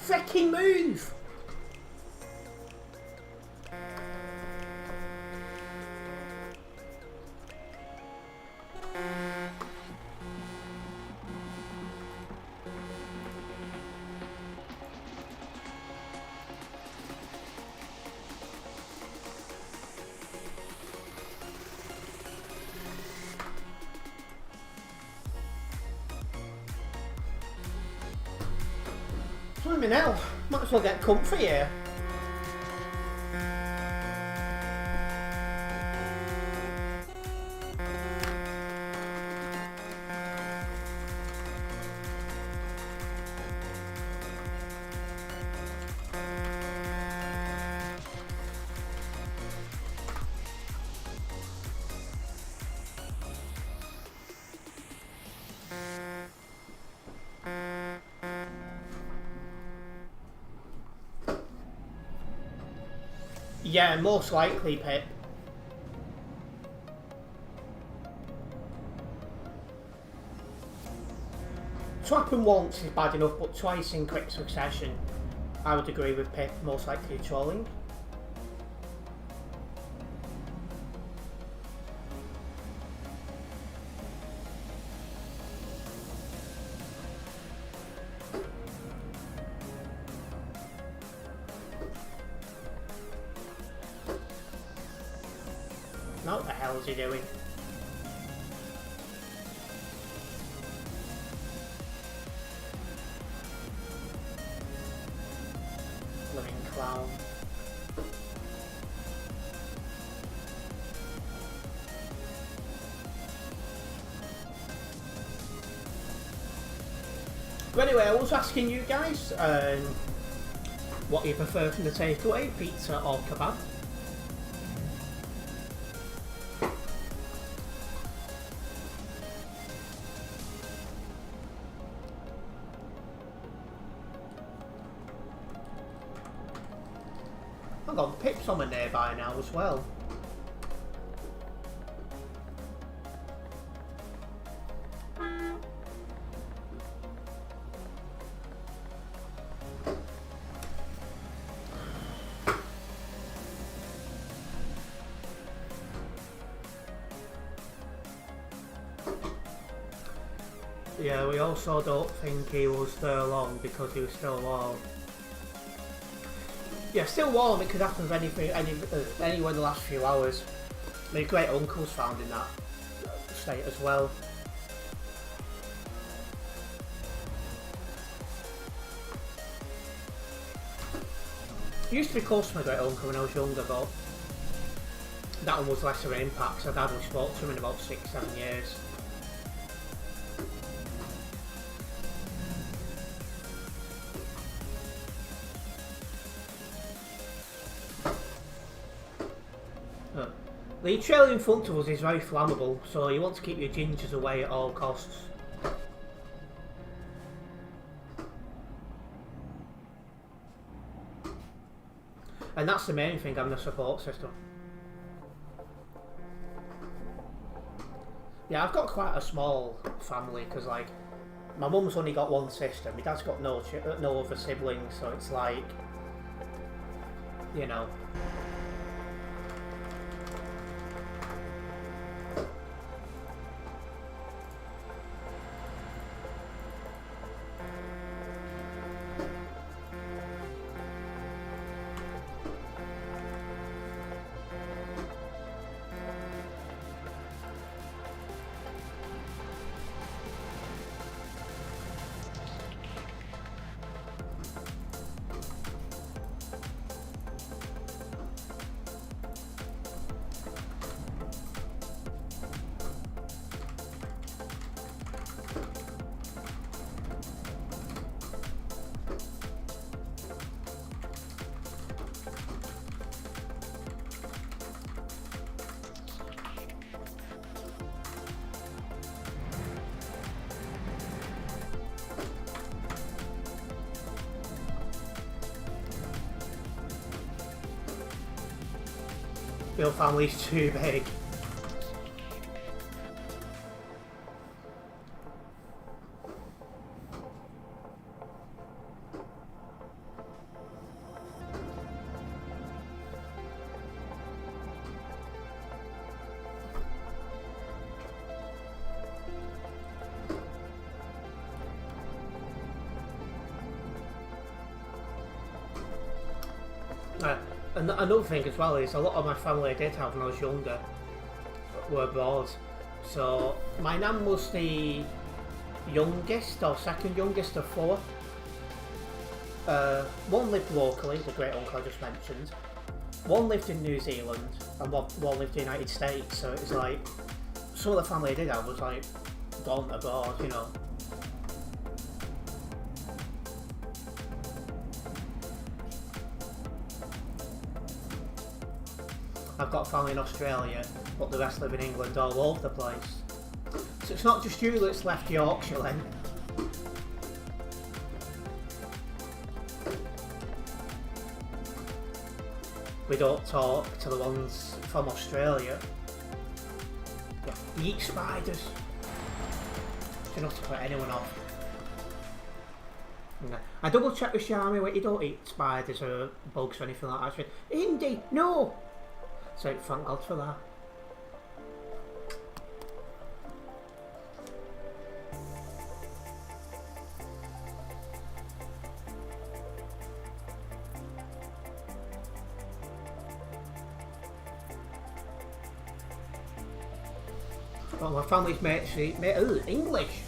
Freaking move! Blimey hell, might as well get comfy here. Yeah, most likely, Pip. To happen once is bad enough, but twice in quick succession, I would agree with Pip, most likely trolling. Now what the hell is he doing? Living clown. But anyway, I was asking you guys what you prefer from the takeaway, pizza or kebab? Hang on, Pip's on a nearby now as well. Yeah, we also don't think he was there long because he was still warm. Yeah, still warm, it could happen with anything, anywhere in the last few hours. My great uncle's found in that state as well. I used to be close to my great uncle when I was younger, but that one was less of an impact, so I hadn't spoke to him in about 6-7 years. The trail in front of us is very flammable, so you want to keep your gingers away at all costs. And that's the main thing, having a support system. Yeah, I've got quite a small family, because like, my mum's only got one sister, my dad's got no other siblings, so it's like, you know. Your family's too big. And another thing as well is a lot of my family I did have when I was younger were abroad. So my nan was the youngest or second youngest of 4. one lived locally, the great uncle I just mentioned. One lived in New Zealand, and one lived in the United States. So it was like some of the family I did have was like gone abroad, you know. I've got family in Australia, but the rest live in England all over the place. So it's not just you that's left Yorkshire then. We don't talk to the ones from Australia. We eat spiders. It's enough to put anyone off. No. I double check with Sharmy where you don't eat spiders or bugs or anything like that. She said, Indy, no! So thank God for that. Well, my family's English.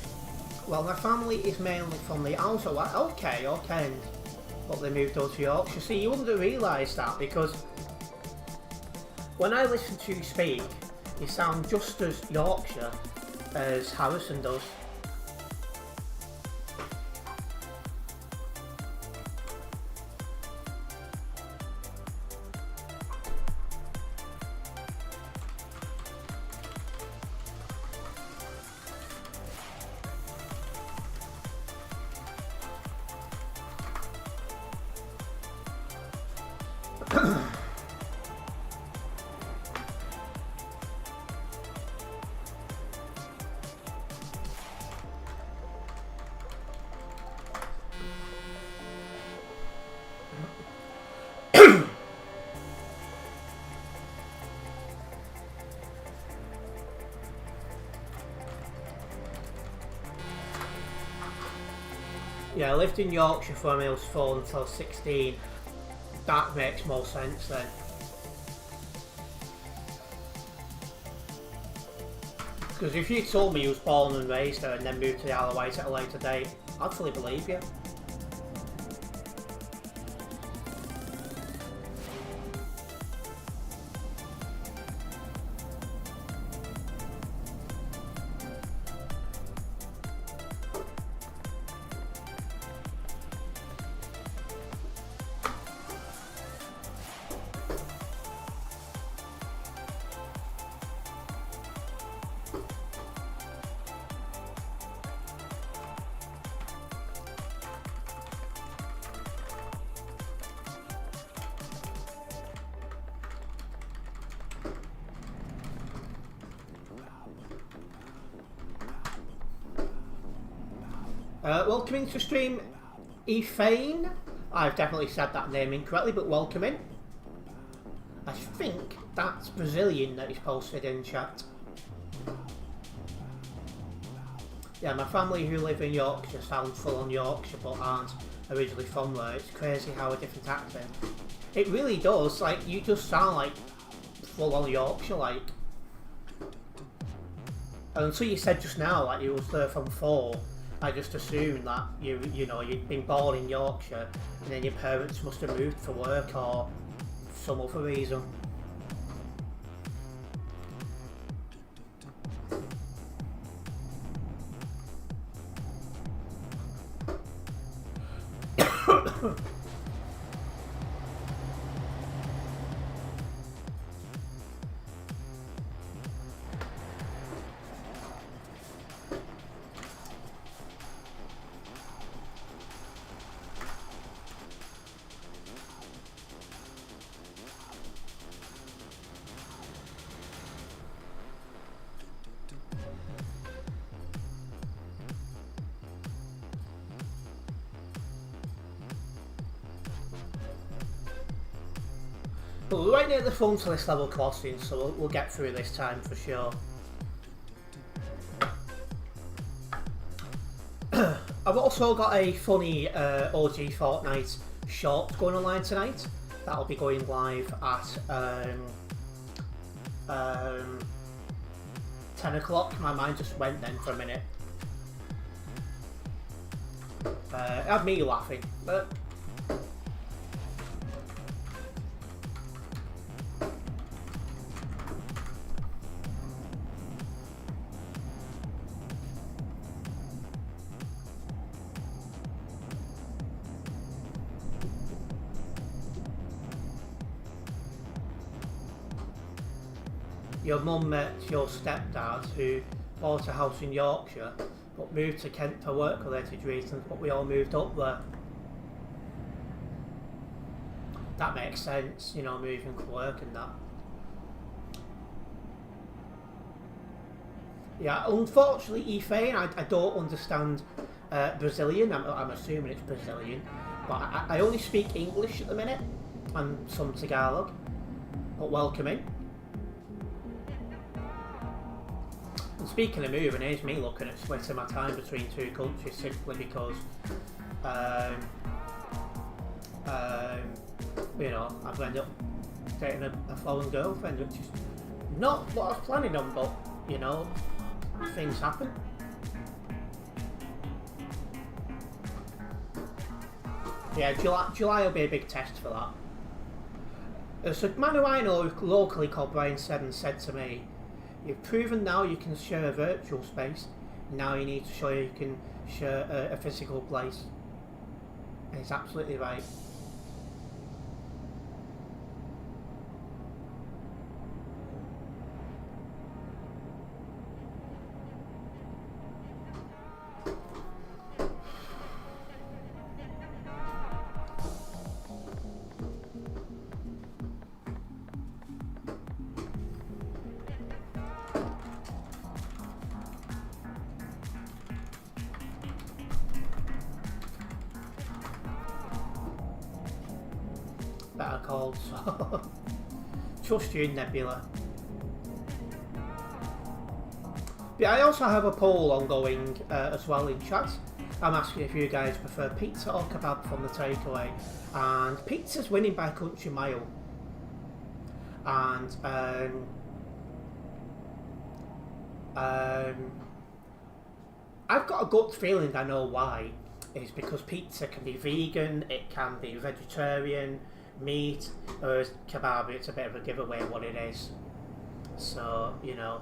Well, my family is mainly from the Isles of Wight. Okay, but they moved over to Yorkshire. See, you wouldn't have realised that because when I listen to you speak, you sound just as Yorkshire as Harrison does. Yeah, I lived in Yorkshire from when I was 4 until I was 16. That makes more sense then. Because if you told me you was born and raised there and then moved to the Isle of Wight at a later date, I'd fully believe you. Welcoming to stream, Efane. I've definitely said that name incorrectly, but welcome in. I think that's Brazilian that is posted in chat. Yeah, my family who live in Yorkshire sound full on Yorkshire but aren't originally from there. It's crazy how a different accent. It really does, like, you just sound like full on Yorkshire, like. And until you said just now, like, you was there from 4, I just assumed that you know, you'd been born in Yorkshire and then your parents must have moved for work or some other reason. But we're right near the front of this level crossing, so we'll get through this time for sure. I've also got a funny OG Fortnite short going online tonight. That'll be going live at 10 o'clock. My mind just went then for a minute. It had me laughing, but your mum met your stepdad who bought a house in Yorkshire but moved to Kent for work-related reasons, but we all moved up there. That makes sense, you know, moving for work and that. Yeah, unfortunately, Efrain, I don't understand Brazilian. I'm assuming it's Brazilian, but I only speak English at the minute and some Tagalog. But welcome in. And speaking of moving, here's me looking at splitting my time between two countries simply because, you know, I've ended up dating a foreign girlfriend, which is not what I was planning on, but, you know, things happen. Yeah, July will be a big test for that. So, a man who I know locally called Brian Seven said to me, "You've proven now you can share a virtual space. Now you need to show you can share a physical place." And he's absolutely right. Better call, so trust you, Nebula. But I also have a poll ongoing as well in chat. I'm asking if you guys prefer pizza or kebab from the takeaway, and pizza's winning by a country mile. And I've got a gut feeling I know why. It's because pizza can be vegan, it can be vegetarian, meat, whereas kebab, it's a bit of a giveaway what it is. So, you know,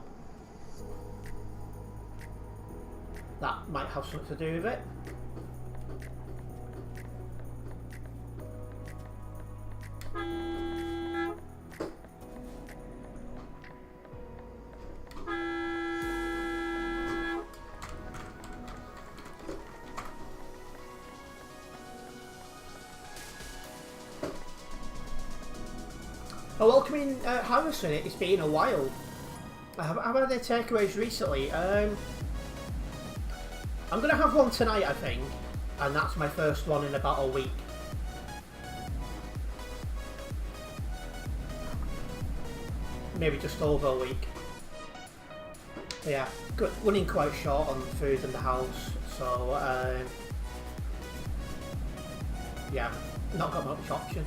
that might have something to do with it. Oh, welcoming Harrison, it's been a while. I've had their takeaways recently. I'm going to have one tonight, I think, and that's my first one in about a week. Maybe just over a week. But yeah, running quite short on food in the house, so yeah, not got much option.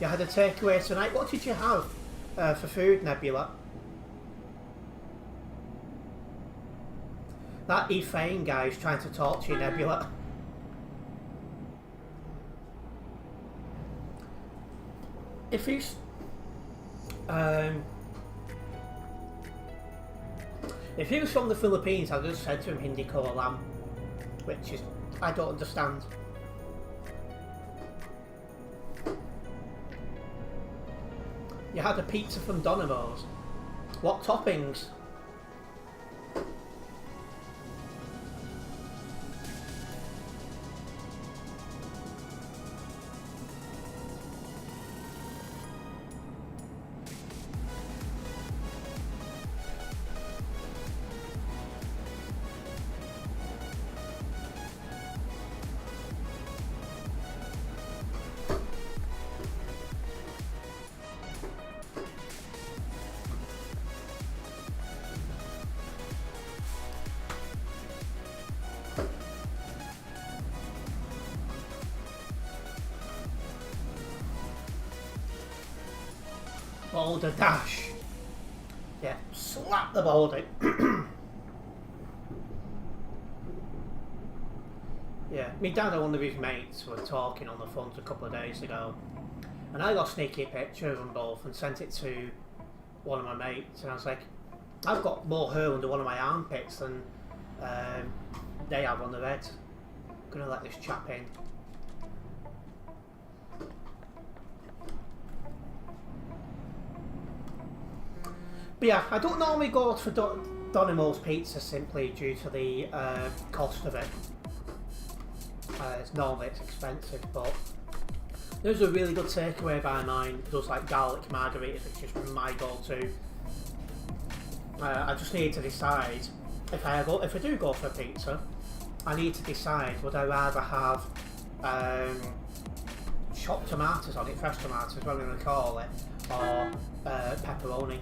You had a takeaway tonight. What did you have for food, Nebula? That Efrain guy is trying to talk to you, Nebula. If he's if he was from the Philippines, I just said to him Hindi ko alam, which is I don't understand. You had a pizza from Domino's. What toppings? Boulder dash. Yeah, slap the boulder. Yeah, me dad and one of his mates were talking on the phone a couple of days ago, and I got a sneaky picture of them both and sent it to one of my mates, and I was like, I've got more hair under one of my armpits than they have on their head. I'm gonna let this chap in. But yeah, I don't normally go for Donimo's pizza simply due to the cost of it. It's expensive, but there's a really good takeaway by mine. It does like garlic margaritas, which is my go-to. I just need to decide if I do go for pizza. I need to decide would I rather have chopped tomatoes on it, fresh tomatoes, whatever you want to call it, or pepperoni.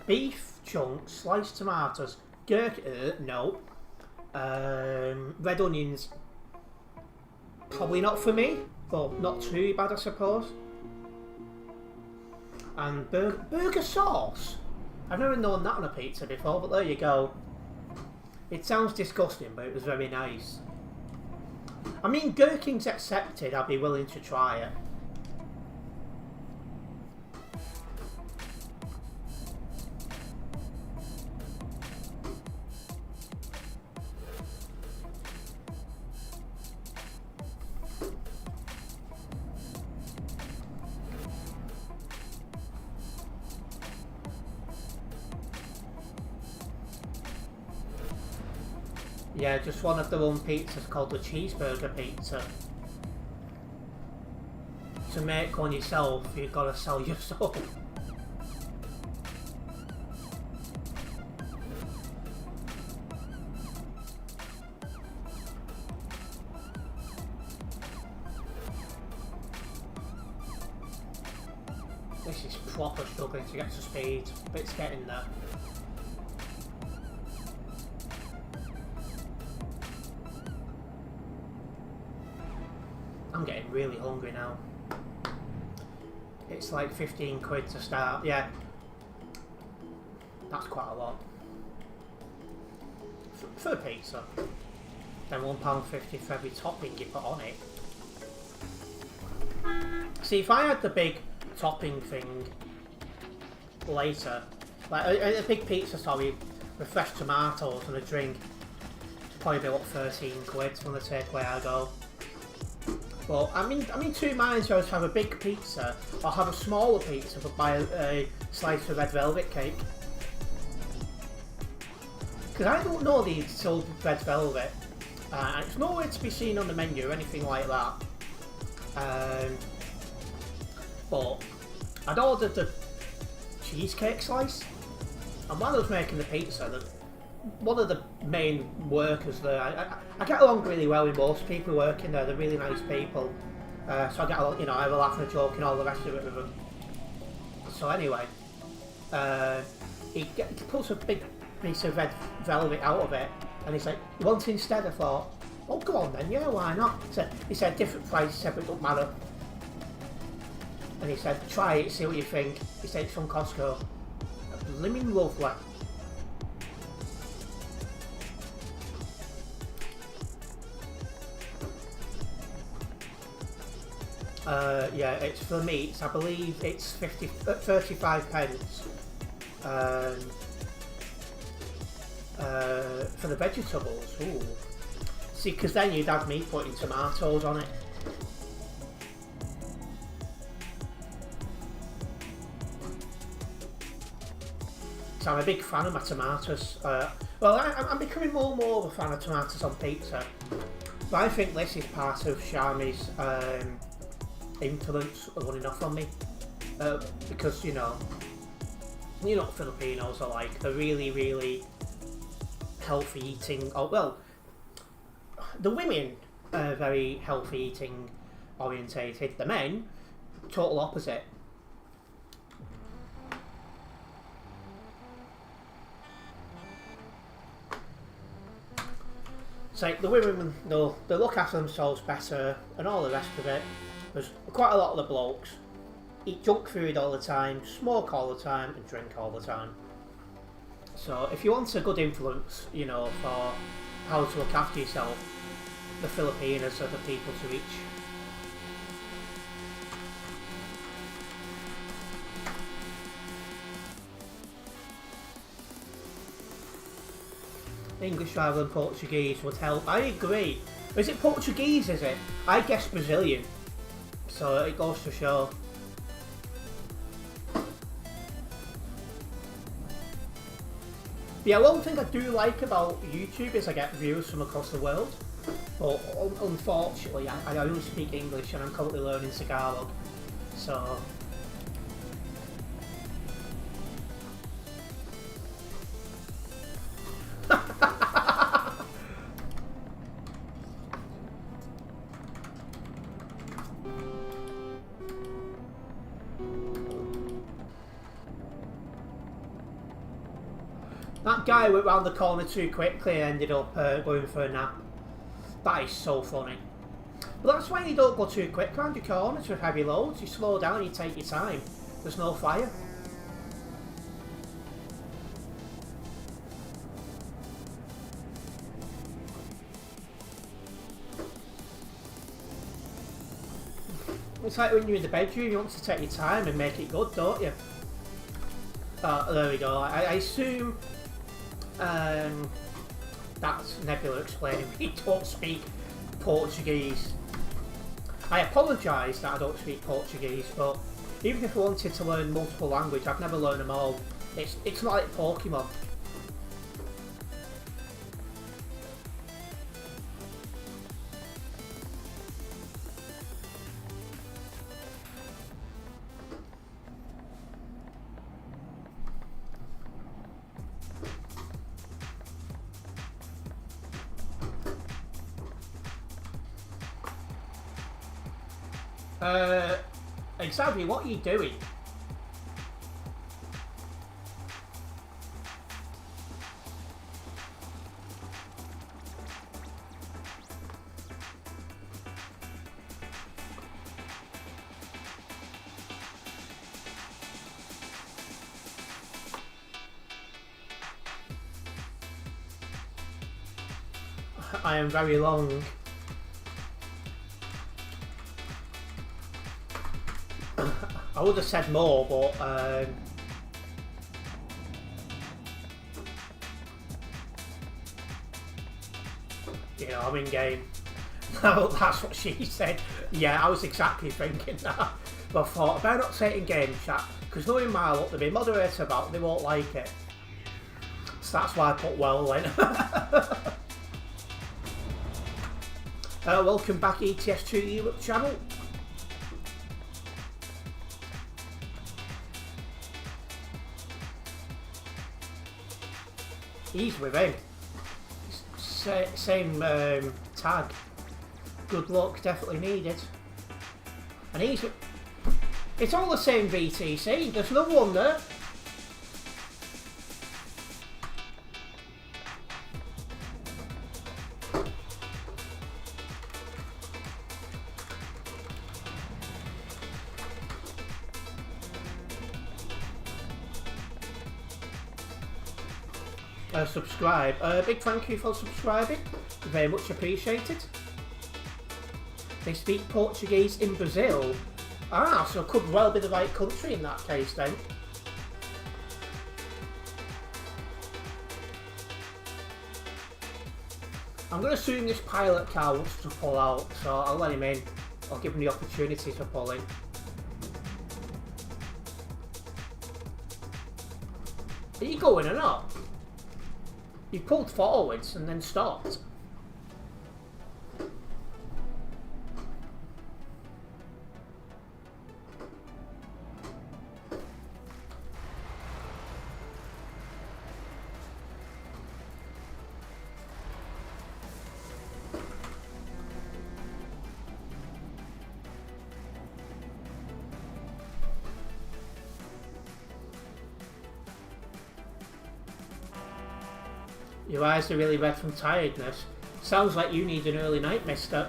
Beef chunks, sliced tomatoes, gherkin, no. Red onions, probably not for me, but not too bad, I suppose. And burger sauce. I've never known that on a pizza before, but there you go. It sounds disgusting, but it was very nice. I mean, gherkin's accepted, I'd be willing to try it. Yeah, just one of their own pizzas called the cheeseburger pizza. To make one yourself, you've got to sell your soul. This is proper struggling to get to speed, but it's getting there. I'm getting really hungry now. It's like 15 quid to start, yeah. That's quite a lot. For a pizza. Then £1.50 for every topping you put on it. See, if I had the big topping thing later, like a big pizza, sorry, with fresh tomatoes and a drink, probably be up 13 quid from the takeaway I go. But I'm in two minds whether to have a big pizza or have a smaller pizza but buy a slice of red velvet cake. Because I don't know these sold red velvet, and it's nowhere to be seen on the menu or anything like that. But I'd ordered the cheesecake slice, and while I was making the pizza, one of the main workers there, I get along really well with most people working there. They're really nice people, so I get along, I have a laugh and a joke and all the rest of it with them. So anyway, he puts a big piece of red velvet out of it, and he's like, "You want it instead?" I thought, "Oh, go on then, yeah, why not?" He said different price. He said, "But it don't matter." And he said, "Try it, see what you think." He said it's from Costco. Blimmin' lovely. Yeah, it's for meats. I believe it's 35 pence. For the vegetables, ooh. See, because then you'd have me putting tomatoes on it. So I'm a big fan of my tomatoes. Well, I'm becoming more and more of a fan of tomatoes on pizza. But I think this is part of Charmy's influence running off on me. Because, Filipinos are like, they're really, really healthy eating. Oh, well, the women are very healthy eating orientated. The men, total opposite. So the women, they look after themselves better and all the rest of it. There's quite a lot of the blokes eat junk food all the time, smoke all the time, and drink all the time. So if you want a good influence, you know, for how to look after yourself, the Filipinos are the people to reach. English rather than Portuguese would help. I agree. Is it Portuguese, is it? I guess Brazilian. So it goes to show. Yeah, one thing I do like about YouTube is I get views from across the world. But unfortunately, I only speak English and I'm currently learning Tagalog. So... That guy went round the corner too quickly and ended up going for a nap. That is so funny. But that's why you don't go too quick round your corners with heavy loads. You slow down, you take your time. There's no fire. It's like when you're in the bedroom, you want to take your time and make it good, don't you? There we go. I assume that's Nebula explaining we don't speak Portuguese. I apologise that I don't speak Portuguese, but even if I wanted to learn multiple languages, I've never learned them all. It's not like Pokemon. Exactly, what are you doing? I am very long. I would have said more, but you know, I'm in game. No, that's what she said. Yeah, I was exactly thinking that. But I thought, I better not say it in game chat, because knowing my luck, they'll be moderator about, they won't like it. So that's why I put well in. Welcome back, ETS2 Europe channel. He's with him. Same tag. Good luck, definitely needed. And he's... It's all the same VTC, there's no one there. Subscribe. Big thank you for subscribing. Very much appreciated. They speak Portuguese in Brazil. Ah, so it could well be the right country in that case then. I'm going to assume this pilot car wants to pull out, so I'll let him in. I'll give him the opportunity to pull in. Are you going or not? You pulled forwards and then stopped. Your eyes are really red from tiredness. Sounds like you need an early night, mister.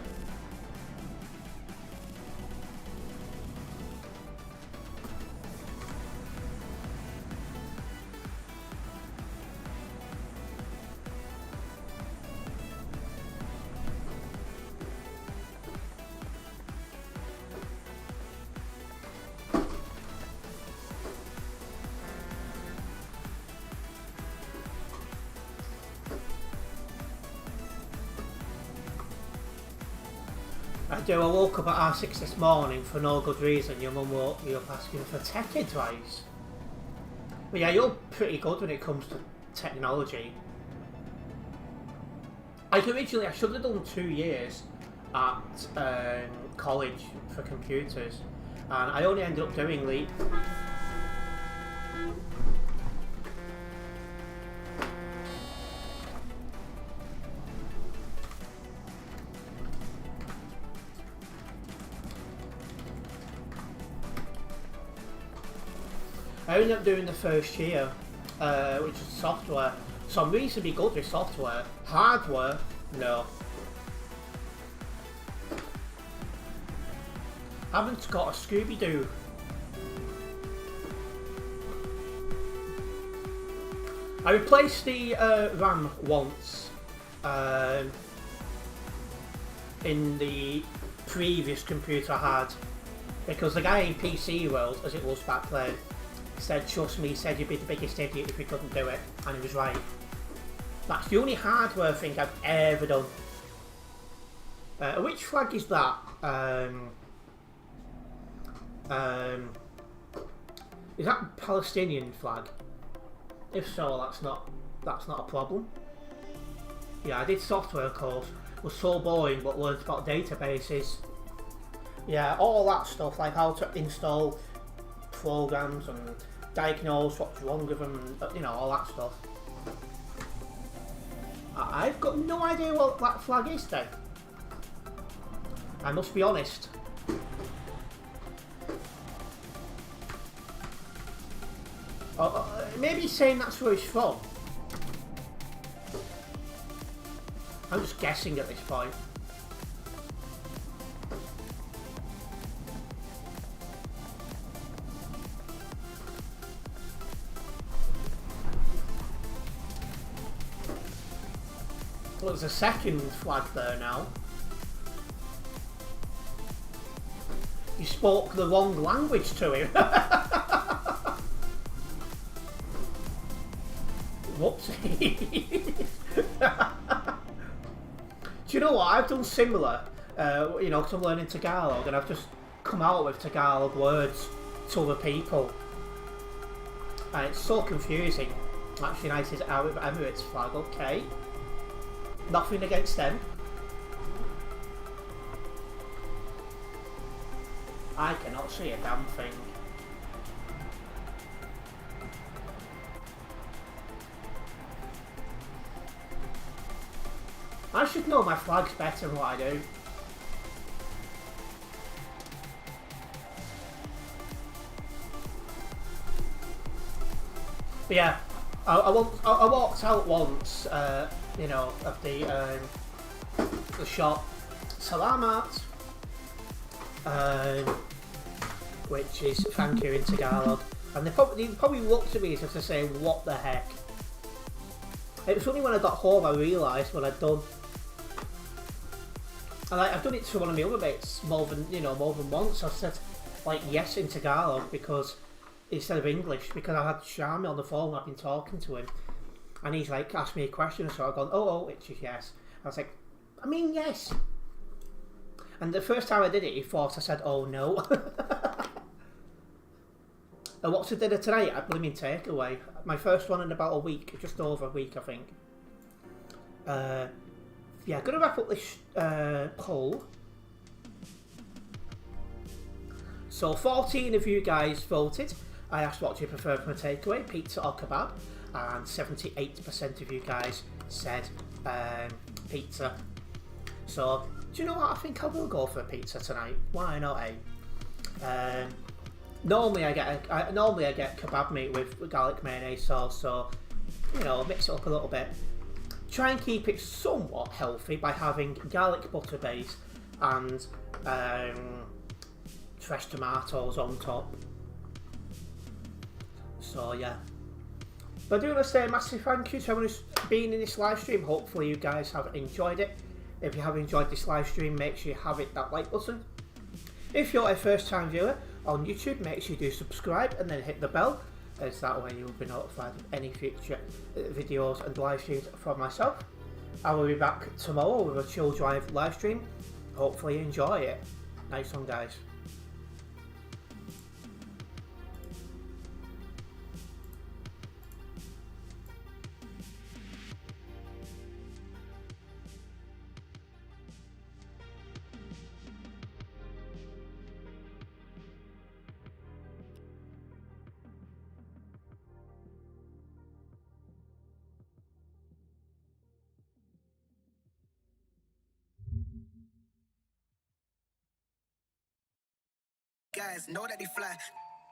do. I woke up at R6 this morning for no good reason. Your mum woke me up asking for tech advice. But yeah, you're pretty good when it comes to technology. Like originally, I should have done 2 years at college for computers, and I only ended up doing I ended up doing the first year, which is software. So I'm reasonably good with software. Hardware, no. Haven't got a Scooby-Doo. I replaced the RAM once in the previous computer I had, because the guy in PC World, as it was back then, said, trust me, he said you'd be the biggest idiot if you couldn't do it, and he was right. That's the only hardware thing I've ever done. Which flag is that? Is that Palestinian flag? If so, that's not a problem. Yeah, I did software course. It was so boring, but learned about databases. Yeah, all that stuff, like how to install programs and diagnose what's wrong with them, you know, all that stuff. I've got no idea what that flag is then. I must be honest. Maybe he's saying that's where he's from. I'm just guessing at this point. Well, there's a second flag there now. You spoke the wrong language to him. Whoopsie. Do you know what? I've done similar, you know, because I'm learning Tagalog, and I've just come out with Tagalog words to other people. And it's so confusing. Actually, nice is Arab Emirates flag, okay. Nothing against them. I cannot see a damn thing. I should know my flags better than what I do. But yeah, I walked out once, you know, of the shop Salamat, which is thank you in Tagalog, and they probably looked at me as if to say, what the heck. It was only when I got home I realised what I'd done. And I've done it to one of my other mates more than once. I said like yes in Tagalog because instead of English, because I had Shami on the phone. I've been talking to him, and he's like asked me a question, so I've gone oh, which is yes. I was like, I mean yes. And the first time I did it, he thought I said oh no. And what's for dinner tonight? A blooming takeaway. My first one in about a week, just over a week, I think. Yeah, gonna wrap up this poll. So 14 of you guys voted. I asked what do you prefer from a takeaway, pizza or kebab, and 78% of you guys said pizza. So do you know what? I think I will go for a pizza tonight. Why not, eh? Normally I get kebab meat with garlic mayonnaise sauce, so you know, mix it up a little bit. Try and keep it somewhat healthy by having garlic butter base and fresh tomatoes on top. So yeah. But I do want to say a massive thank you to everyone who's been in this live stream. Hopefully you guys have enjoyed it. If you have enjoyed this live stream, make sure you hit that like button. If you're a first time viewer on YouTube, make sure you do subscribe and then hit the bell, as that way you'll be notified of any future videos and live streams from myself. I will be back tomorrow with a Chill Drive live stream. hopefully you enjoy it. Nice one, guys. Guys know that they fly,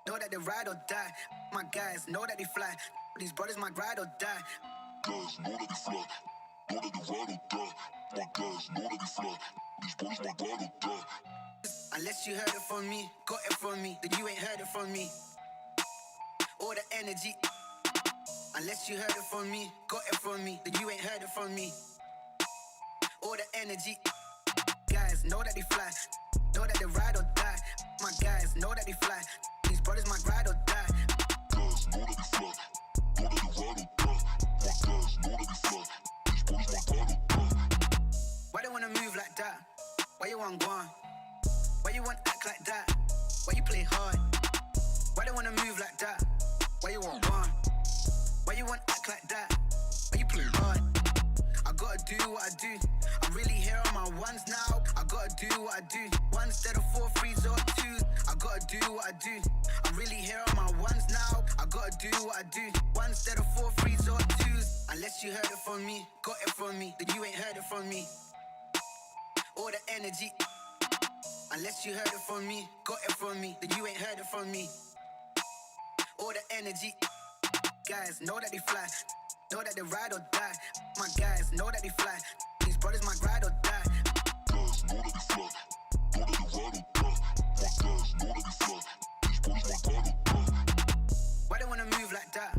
know that they ride or die. My guys know that they fly. These brothers might ride or die. Guys know that they fly, know that they ride or die. My guys know that they fly. These brothers might ride or die. Unless you heard it from me, got it from me, then you ain't heard it from me. All the energy. Unless you heard it from me, got it from me, then you ain't heard it from me. All the energy. Guys know that they fly, know that they ride or die. My guys know that they fly. These brothers might ride or die. Guys know that they fly, know that they ride or die. My guys know that they fly. These brothers might ride or die. Why they wanna move like that? Why you want gone? Why you want act like that? Why you play hard? Why they wanna move like that? Why you want gone? Why you want act like that? Why you play hard? I gotta do what I do. I'm really here on my ones now. I gotta do what I do. One instead of 4 3s or 2s. I gotta do what I do. I'm really here on my ones now. I gotta do what I do. One instead of 4 3s or 2s. Unless you heard it from me, got it from me, then you ain't heard it from me. All the energy. Unless you heard it from me, got it from me, then you ain't heard it from me. All the energy. Guys know that they fly, know that they ride or die. My guys know that they fly. These brothers might ride or die. Guys know that they fly, know that they ride or die. My guys know that they fly. These brothers might ride or die. Why they wanna move like that?